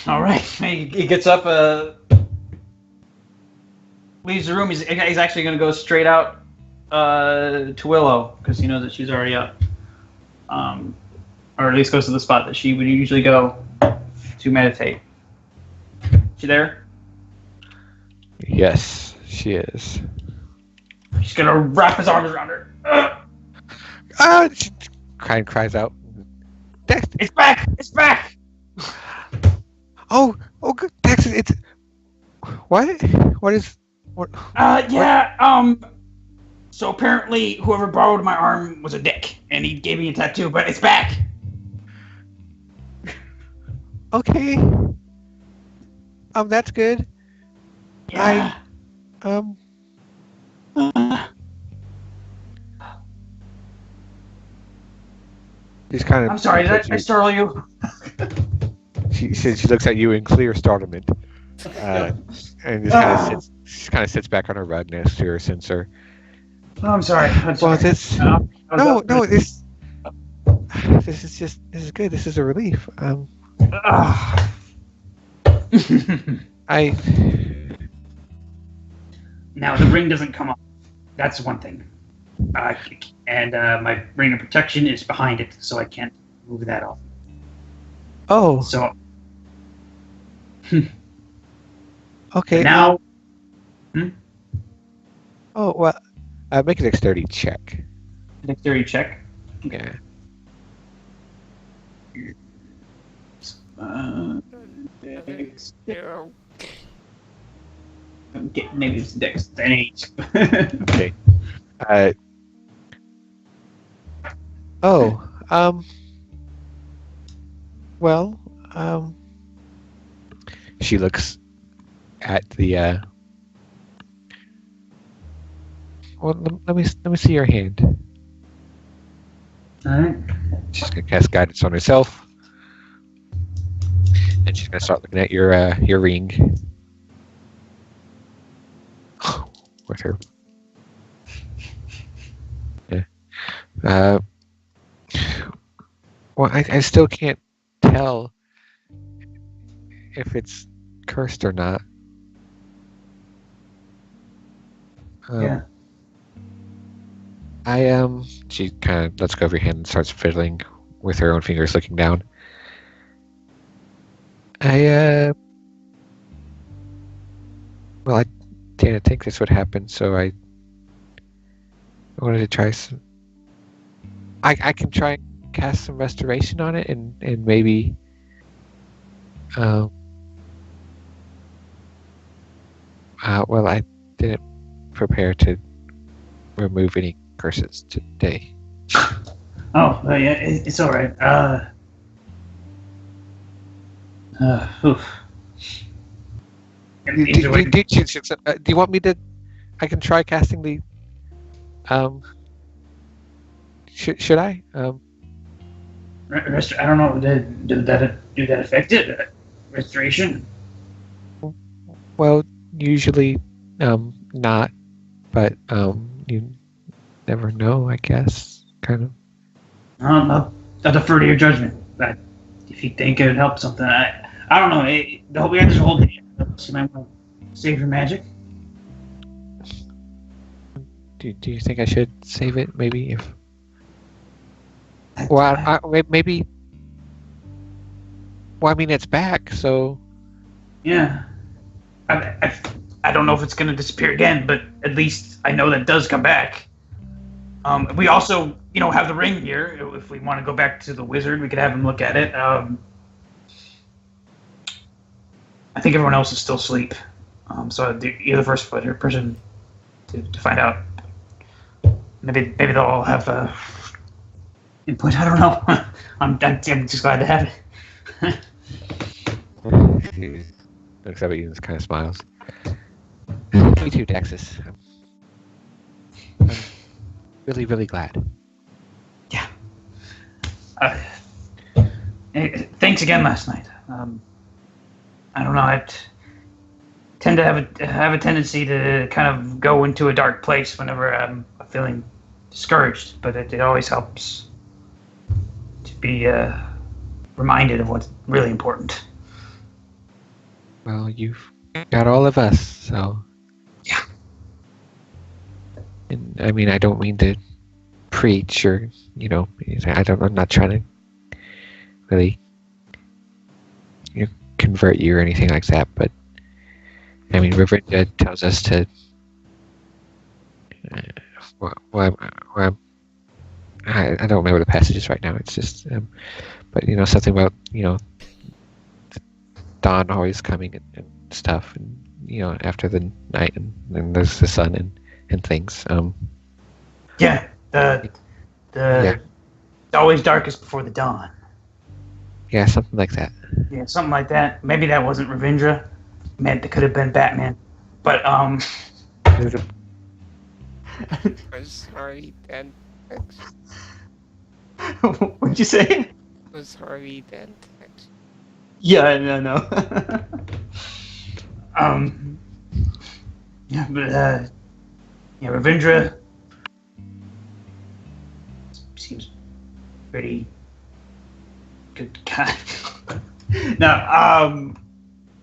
All right. He gets up, leaves the room. He's actually going to go straight out to Willow because he knows that she's already up. Or at least goes to the spot that she would usually go to meditate. She there? Yes, she is. He's gonna wrap his arms around her. She cries out. It's back! It's back! Oh, good. Daxus, it's... What? What is... What? Yeah, so apparently whoever borrowed my arm was a dick, and he gave me a tattoo, but it's back! Okay. That's good. Yeah. She's kind of... I'm sorry, did I startle you? She says she looks at you in clear startlement. And just kind of sits back on her rug next to her sensor. Oh, I'm sorry. Well, this is good. This is a relief. Now the ring doesn't come off. That's one thing. And my ring of protection is behind it, so I can't move that off. Oh. So. Okay. Now. Oh well. Make a dexterity check. Dexterity check. Yeah. Maybe it's dex. An 8. Okay. Well, she looks at the, well, let me see your hand. Alright. She's gonna cast guidance on herself. And she's gonna start looking at your ring. With her. Yeah. Well, I still can't tell if it's cursed or not. Yeah. She kind of lets go of your hand and starts fiddling with her own fingers, looking down. Well, I didn't think this would happen, so I wanted to try some. I can try and cast some restoration on it, and maybe. Well, I didn't prepare to remove any curses today. Oh, yeah, it's all right. Oof. Do you want me to? I can try casting the. Should I? I don't know. Did that affect it? Restoration? Well, usually, not, but you never know. I guess, kind of. I'll defer to your judgment. But if you think it would help something, I don't know. There's a whole thing. You might want to save your magic. Do you think I should save it? Maybe if. Well, maybe. Well, I mean, it's back, so. Yeah. I don't know if it's going to disappear again, but at least I know that it does come back. We also, have the ring here. If we want to go back to the wizard, we could have him look at it. I think everyone else is still asleep. So you're the first person to find out. Maybe they'll all have input. I don't know. I'm just glad to have it. She looks up at you and kind of smiles. Me too, Daxus. I'm really, really glad. Yeah. Thanks again last night. I don't know. I tend to have a tendency to kind of go into a dark place whenever I'm feeling discouraged, but it always helps to be reminded of what's really important. Well, you've got all of us, so. Yeah. And I mean, I don't mean to preach or, I'm not trying to really convert you or anything like that, but I mean, Riverinja tells us to. I don't remember the passages right now. It's just, but something about dawn always coming and stuff, and after the night, and there's the sun and things. Yeah, it's always darkest before the dawn. Yeah, something like that. Yeah, something like that. Maybe that wasn't Ravindra. Man, that could have been Batman. But There's a- I'm sorry, then. What'd you say? I'm sorry, then. Yeah, no. yeah, but Ravindra seems pretty good guy. No,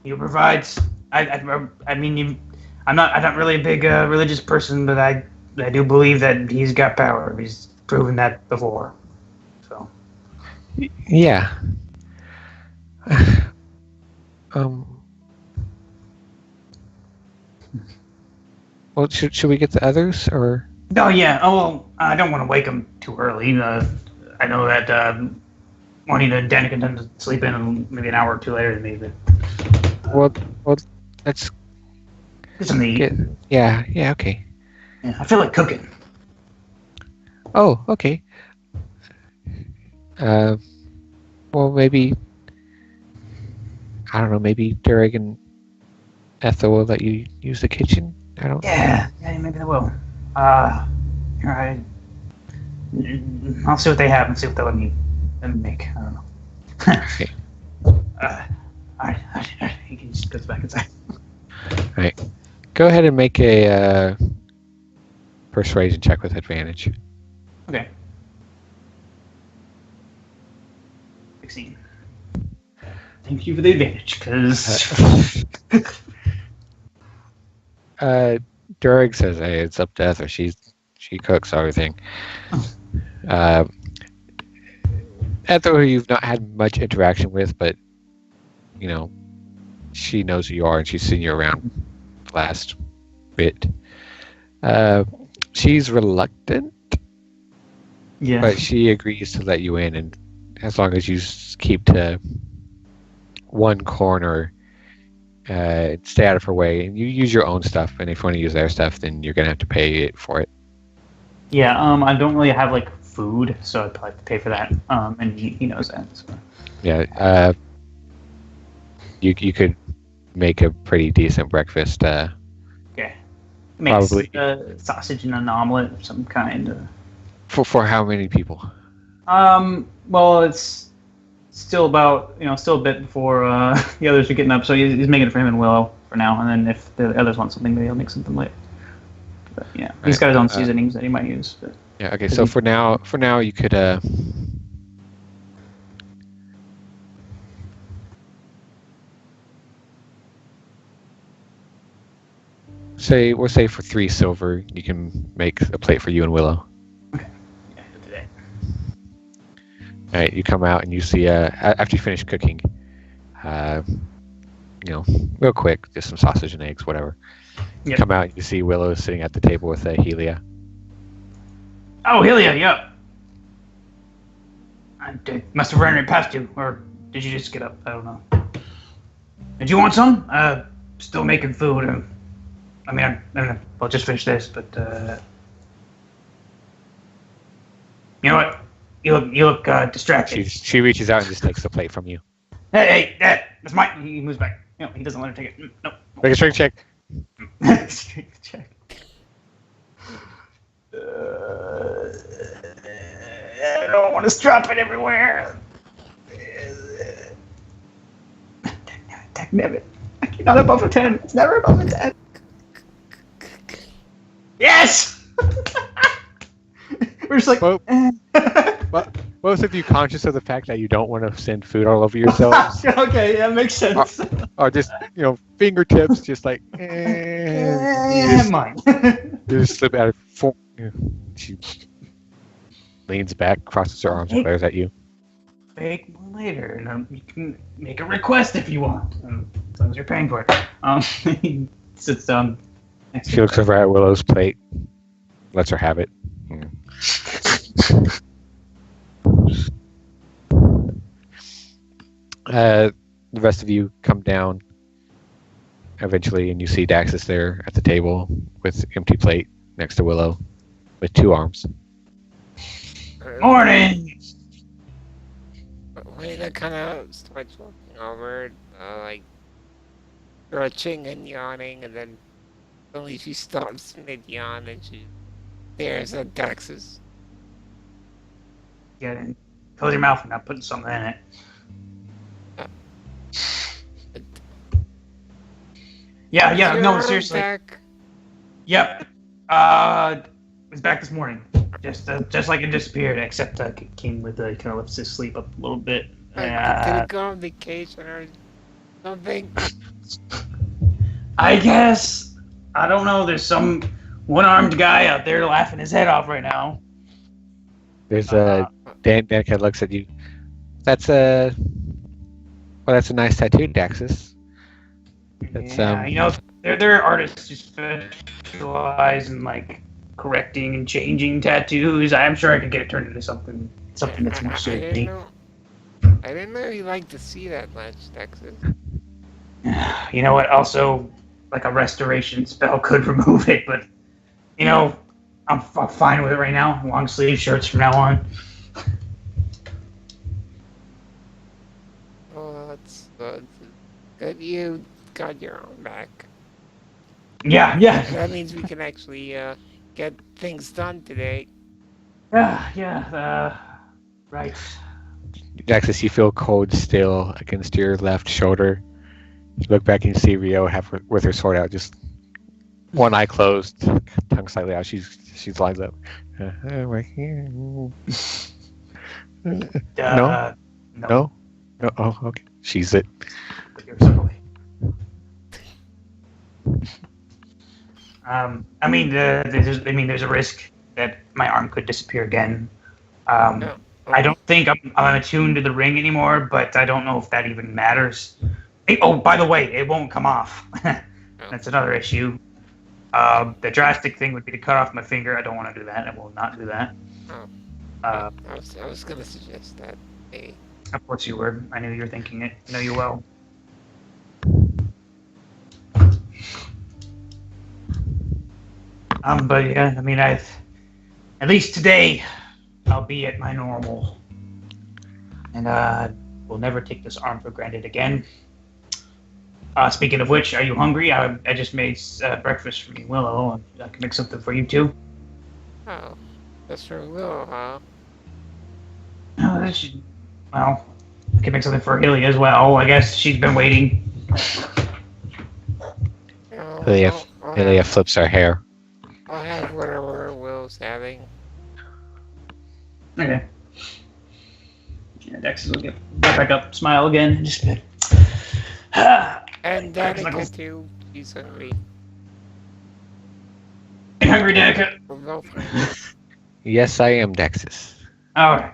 he provides. I mean, I'm not really a big religious person, but I do believe that he's got power. He's proven that before. So. Yeah. Well, should we get the others or? Oh yeah. Oh well, I don't want to wake him too early. I know that Juanita and Danica tend to sleep in maybe an hour or two later than me. But Well, let's get something to eat. Yeah, okay. Yeah, I feel like cooking. Oh, okay. Well, maybe I don't know. Maybe Derek and Ethel will let you use the kitchen. I don't. Yeah, maybe they will. Here, I'll see what they have and see what they'll let me make. I don't know. Okay. Alright, he can just go back inside. Alright. Go ahead and make a persuasion check with advantage. Okay. 16. Thank you for the advantage, because... Durag says, "Hey, it's up to Ethel. She cooks everything." Ethel, who you've not had much interaction with, but she knows who you are and she's seen you around the last bit. She's reluctant, Yeah. but she agrees to let you in, and as long as you keep to one corner, stay out of her way, and you use your own stuff. And if you want to use their stuff, then you're gonna have to pay it for it. Yeah, I don't really have like food, so I'd probably have to pay for that. And he knows that. So. Yeah. You could make a pretty decent breakfast. Okay. Makes Probably. Sausage and an omelet of some kind. For how many people? Well, it's still about still a bit before the others are getting up, so he's making it for him and Willow for now, and then if the others want something, maybe he'll make something later. But yeah, he's got his own seasonings that he might use. But. Yeah. Okay. So for now, you could. We'll say for 3 silver, you can make a plate for you and Willow. Okay. Yeah, today. All right. You come out and you see after you finish cooking, real quick, just some sausage and eggs, whatever. You come out and you see Willow sitting at the table with Helia. Oh, Helia, yeah. I must have ran right past you, or did you just get up? I don't know. Did you want some? Still making food. I mean, I'll just finish this, but you know what? You look distracted. She reaches out and just takes the plate from you. Hey, that's mine. He moves back. No, he doesn't let her take it. No. Make a strength check. Strength check. I don't want to drop it everywhere. Dagnabbit. Not above a 10. It's never above a 10. Yes! We're just like. Well, both of you conscious of the fact that you don't want to send food all over yourselves. Okay, that makes sense. or just fingertips, just like Mine. you just slip out of. She leans back, crosses her arms, and glares at you. Fake one later, and you can make a request if you want, as long as you're paying for it. He sits down. Next She looks over at Willow's plate, lets her have it. The rest of you come down eventually, and you see Daxus there at the table with empty plate next to Willow with 2 arms. Morning. Lena kind of starts walking over, like stretching and yawning, and then suddenly she stops mid-yawn and she stares at Daxus. Get in. Close your mouth. I'm not putting something in it. Yeah. No, seriously. Back? Yep. It's back this morning. Just like it disappeared, except it came with kind of lets it sleep up a little bit. Did it go on vacation or something? I guess. I don't know. There's some one-armed guy out there laughing his head off right now. There's Dan kind of looks at you. That's a nice tattoo, Daxus. That's they're artists who specialize in like correcting and changing tattoos. I'm sure I could get it turned into something that's more suited. I didn't know you liked to see that much, Daxus. You know what? Also, like a restoration spell could remove it, but I'm fine with it right now. Long sleeve shirts from now on. Oh, that's good. You got your own back. Yeah. That means we can actually get things done today. Yeah. Right. Daxus, you feel cold still against your left shoulder. You look back and you see Rio with her sword out, just one eye closed, tongue slightly out. She's lines up. Right here. No. Oh, okay. She's it. There's a risk that my arm could disappear again. I don't think I'm attuned to the ring anymore, but I don't know if that even matters. Oh, by the way, it won't come off. That's another issue. The drastic thing would be to cut off my finger. I don't want to do that. I will not do that. I was gonna suggest that. Maybe. Of course you were. I knew you were thinking it. I know you well. But yeah, at least today, I'll be at my normal. And we'll never take this arm for granted again. Speaking of which, are you hungry? I just made breakfast for you, Willow. I can make something for you too. Oh, that's for Willow, huh? Well, I can make something for Hilly as well. I guess she's been waiting. Hilly flips her hair. I'll have whatever Will's having. Okay. Yeah, Daxus will get back up, smile again, and just be and Danica too. She's hungry. Are you hungry, Danica? We're both hungry. Yes, I am, Daxus. Alright.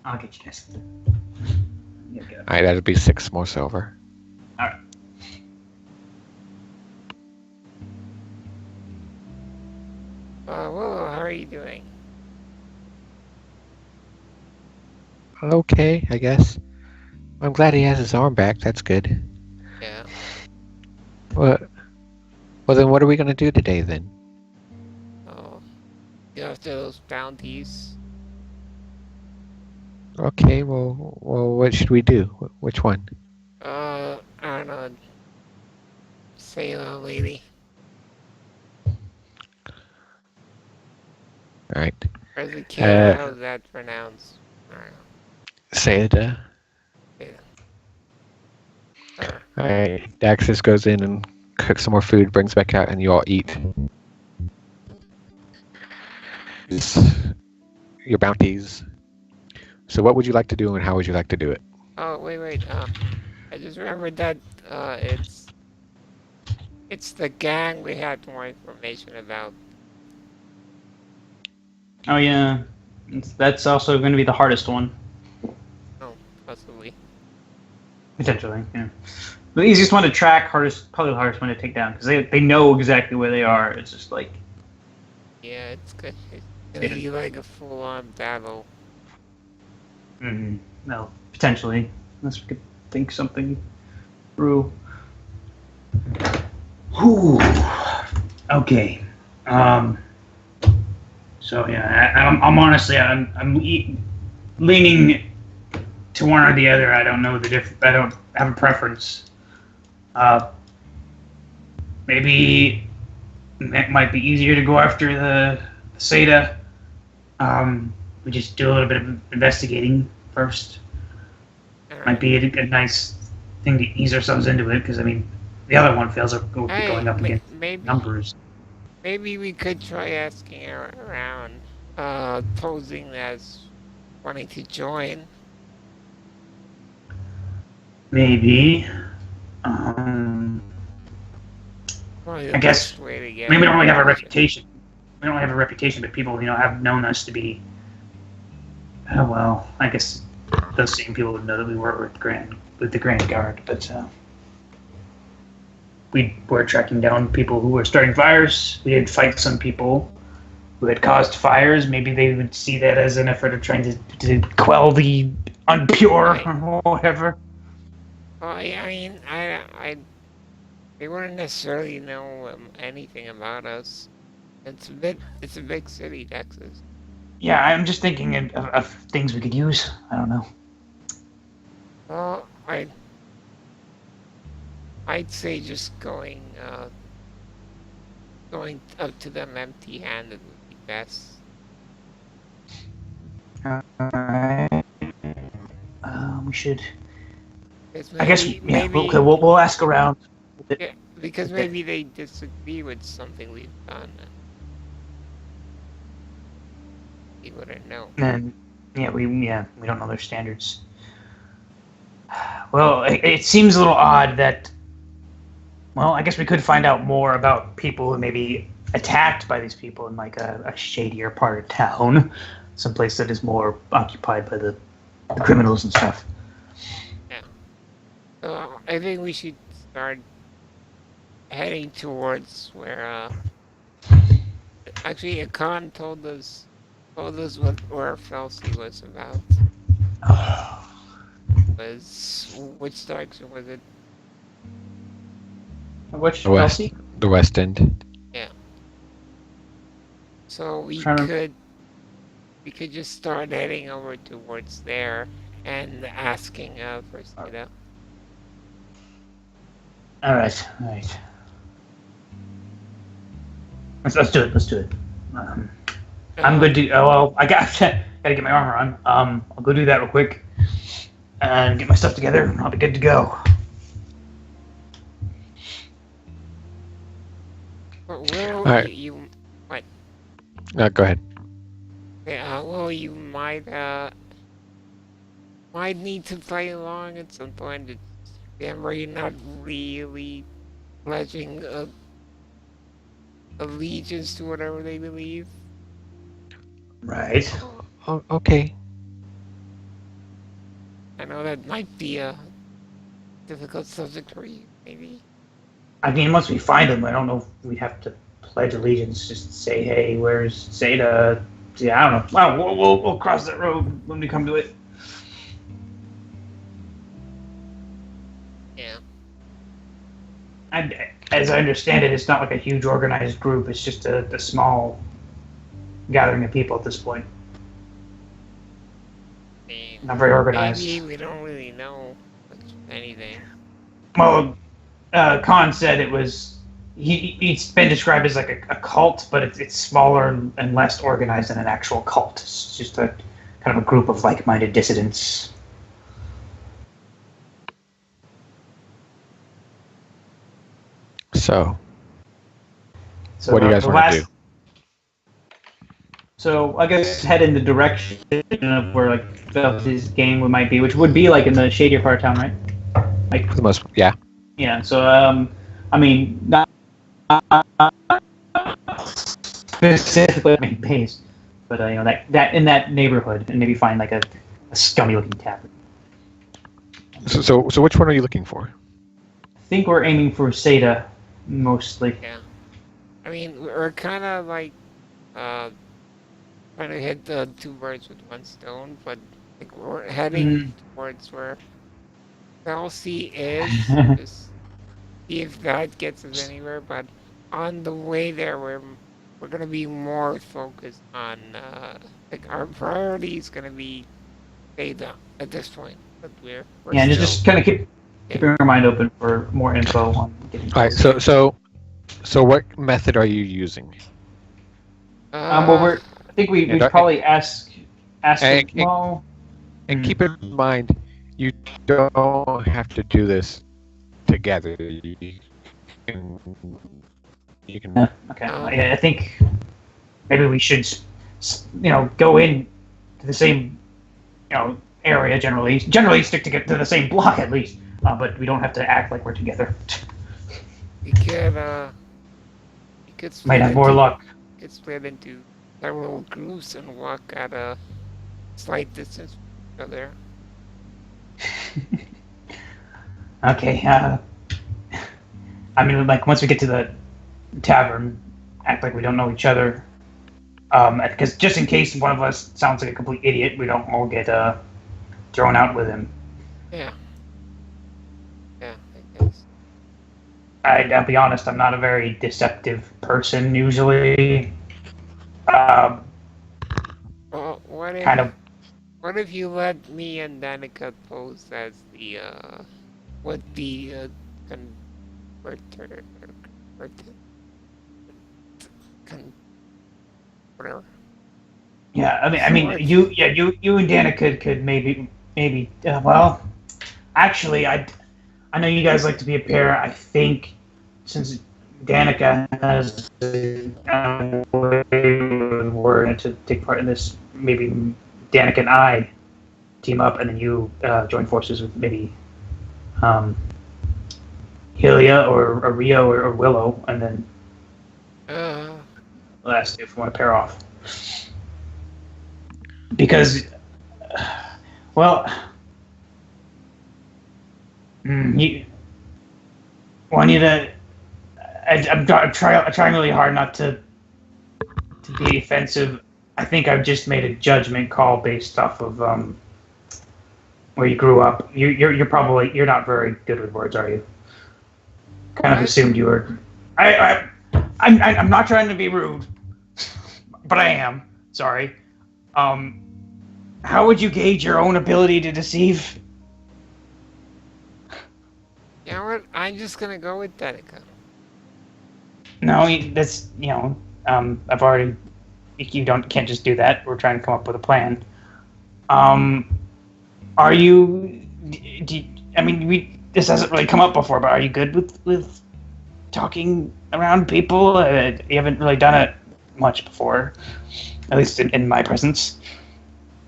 I'll get you guys. Alright, that'll be 6 more silver. Alright. Willow, how are you doing? Okay, I guess. I'm glad he has his arm back. That's good. Yeah. Well, then what are we going to do today, then? Oh, go after those bounties. Okay, well, what should we do? Which one? I don't know. Sailor lady. Alright. Or the kid, how's that pronounced? I don't know. Seda. Alright, Daxus goes in and cooks some more food, brings back out, and you all eat. Your bounties. So what would you like to do, and how would you like to do it? Oh, wait. I just remembered that it's the gang we had more information about. Oh yeah, that's also going to be the hardest one, Oh, possibly. potentially. Yeah, the easiest one to track, probably the hardest one to take down because they know exactly where they are. It's just like Yeah, it's good. It's gonna be like a full-on battle. no, potentially, unless we could think something through. Whew. Okay. So yeah, I'm honestly leaning to one or the other. I don't know I don't have a preference. Maybe it might be easier to go after the Seda. We just do a little bit of investigating first. Might be a nice thing to ease ourselves into it because I mean the other one feels like we'll be going up against numbers. Maybe we could try asking around, posing as wanting to join. Maybe. Probably I guess way to get we don't really have a information. reputation. We don't have a reputation, but people, have known us to be. Well, I guess those same people would know that we work with the Grand Guard, but we were tracking down people who were starting fires. We did fight some people who had caused fires. Maybe they would see that as an effort of trying to quell the unpure or whatever. Well, I mean, they wouldn't necessarily know anything about us. It's a big city, Daxus. Yeah, I'm just thinking of things we could use. I don't know. Well, I'd say just going up to them empty-handed would be best. Alright. We should. I guess we'll ask around. Yeah, because maybe they disagree with something we've done. We wouldn't know. And we don't know their standards. Well, it seems a little odd that. Well, I guess we could find out more about people who may be attacked by these people in like a shadier part of town, someplace that is more occupied by the criminals and stuff. Yeah. So I think we should start heading towards where. Actually, Akan told us where Felsi was about. Which direction was it? Which the West End. Yeah. So we could just start heading over towards there and asking for Seda. All right. Let's do it. I'm good to. I gotta get my armor on. I'll go do that real quick and get my stuff together, and I'll be good to go. Well, right. you what? Go ahead. Yeah. Well, you might need to play along at some point. Remember, you're not really pledging allegiance to whatever they believe. Right. Oh, okay. I know that might be a difficult subject for you, maybe. I mean, once we find him, I don't know if we have to pledge allegiance. Just say, "Hey, where's Seda?" Yeah, I don't know. Well, we'll cross that road when we come to it. Yeah. And as I understand it, it's not like a huge organized group. It's just a small gathering of people at this point. Not very organized. Maybe we don't really know anything. Well, Khan said it was. It's been described as like a cult, but it's smaller and less organized than an actual cult. It's just a kind of a group of like-minded dissidents. So what do you guys want to do? So I guess head in the direction of where like Felsi's gang might be, which would be like in the shadier part of town, right? Like For the most, yeah. yeah. So I mean, not specifically main base, but that in that neighborhood, and maybe find like a scummy looking tavern. So which one are you looking for? I think we're aiming for Seda mostly. Yeah. I mean, we're kind of like trying to hit the two birds with one stone, but like we're heading towards where Chelsea is. Just see if that gets us anywhere. But on the way there, we're gonna be more focused on like our priority is gonna be Ada at this point. But we're Yeah, and still, just kind of keeping our mind open for more info on getting. All right. So what method are you using? Well, I think we probably ask. And- Well, And keep in mind, you don't have to do this together. You can. okay. I think maybe we should, go in to the same, area generally. Generally, stick to the same block at least. But we don't have to act like we're together. we could split Might have more into- luck. Could split into several groups and walk at a slight distance from each other. Okay. I mean, like once we get to the tavern, act like we don't know each other. Because just in case one of us sounds like a complete idiot, we don't all get thrown out with him. Yeah. Yeah, I guess. I'll be honest, I'm not a very deceptive person usually. Well, what if Kind of. what if you let me and Danica pose as the converter or whatever. Yeah, I mean, you and Danica could maybe. Well, actually, I know you guys like to be a pair. I think since Danica has word to take part in this, maybe Danica and I team up, and then you join forces with maybe Hylia or Rio or Willow, and then the last two if we want to pair off. Because, well, I'm trying really hard not to be offensive. I think I've just made a judgment call based off of where you grew up. You're not very good with words, are you? Kind of assumed you were. I'm not trying to be rude, but I am. Sorry. How would you gauge your own ability to deceive? You know what? I'm just gonna go with Danica. No, that's I've already. You can't just do that. We're trying to come up with a plan. Are you? This hasn't really come up before, but are you good with talking around people? You haven't really done it much before, at least in my presence.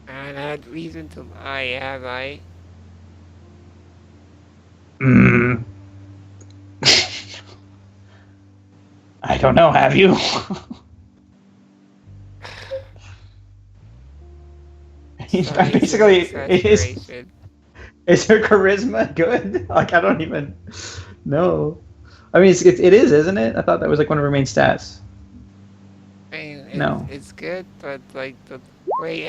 And I had reason to lie, have I? I don't know. Have you? Basically, is her charisma good? Like, I don't even know. I mean, it is, isn't it? I thought that was like one of her main stats. I mean, No. It's good, but like the way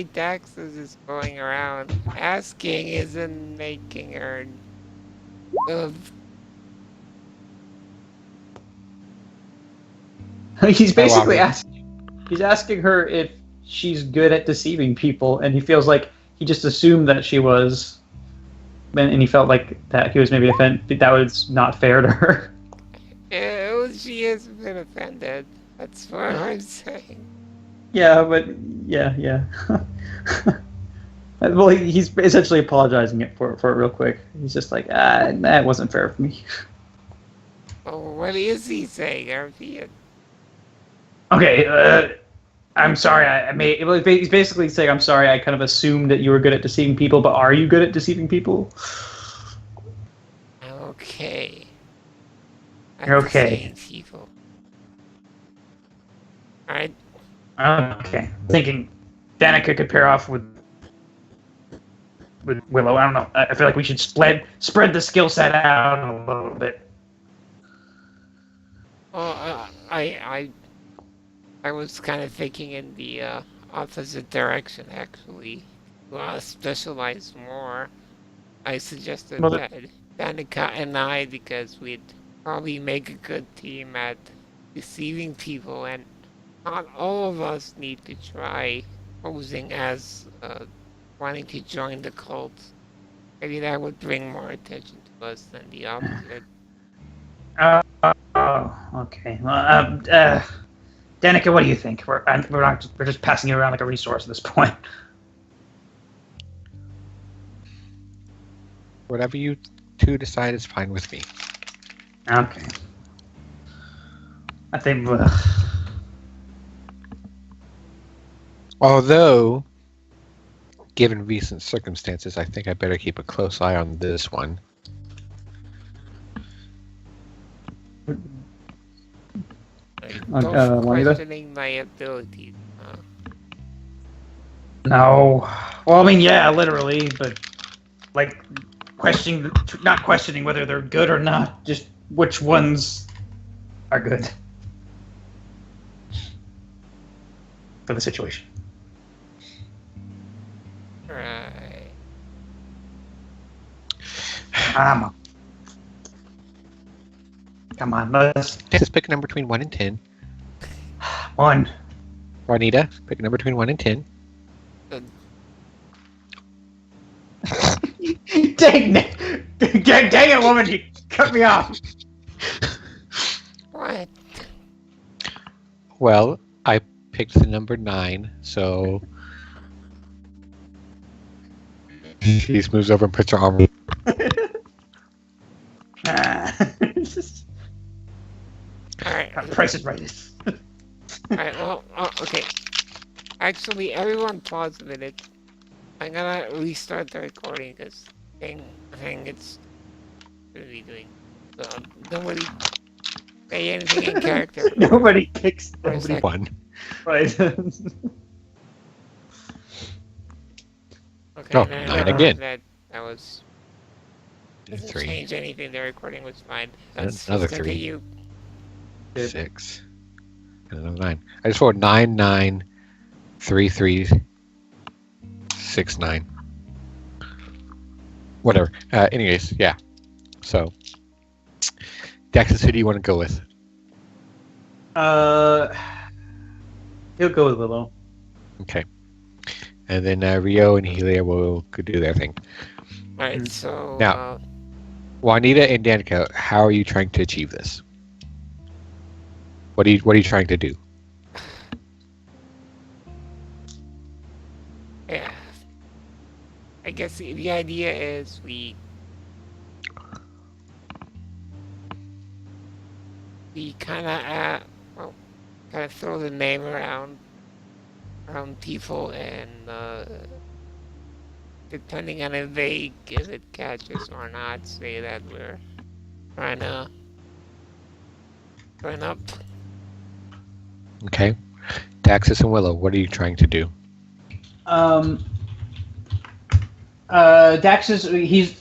Daxus is going around asking isn't making her. He's basically asking her if she's good at deceiving people, and he feels like he just assumed that she was, and he felt like that he was maybe offended. That was not fair to her. She has been offended. That's what I'm saying. Yeah, but yeah. Well, he's essentially apologizing for it real quick. He's just like, that wasn't fair for me. Oh, what is he saying, Arthur? Okay, I'm sorry. He's basically saying, I'm sorry. I kind of assumed that you were good at deceiving people, but are you good at deceiving people? okay. You're okay. Seeing people. Alright. Okay. Thinking Danica could pair off with Willow. I don't know. I feel like we should spread the skill set out a little bit. Well, I was kind of thinking in the opposite direction, actually. To specialize more. I suggested that Danica and I, because we'd probably make a good team at deceiving people, and not all of us need to try posing as wanting to join the cult. Maybe that would bring more attention to us than the opposite. Okay. Well, Danica, what do you think? We're just passing you around like a resource at this point. Whatever you two decide is fine with me. Okay. I think. Although, given recent circumstances, I think I better keep a close eye on this one. Don't questioning my abilities. No. Well, I mean, yeah, literally, but like not questioning whether they're good or not, just which ones are good for the situation. Right. Come on, let's Just pick a number between 1 and 10. 1. Juanita, pick a number between 1 and 10. Dang it, woman! You cut me off. What? Well, I picked the number 9, so she moves over and puts her arm. Alright. Price is right. Alright, well, okay. Actually, everyone pause a minute. I'm gonna restart the recording because I think it's really doing. So nobody say anything in character. Nobody picks For a nobody. second. 1. Right. Okay, Oh, no, 9 again. That was. Doesn't 3. change anything. The recording was fine. Another 3. Continue. 6. And another 9. I just rolled 9, 9, 3, 3, 6, 9. Whatever. Anyways, yeah. So, Daxus, who do you want to go with? He'll go with Willow. Okay. And then Rio and Helia will go do their thing. Alright, so. Now- Juanita and Danica, how are you trying to achieve this? What are you trying to do? Yeah. I guess the idea is we kind of throw the name around people, and depending on if it catches or not, say that we're trying to join up. Okay. Daxus and Willow, what are you trying to do? Daxus, he's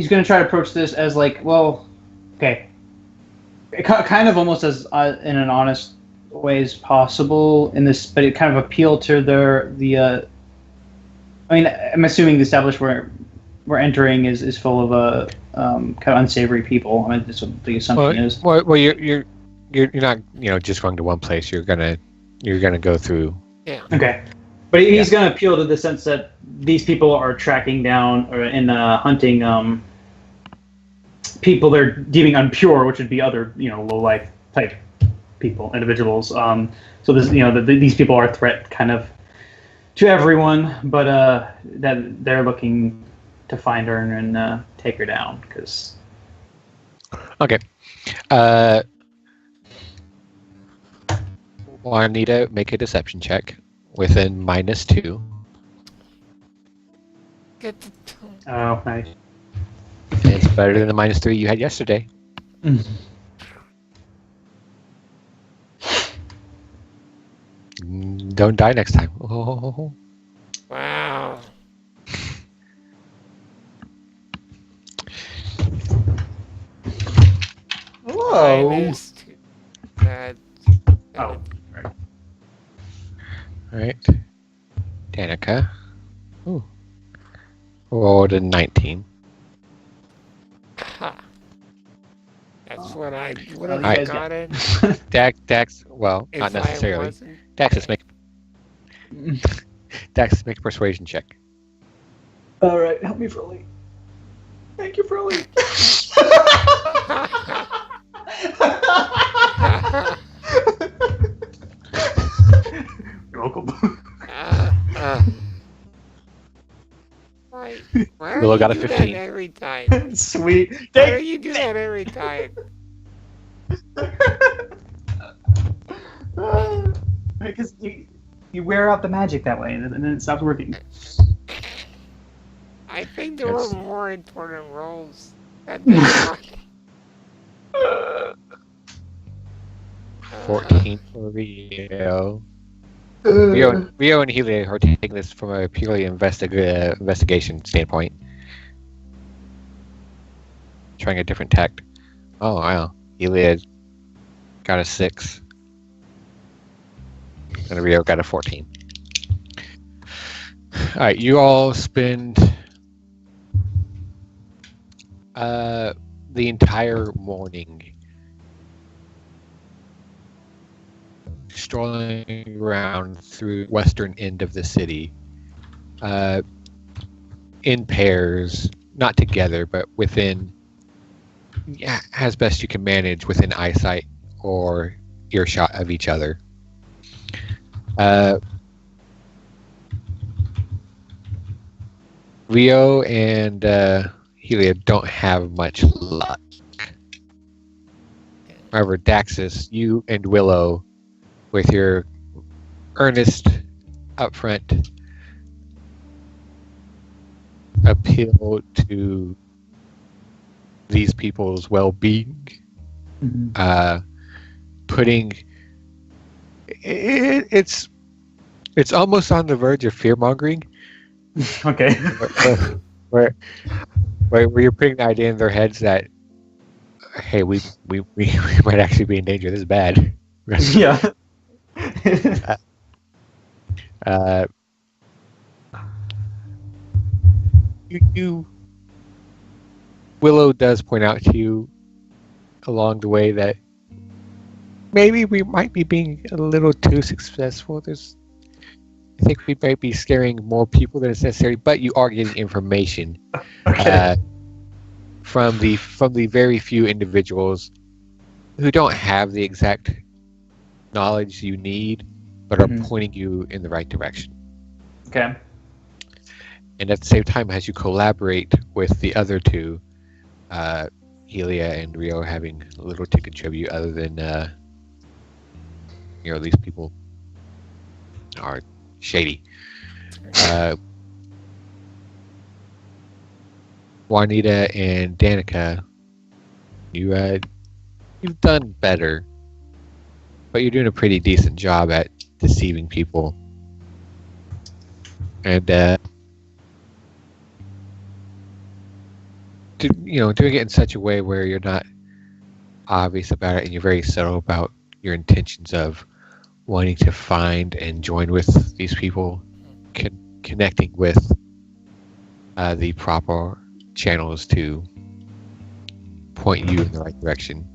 going to try to approach this as like, well, okay, kind of almost as in an honest way as possible in this, but it kind of appeal to the. I mean, I'm assuming the establishment we're entering is full of kind of unsavory people. I mean, that's what the assumption is. Well, you're not just going to one place. You're gonna go through. Yeah. Okay. But he's going to appeal to the sense that these people are tracking down or hunting people they're deeming impure, which would be other low life type people, individuals. So this these people are a threat kind of to everyone, but that they're looking to find her and take her down because. Okay. Juanita, make a deception check within -2. Get the Oh, nice. It's better than the -3 you had yesterday. Don't die next time. Oh. Wow. Whoa! -2. That. Oh. Alright. Danica. Ooh. Rolled a 19. Ha. That's what I would Well, have you guys got it. Dax, well, If not I necessarily. wasn't. Daxus, make a persuasion check. All right, help me, Froly. Thank you, Froly. You're welcome. Why do Willow you got a do 15. that every time? Sweet. Why do you do that every time? Because you wear out the magic that way, and then it stops working. I think there were Yes. more important roles at this point. 14 for Rio. Rio and Helia are taking this from a purely investigation standpoint. Trying a different tact. Oh, wow. Helia got a 6. And Rio got a 14. Alright, you all spend the entire morning strolling around through western end of the city in pairs, not together, but within, as best you can manage, within eyesight or earshot of each other. Rio and Helia don't have much luck. However, Daxus, you and Willow, with your earnest, upfront appeal to these people's well-being, putting it's almost on the verge of fear-mongering. Okay. where you're putting the idea in their heads that, hey, we might actually be in danger. This is bad. Yeah. Willow does point out to you along the way that maybe we might be being a little too successful. I think we might be scaring more people than is necessary, but you are getting information from the very few individuals who don't have the exact knowledge you need, but are pointing you in the right direction. Okay. And at the same time, as you collaborate with the other two, Helia and Rio having little to contribute other than, these people are shady. Juanita and Danica, you've done better, but you're doing a pretty decent job at deceiving people. And doing it in such a way where you're not obvious about it and you're very subtle about your intentions of wanting to find and join with these people, connecting with the proper channels to point you in the right direction.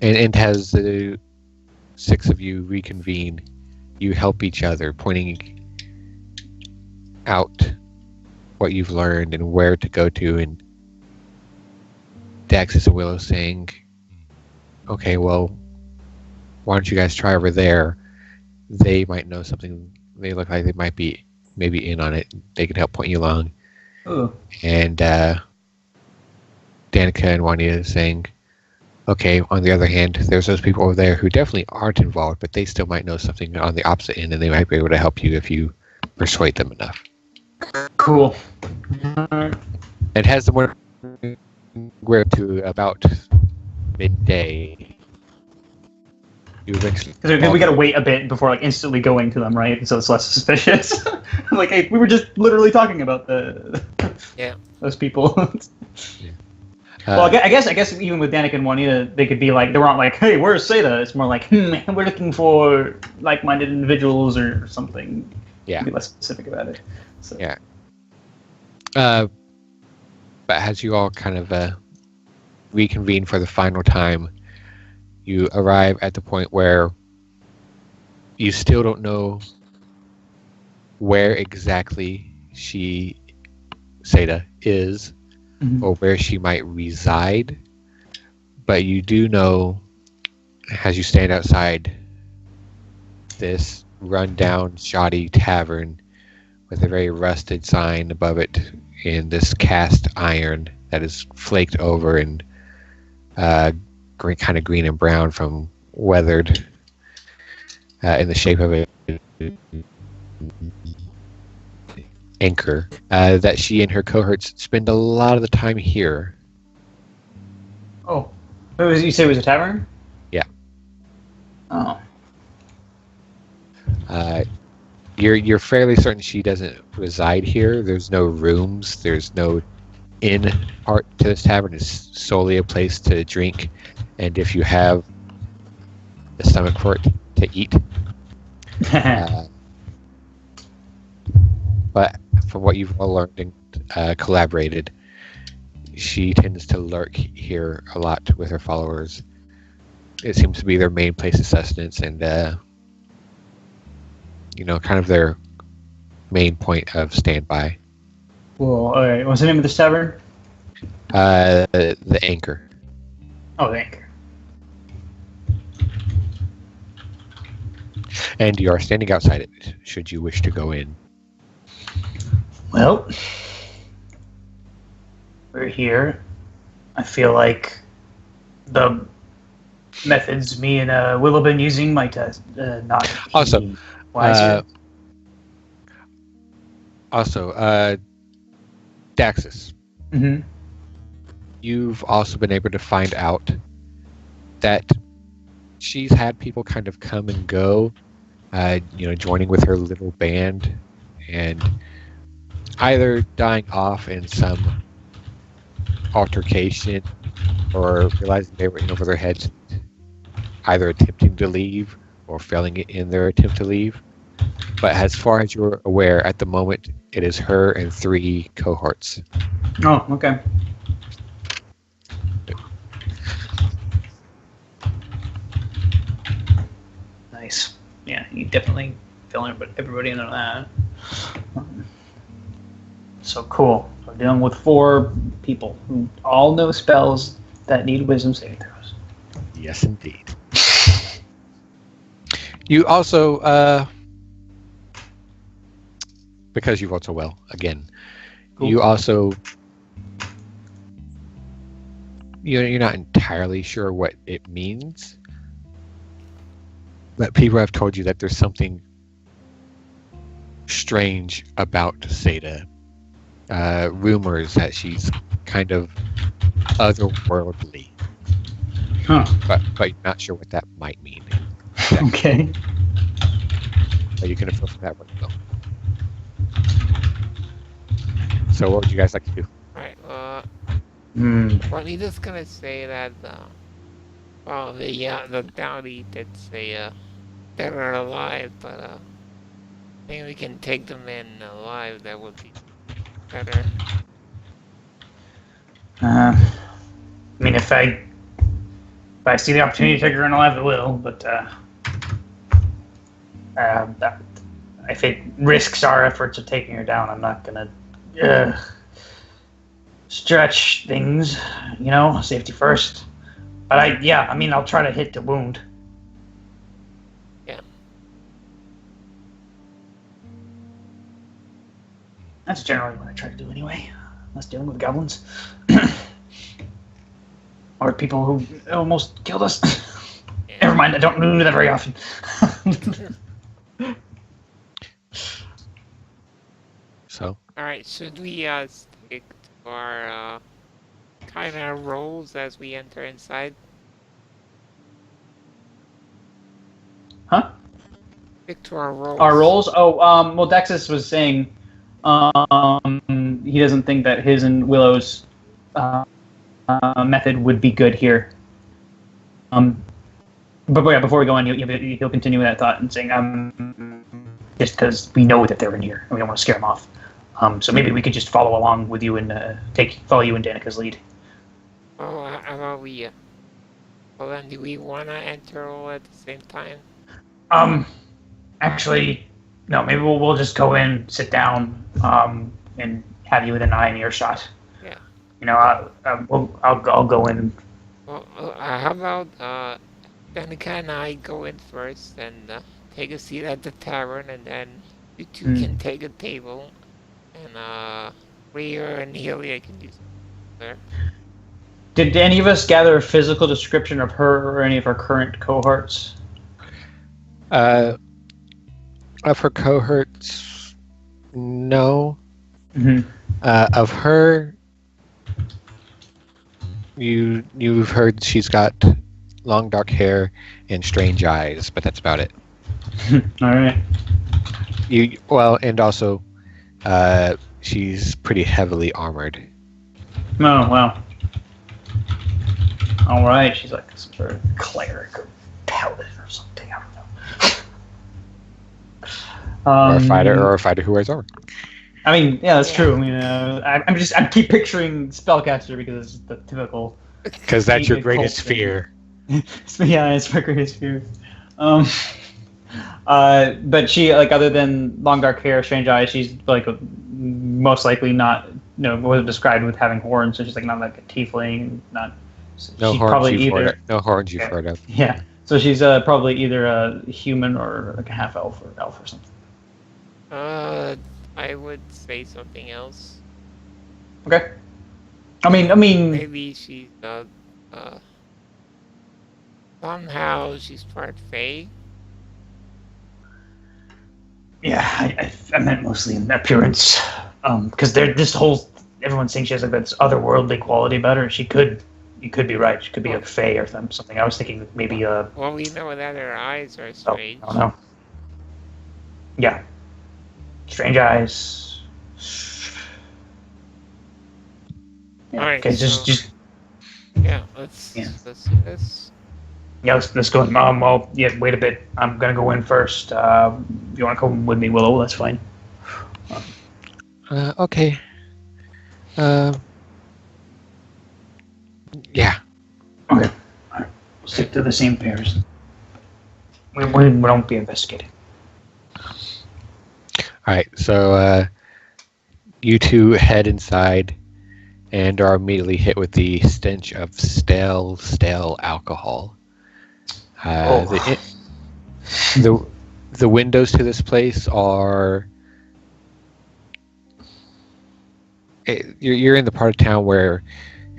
And as the 6 of you reconvene, you help each other, pointing out what you've learned and where to go to, and Daxus and Willow saying, okay, well, why don't you guys try over there? They might know something. They look like they might be maybe in on it. They can help point you along. Oh. And Danica and Juanita saying, okay, on the other hand, there's those people over there who definitely aren't involved, but they still might know something on the opposite end, and they might be able to help you if you persuade them enough. Cool. It has the morning wear to about midday. You eventually. Because we gotta wait a bit before like instantly going to them, right? So it's less suspicious. Like, hey, we were just literally talking about those people. Well, I guess even with Danik and Juanita, they could be like, they weren't like, hey, where's Seda? It's more like, we're looking for like-minded individuals or something. Yeah. Be less specific about it. So. Yeah. But as you all kind of reconvene for the final time, you arrive at the point where you still don't know where exactly Seda is, or where she might reside, but you do know, as you stand outside this rundown, shoddy tavern with a very rusted sign above it in this cast iron that is flaked over and kind of green and brown from weathered in the shape of a anchor, that she and her cohorts spend a lot of the time here. Oh, you say it was a tavern? Yeah. Oh. You're fairly certain she doesn't reside here. There's no rooms. There's no inn part to this tavern. It's solely a place to drink, and if you have the stomach for it, to eat. But from what you've all learned and collaborated, she tends to lurk here a lot with her followers. It seems to be their main place of sustenance and, kind of their main point of standby. Well, all right. What's the name of this tavern? The Anchor. Oh, the Anchor. And you are standing outside it, should you wish to go in. Well, we're here. I feel like the methods me and Will have been using might not also be wiser. Daxus. Mm-hmm. You've also been able to find out that she's had people kind of come and go, joining with her little band, and either dying off in some altercation or realizing they were in over their heads, either attempting to leave or failing in their attempt to leave. But as far as you're aware, at the moment, it is her and 3 cohorts. Oh, okay. Nice. Yeah, you definitely fill everybody in on that. So cool. We're dealing with 4 people who all know spells that need wisdom saving throws. Yes, indeed. You also, because you rolled so well, again, cool. You also, you're not entirely sure what it means, but people have told you that there's something strange about Seda. Rumors that she's kind of otherworldly. Huh. But you're not sure what that might mean. Okay. But you can infer from that what you know. So what would you guys like to do? Alright, well, he's just gonna say that, the Dowdy did say, dead or alive, but, I think we can take them in alive, that would be better. I mean, if I see the opportunity to take her in alive, I will, but, if it risks our efforts of taking her down, I'm not gonna stretch things, safety first. But I'll try to hit the wound. Yeah. That's generally what I try to do anyway, unless dealing with goblins. Or people who almost killed us. Yeah. Never mind, I don't do that very often. So? Alright, should we stick our kind of roles as we enter inside. Huh? Stick to our roles. Our roles? Oh, well, Daxus was saying he doesn't think that his and Willow's method would be good here. But yeah, before we go on, he'll continue with that thought and saying, just because we know that they're in here and we don't want to scare them off. So maybe we could just follow along with you and follow you and Danica's lead. Oh, how about we? Well, then, do we want to enter all at the same time? Actually, no. Maybe we'll just go in, sit down, and have you within eye and earshot. Yeah. You know, I'll go in. Well, how about Danica and I go in first and take a seat at the tavern, and then you two can take a table, and Rhea and Helia can do something there. Did any of us gather a physical description of her or any of her current cohorts? Of her cohorts, no. Mm-hmm. Of her, you've heard she's got long dark hair and strange eyes, but that's about it. All right. And also, she's pretty heavily armored. Oh, wow. All right. She's like some sort of cleric or paladin or something. I don't know. Or a fighter who wears armor. I mean, yeah, that's true. I mean, I keep picturing spellcaster because it's the typical. Because that's your greatest fear. Yeah, it's my greatest fear. But she, like, other than long dark hair, strange eyes, she's like most likely not. Was described with having horns, so she's like not like a tiefling, not. No she's horns probably you've either. heard of. No horns you've heard of. Yeah, so she's probably either a human or like a half elf or something. I would say something else. Okay. I mean. Maybe she's somehow she's part Fae. Yeah, I meant mostly in appearance. Because everyone's saying she has like this otherworldly quality about her. You could be right. She could be a fae or something. I was thinking maybe Well, we know that her eyes are strange. I don't know. Yeah. Strange eyes. Yeah. All right. Okay, just. Yeah, let's do this. Yeah, let's go. Well, yeah. Wait a bit. I'm gonna go in first. You want to come with me, Willow? That's fine. Okay. Yeah. Okay. All right. We'll stick to the same pairs. We don't be investigating. All right. So you two head inside and are immediately hit with the stench of stale alcohol. The windows to this place are. You're in the part of town where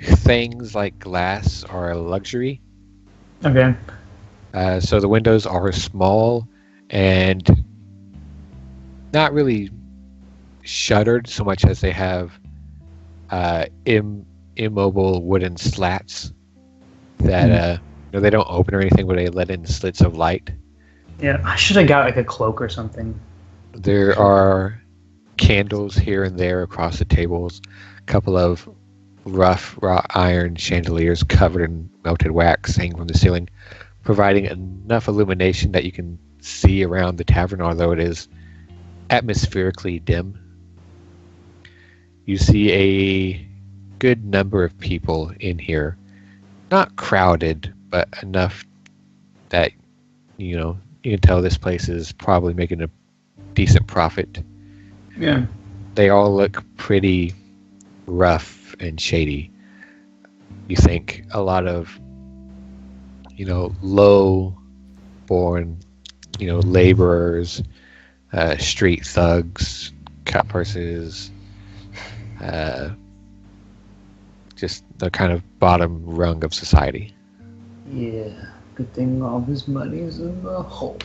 things like glass are a luxury. Okay. So the windows are small and not really shuttered so much as they have immobile wooden slats that they don't open or anything, but they let in slits of light. Yeah, I should have got like a cloak or something. There are candles here and there across the tables, a couple of rough wrought iron chandeliers covered in melted wax hanging from the ceiling, providing enough illumination that you can see around the tavern, although it is atmospherically dim. You see a good number of people in here, not crowded, but enough that you can tell this place is probably making a decent profit. Yeah. They all look pretty rough and shady. You think a lot of, low-born, laborers, street thugs, cut purses, just the kind of bottom rung of society. Yeah. Good thing all his money is in the hole.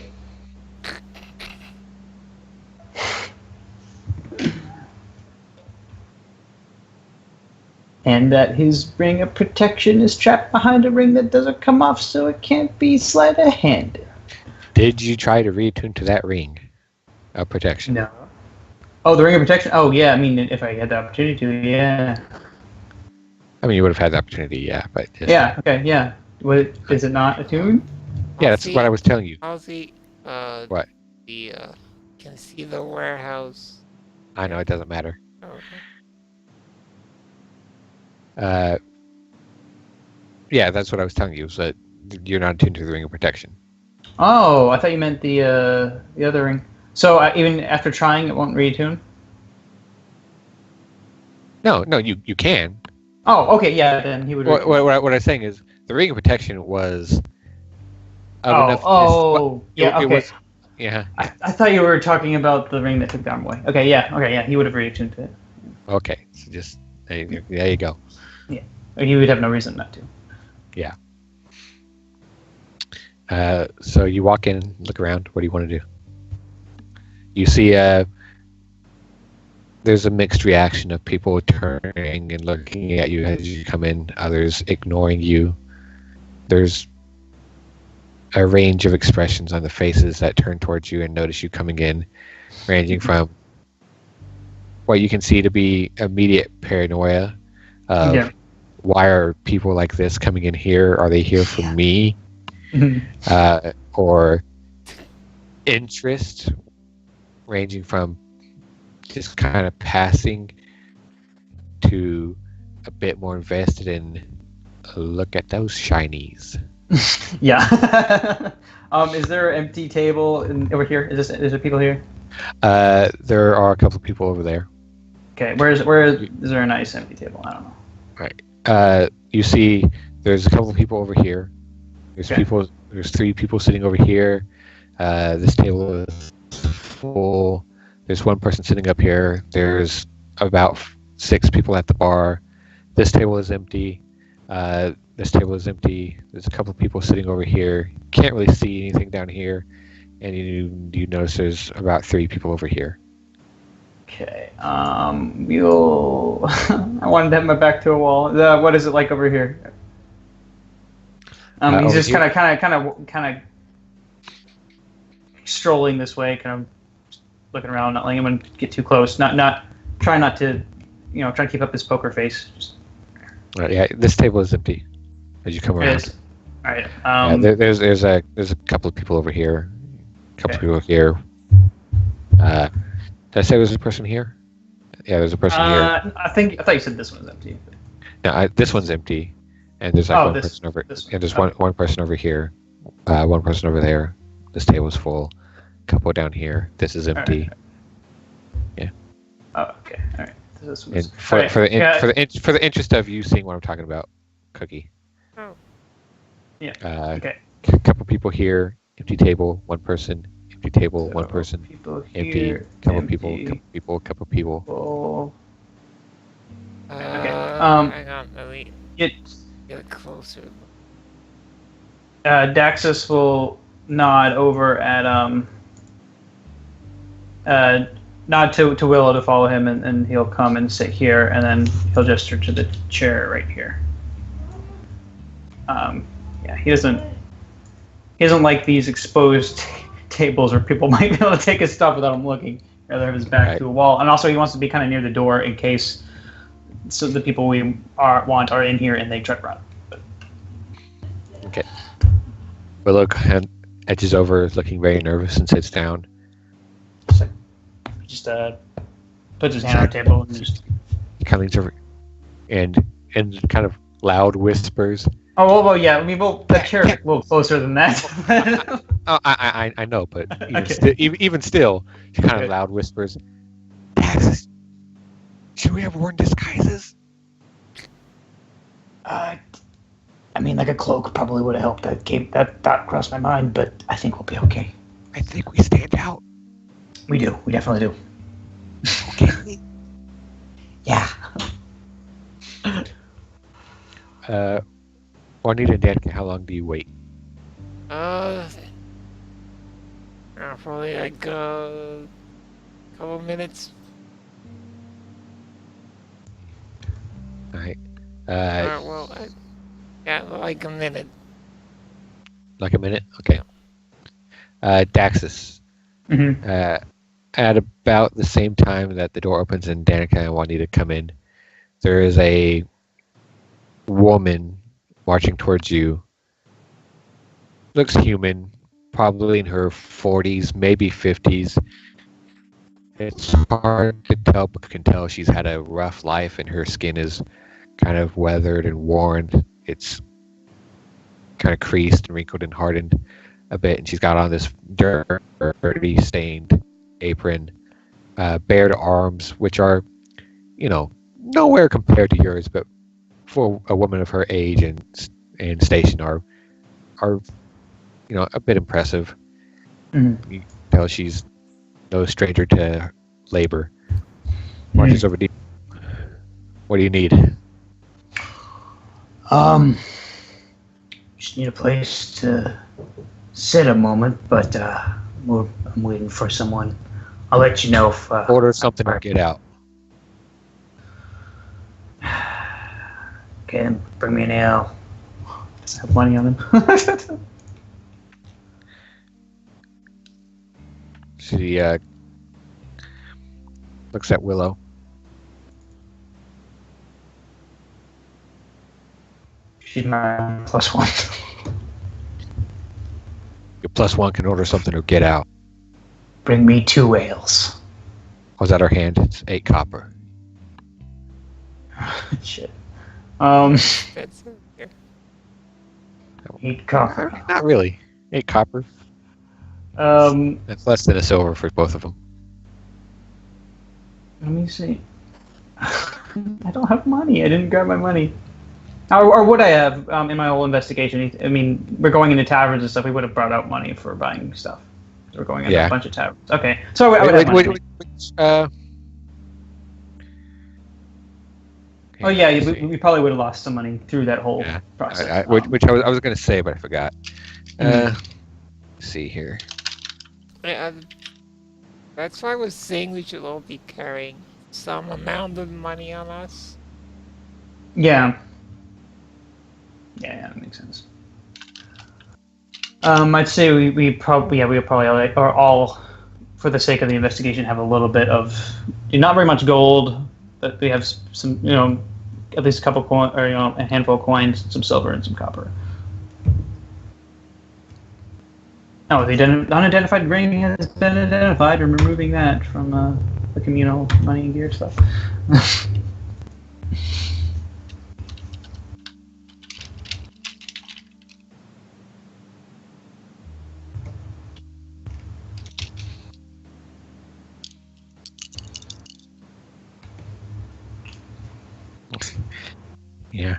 And that his ring of protection is trapped behind a ring that doesn't come off, so it can't be sleight of hand. Did you try to reattune to that ring of protection? No. Oh, the ring of protection? Oh, yeah. I mean, if I had the opportunity to, yeah. I mean, you would have had the opportunity, yeah, but just, Yeah, okay, yeah. Is it not attuned? yeah, that's what I was telling you. I'll see. What? Can see the warehouse. I know it doesn't matter. Oh, Yeah, that's what I was telling you. So you're not attuned to the ring of protection. Oh, I thought you meant the other ring. So even after trying, it won't reattune? No, you can. Oh, okay, yeah, then he would. What I'm saying is the ring of protection was. Yeah, okay. Yeah. I thought you were talking about the ring that took the arm away. Okay, yeah, he would have reattuned to it. Okay, so just there you go. Yeah, he would have no reason not to. Yeah. So you walk in, look around. What do you want to do? You see, there's a mixed reaction of people turning and looking at you as you come in. Others ignoring you. There's a range of expressions on the faces that turn towards you and notice you coming in, ranging from what you can see to be immediate paranoia of why are people like this coming in here? Are they here for me? Or interest, ranging from just kind of passing to a bit more invested in look at those shinies. Yeah. Is there an empty table over here? Is there people here? There are a couple of people over there. Okay, where is there a nice empty table? I don't know. Right. You see, there's a couple of people over here. There's people. There's 3 people sitting over here. This table is full. There's 1 person sitting up here. There's about 6 people at the bar. This table is empty. This table is empty. There's a couple of people sitting over here. Can't really see anything down here. And you notice there's about 3 people over here. Okay. We'll. I wanted to have my back to a wall. What is it like over here? He's just kind of strolling this way, kind of looking around, not letting anyone get too close. Try not to, try to keep up his poker face. Just... Yeah, this table is empty as you come around. All right. There's a couple of people over here. A couple of people here. Did I say there's a person here? Yeah, there's a person here. I thought you said this one's empty. No, this one's empty, and there's like one person over. And there's one person over here, 1 person over there. This table's full. A couple down here. This is empty. Right. Yeah. Oh, okay. All right. So this one's... And for the interest of you seeing what I'm talking about, Cookie. Oh. Yeah. Okay. A couple people here. Empty table. 1 person. Empty table. 1 person. Empty. Couple people. Couple people. Okay. Hang on, let me get closer. Daxus will nod over at nod to Willow to follow him, and he'll come and sit here, and then he'll gesture to the chair right here. Yeah, he doesn't like these exposed tables where people might be able to take his stuff without him looking. Rather have his back to a wall, and also he wants to be kind of near the door in case the people we want are in here and they try to run. Okay. Willow kind of edges over, looking very nervous, and sits down. Just puts his hand on the table and just... He kind of leans over and kind of loud whispers. Oh, well, yeah. I mean, that chair's a little closer than that. Oh, I know, but even still, she kind of loud whispers, Daxus, should we have worn disguises? I mean, like a cloak probably would have helped. That thought crossed my mind, but I think we'll be okay. I think we stand out. We do. We definitely do. Okay. Yeah. Juanita and Danica, how long do you wait? Probably like a couple minutes. Alright. Well, yeah, like a minute. Like a minute? Okay. Daxus. Mm-hmm. At about the same time that the door opens and Danica and Juanita come in, there is a woman marching towards you. Looks human, probably in her 40s, maybe 50s. It's hard to tell, but you can tell she's had a rough life and her skin is kind of weathered and worn. It's kind of creased and wrinkled and hardened a bit, and she's got on this dirty, stained apron, bared arms, which are, nowhere compared to yours, but for a woman of her age and station are a bit impressive. Mm-hmm. You can tell she's no stranger to labor. Marches over to you. What do you need? Just need a place to sit a moment, but I'm waiting for someone. I'll let you know if... Order something or get out. Okay, bring me an ale. Does it have money on him? She looks at Willow. She's my +1. Your +1 can order something or get out. Bring me 2 ales. Was that her hand? It's 8 copper. Shit. That's it. 8 copper. Not really. 8 copper. That's less than a silver for both of them. Let me see. I don't have money. I didn't grab my money. Or would I have in my whole investigation? I mean, we're going into taverns and stuff. We would have brought out money for buying stuff. We're going into a bunch of taverns. Okay, so I would have money. Oh yeah, we probably would have lost some money through that whole process. Which I was going to say, but I forgot. Let's see here. That's why I was saying we should all be carrying some amount of money on us. Yeah. Yeah, that makes sense. I'd say we probably are all, for the sake of the investigation, have a little bit of, not very much gold, but we have some, at least a couple coins, or a handful of coins, some silver, and some copper. Oh, the unidentified ring has been identified. I'm removing that from the communal money and gear stuff. Yeah,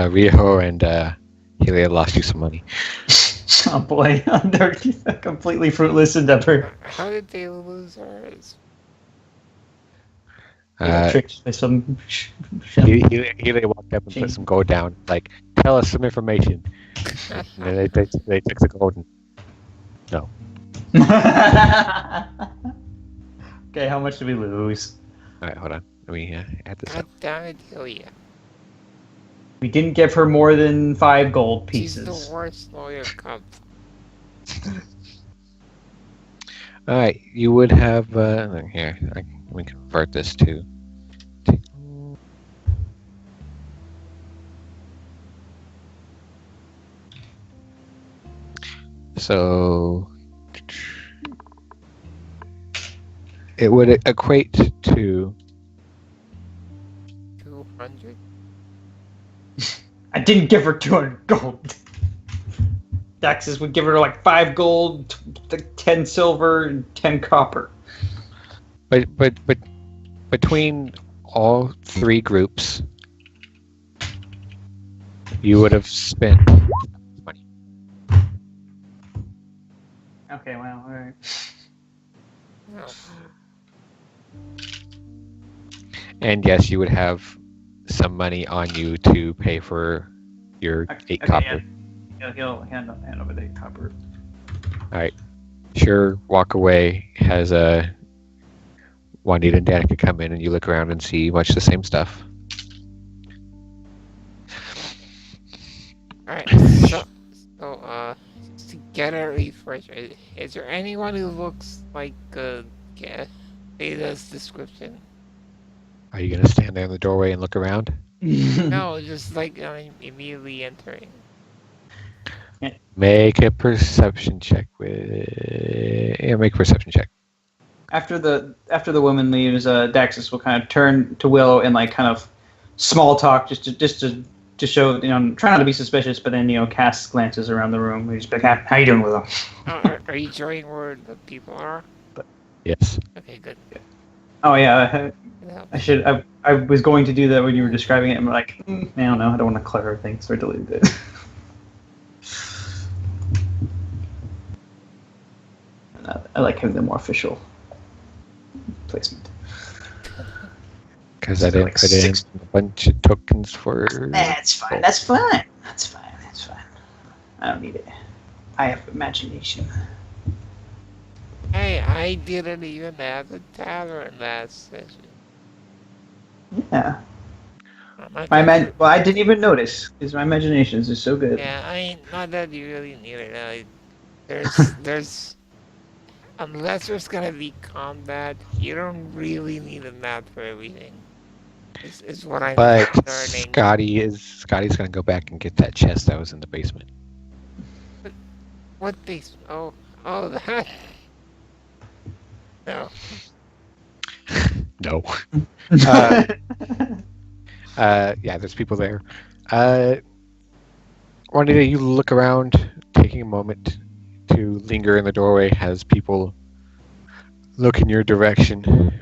Rio and Helia lost you some money. Oh boy, they're completely fruitless endeavor. How did they lose ours? Tricked by some Helia walked up and put some gold down. Like, tell us some information. And then they took the gold and... No. Okay, how much did we lose? Alright, hold on. Let me add this up. God damn it, Helia. We didn't give her more than 5 gold pieces. She's the worst lawyer cop. Alright, you would have... here, let me convert this to... So... It would equate to... 200? I didn't give her 200 gold. Daxus would give her like 5 gold, 10 silver, and 10 copper. But between all 3 groups, you would have spent money. Okay, well, alright. No. And yes, you would have some money on you to pay for your 8 copper. Yeah. He'll hand over the 8 copper. Alright. Sure, walk away. Has Juanita and Danica come in and you look around and see much the same stuff. Alright, just to get a refresh, is there anyone who looks like Ada's description? Are you gonna stand there in the doorway and look around? No, just like immediately entering. Make a perception check make a perception check. After the woman leaves, Daxus will kind of turn to Willow and like kind of small talk just to show, try not to be suspicious, but then cast glances around the room. He's like, "How you doing, Willow?" Are you showing where the people are? Yes. Okay, good. Oh yeah, Yeah. I was going to do that when you were describing it. I'm like, I don't know. I don't want to clutter things, so I deleted it. I like having the more official placement. Because I didn't put in a bunch of tokens for... That's fine. That's fine. That's fine. That's fine. I don't need it. I have imagination. Hey, I didn't even have the tavern last session. Yeah. Well, I didn't even notice because my imaginations are so good. Yeah, I mean, not that you really need it. There's unless there's gonna be combat, you don't really need a map for everything. Is what I'm But learning. Scotty's gonna go back and get that chest that was in the basement. What basement? Oh, that. No. No. Yeah, there's people there. Juanita, you look around, taking a moment to linger in the doorway as people look in your direction.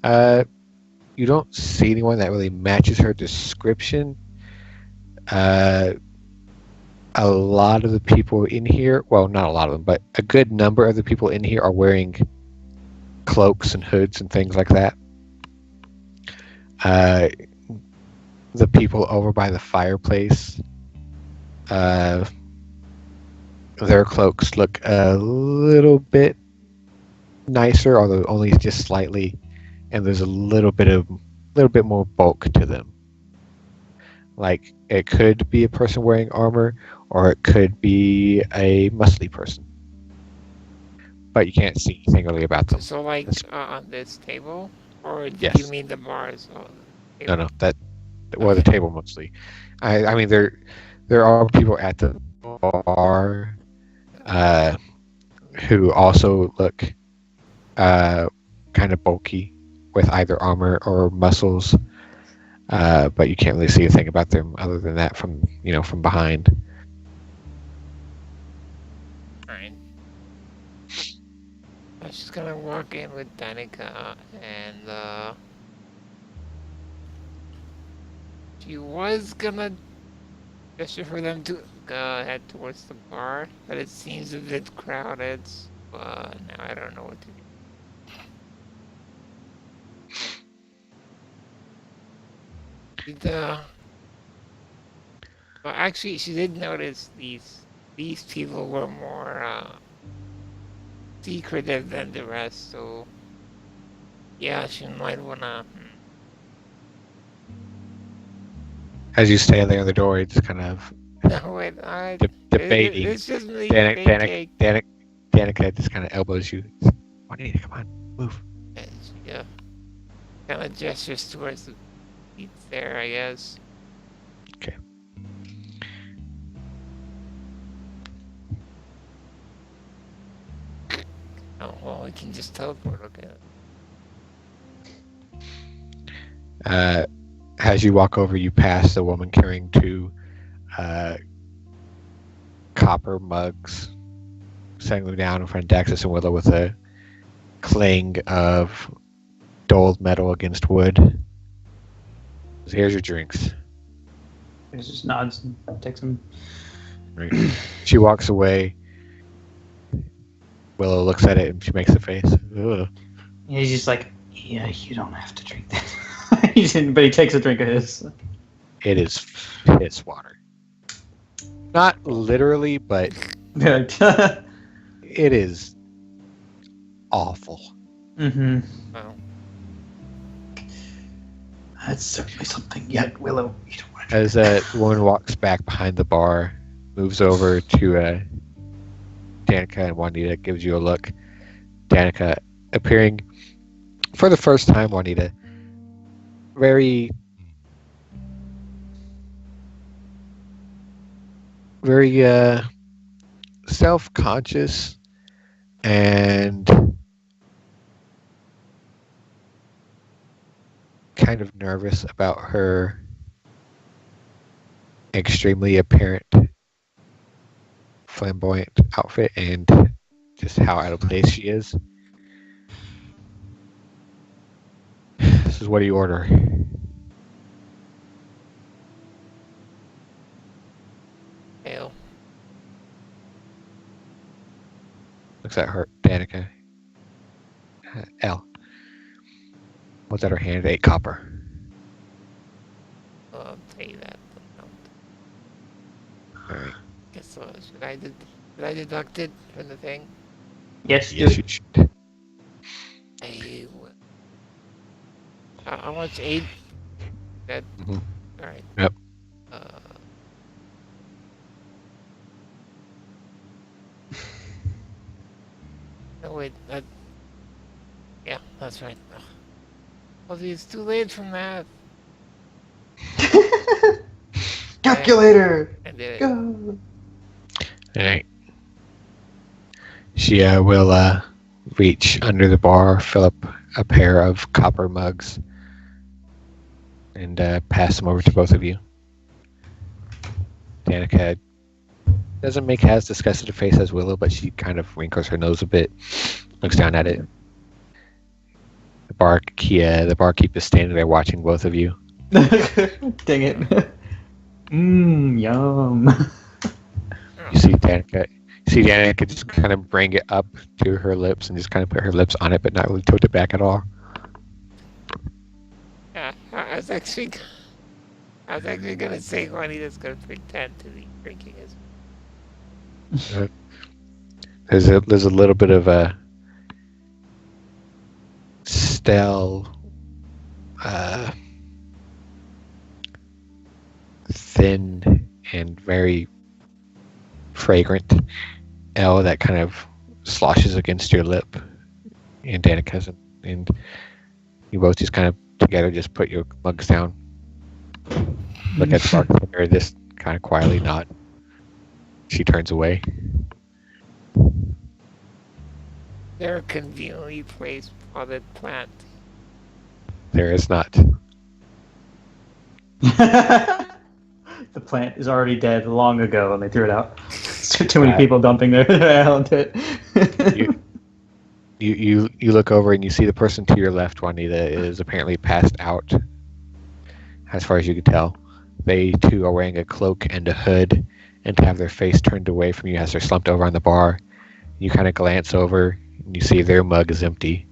You don't see anyone that really matches her description. A lot of the people in here, well, not a lot of them, but a good number of the people in here are wearing cloaks and hoods and things like that. The people over by the fireplace, their cloaks look a little bit nicer, although only just slightly, and there's a little bit more bulk to them. Like, it could be a person wearing armor, or it could be a muscly person. But you can't see anything really about them. So like on this table, or do Yes. you mean the bars? No, the table mostly. I mean, there are people at the bar who also look kind of bulky with either armor or muscles, but you can't really see a thing about them other than that from behind. Alright. I was just gonna walk in with Danica, and she was gonna gesture for them to head towards the bar, but it seems a bit crowded. Now I don't know what to do. Well, actually, she did notice these people were more secretive than the rest, so yeah, she might wanna. As you stand there at the door, you just kind of No, wait, debating. It's just me. Danica just kind of elbows you. Juanita, come on, move. Yeah, kind of gestures towards the seats there, I guess. Okay. Oh, well, we can just teleport, okay. As you walk over, you pass a woman carrying two copper mugs, setting them down in front of Daxus and Willow with a clang of dulled metal against wood. So here's your drinks. He just nods and takes them. Right. She walks away. Willow looks at it and she makes a face. Ugh. He's just like, yeah, you don't have to drink that. But he takes a drink of his. It is piss water. Not literally, but it is awful. Mm-hmm. Well, That's certainly something. Yet, Willow, you don't want to As the woman walks back behind the bar, moves over to Danica and Juanita, gives you a look. Danica appearing for the first time, Juanita, very, very self-conscious and kind of nervous about her extremely apparent flamboyant outfit and just how out of place she is. This is what do you order? Ale. Looks at her, Danica. L. What's at her hand? 8 copper. I'll pay that amount. Alright. Guess should I deduct it from the thing? Yes, Yes, you should. I will. How much? 8? That. Mhm. All right. Yep. No wait. That. Yeah, that's right. Oh, it's too late for math. Calculator! I did it. Go! Alright. She will reach under the bar, fill up a pair of copper mugs, and pass them over to both of you. Danica doesn't make as disgusted a face as Willow, but she kind of wrinkles her nose a bit, looks down at it. The barkeep is standing there watching both of you. Dang it. Yum. You see Danica just kind of bring it up to her lips and just kind of put her lips on it, but not really tilt it back at all. Yeah, I was actually gonna say Juanita's gonna pretend to be drinking as. There's a little bit of a stale, thin and very fragrant L that kind of sloshes against your lip, and Danica's, and you both just kind of together just put your mugs down. Look at the bartender, this kind of quietly nod. She turns away. They're conveniently placed potted plant. There is not. The plant is already dead long ago and they threw it out. Too many people dumping their ale into it. You look over and you see the person to your left, Juanita, is apparently passed out. As far as you can tell, they too are wearing a cloak and a hood, and have their face turned away from you as they're slumped over on the bar. You kind of glance over and you see their mug is empty.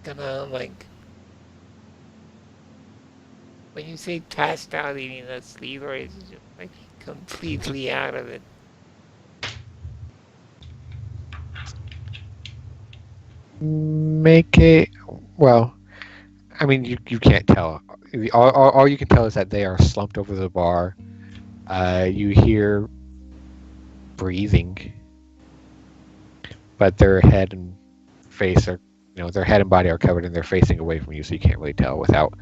Gonna like. When you say passed out, you mean asleep, or is it just like completely out of it? Make it, well, I mean, you can't tell. All you can tell is that they are slumped over the bar. You hear breathing, but their head and face are, their head and body are covered and they're facing away from you, so you can't really tell without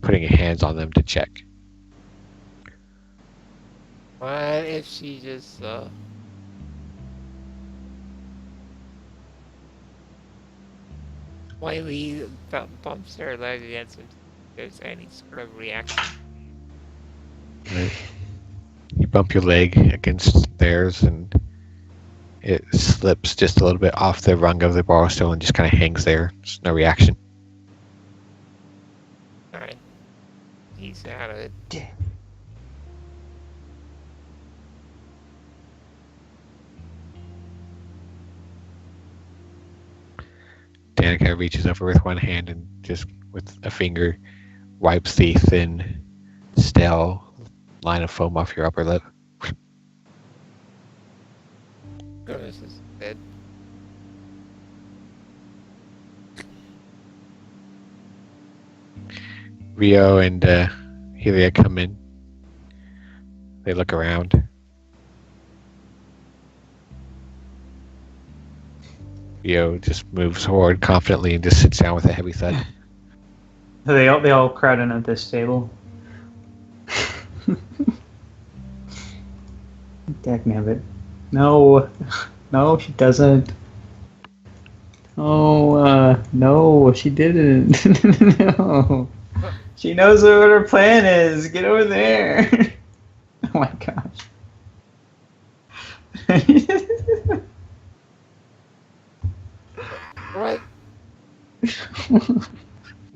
putting your hands on them to check. What if she just slightly bumps her leg against him? If there's any sort of reaction. Right. You bump your leg against theirs and it slips just a little bit off the rung of the bar stool and just kind of hangs there. There's no reaction. Alright. He's out of it. Danica reaches over with one hand and just with a finger wipes the thin, stale line of foam off your upper lip. This is dead. Rio and Helia come in. They look around. Rio just moves forward confidently and just sits down with a heavy thud. They all crowd in at this table. Dagnabbit. No, no, she doesn't. Oh, no, she didn't. No, she knows what her plan is. Get over there. Oh my gosh. What?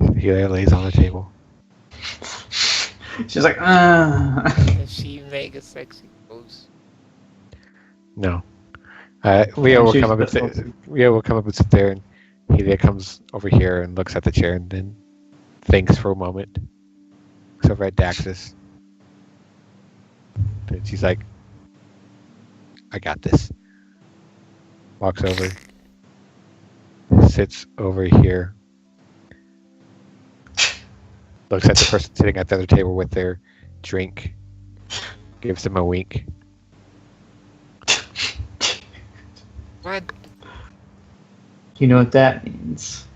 Helia lays on the table. She's like, Does she make a sexy pose? No. Rio will come up and sit there, and Helia comes over here and looks at the chair and then thinks for a moment. Looks over at Daxus. Then she's like, I got this. Walks over. Sits over here. Looks at the person sitting at the other table with their drink. Gives them a wink. What? you know what that means.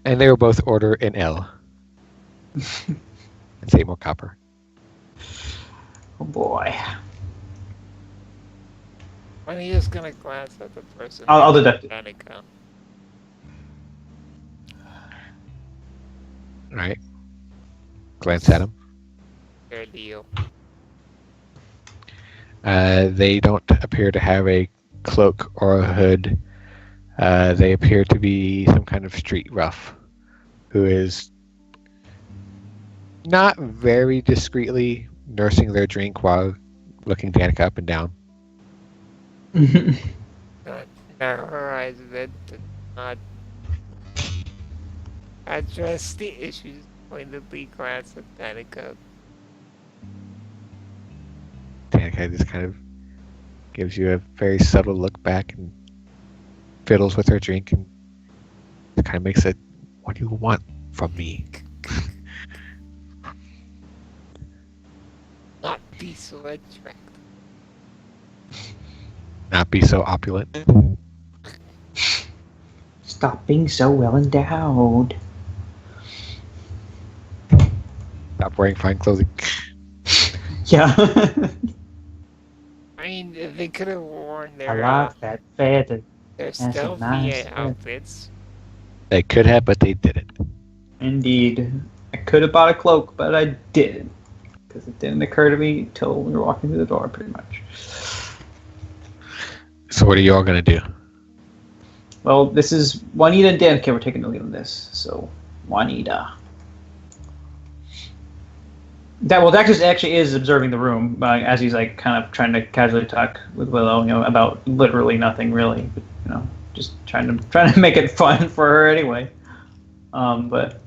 And they will both order an L. And say more copper. Oh boy. When are you just gonna glance at the person? I'll deduct it. Danica? Alright. Glance at him. Fair deal. They don't appear to have a cloak or a hood. They appear to be some kind of street rough who is not very discreetly nursing their drink while looking Danica up and down. Narrow her eyes a bit, but not address the issues. Pointedly glance at Danica. Danica just kind of gives you a very subtle look back and fiddles with her drink and kind of makes it, what do you want from me? Not be so attractive. Not be so opulent. Stop being so well endowed. Stop wearing fine clothing. Yeah. I mean, they could have worn I their like that feather. their That's a stealthy nice fit. outfits. They could have, but they didn't. Indeed. I could have bought a cloak, but I didn't. Because it didn't occur to me until we were walking through the door, pretty much. So what are you all going to do? Well, this is Juanita and Danica were taking the lead on this. So, Juanita. Daxus actually is observing the room as he's like kind of trying to casually talk with Willow, about literally nothing really, but, just trying to make it fun for her anyway. But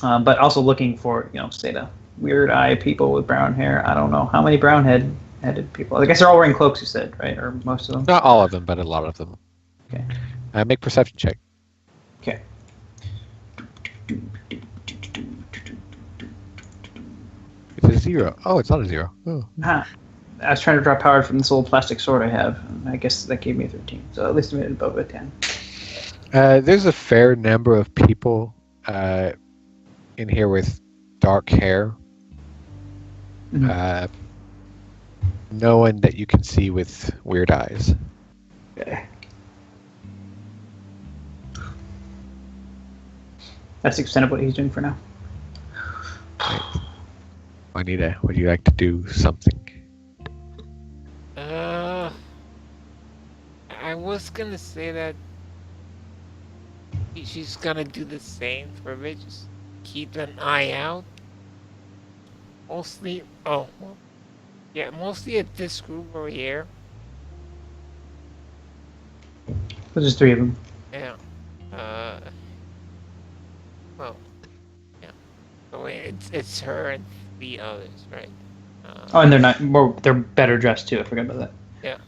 also looking for say the weird eye people with brown hair. I don't know how many brown-headed people. I guess they're all wearing cloaks. You said, right, or most of them? Not all of them, but a lot of them. Okay. Make perception check. Okay. It's a 0. Oh, it's not a 0. Oh. I was trying to draw power from this old plastic sword I have. I guess that gave me a 13. So at least I made it above a 10. There's a fair number of people in here with dark hair. Mhm. No one that you can see with weird eyes. Okay. That's the extent of what he's doing for now. Right. Juanita, would you like to do something? I was gonna say that she's gonna do the same for me. Just keep an eye out. Mostly, mostly at this group over here. There's just 3 of them. Yeah. So it's her and the others, right? And they're better dressed too. I forgot about that. Yeah.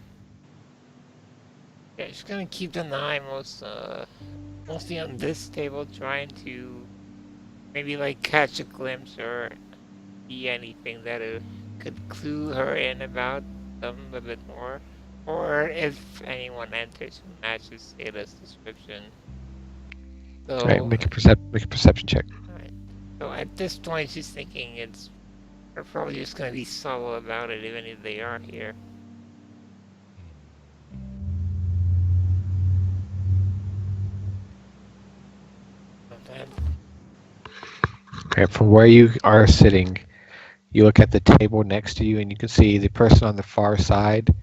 just gonna keep an eye mostly on this table, trying to maybe like catch a glimpse or see anything that could clue her in about them a bit more, or if anyone enters who matches Sayla's description. So, Right, make a perception check. alright. So at this point, she's thinking they're probably just gonna be subtle about it, even if they are here. Okay. Okay, from where you are sitting, you look at the table next to you, and you can see the person on the far side,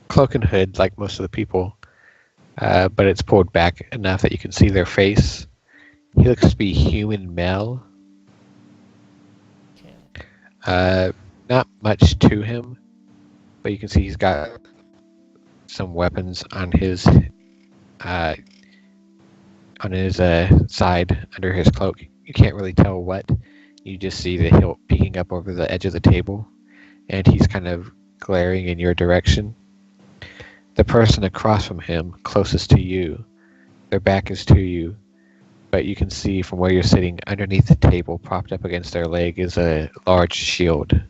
cloak and hood, like most of the people, but it's pulled back enough that you can see their face. He looks to be human male. Okay. Not much to him, but you can see he's got some weapons on his side under his cloak. You can't really tell what. You just see the hilt peeking up over the edge of the table, and he's kind of glaring in your direction. The person across from him, closest to you, their back is to you, but you can see from where you're sitting, underneath the table, propped up against their leg, is a large shield.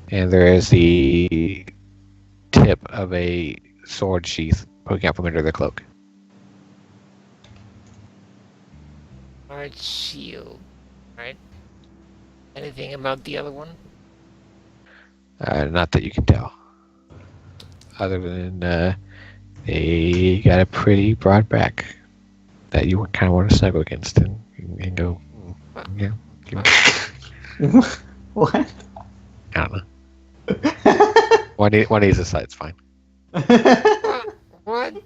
And there is the tip of a sword sheath poking out from under the cloak. Large shield, right? Anything about the other one? Not that you can tell. Other than they got a pretty broad back that you kind of want to snuggle against and go, yeah. What? I don't know. One is a side, it's fine. What?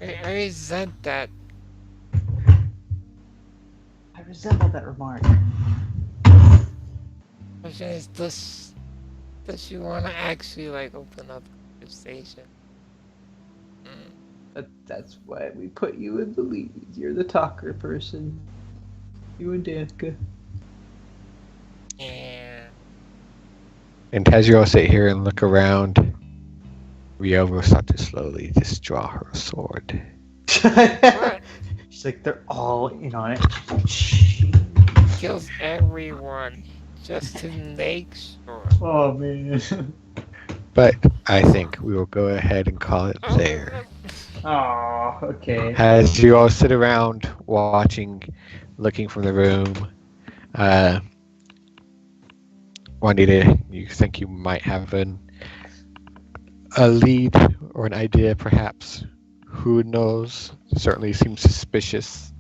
I resent that. I resemble that remark. Question is, does she want to actually like open up the conversation? That's why we put you in the lead. You're the talker person. You and Danica. Yeah. And as you all sit here and look around, Rio will start to slowly just draw her sword. What? She's like, they're all in on it. Kills everyone just to make sure. Oh man. But I think we will go ahead and call it there. Oh, okay. As you all sit around watching, looking from the room, Juanita, you think you might have a lead or an idea, perhaps? Who knows? Certainly seems suspicious.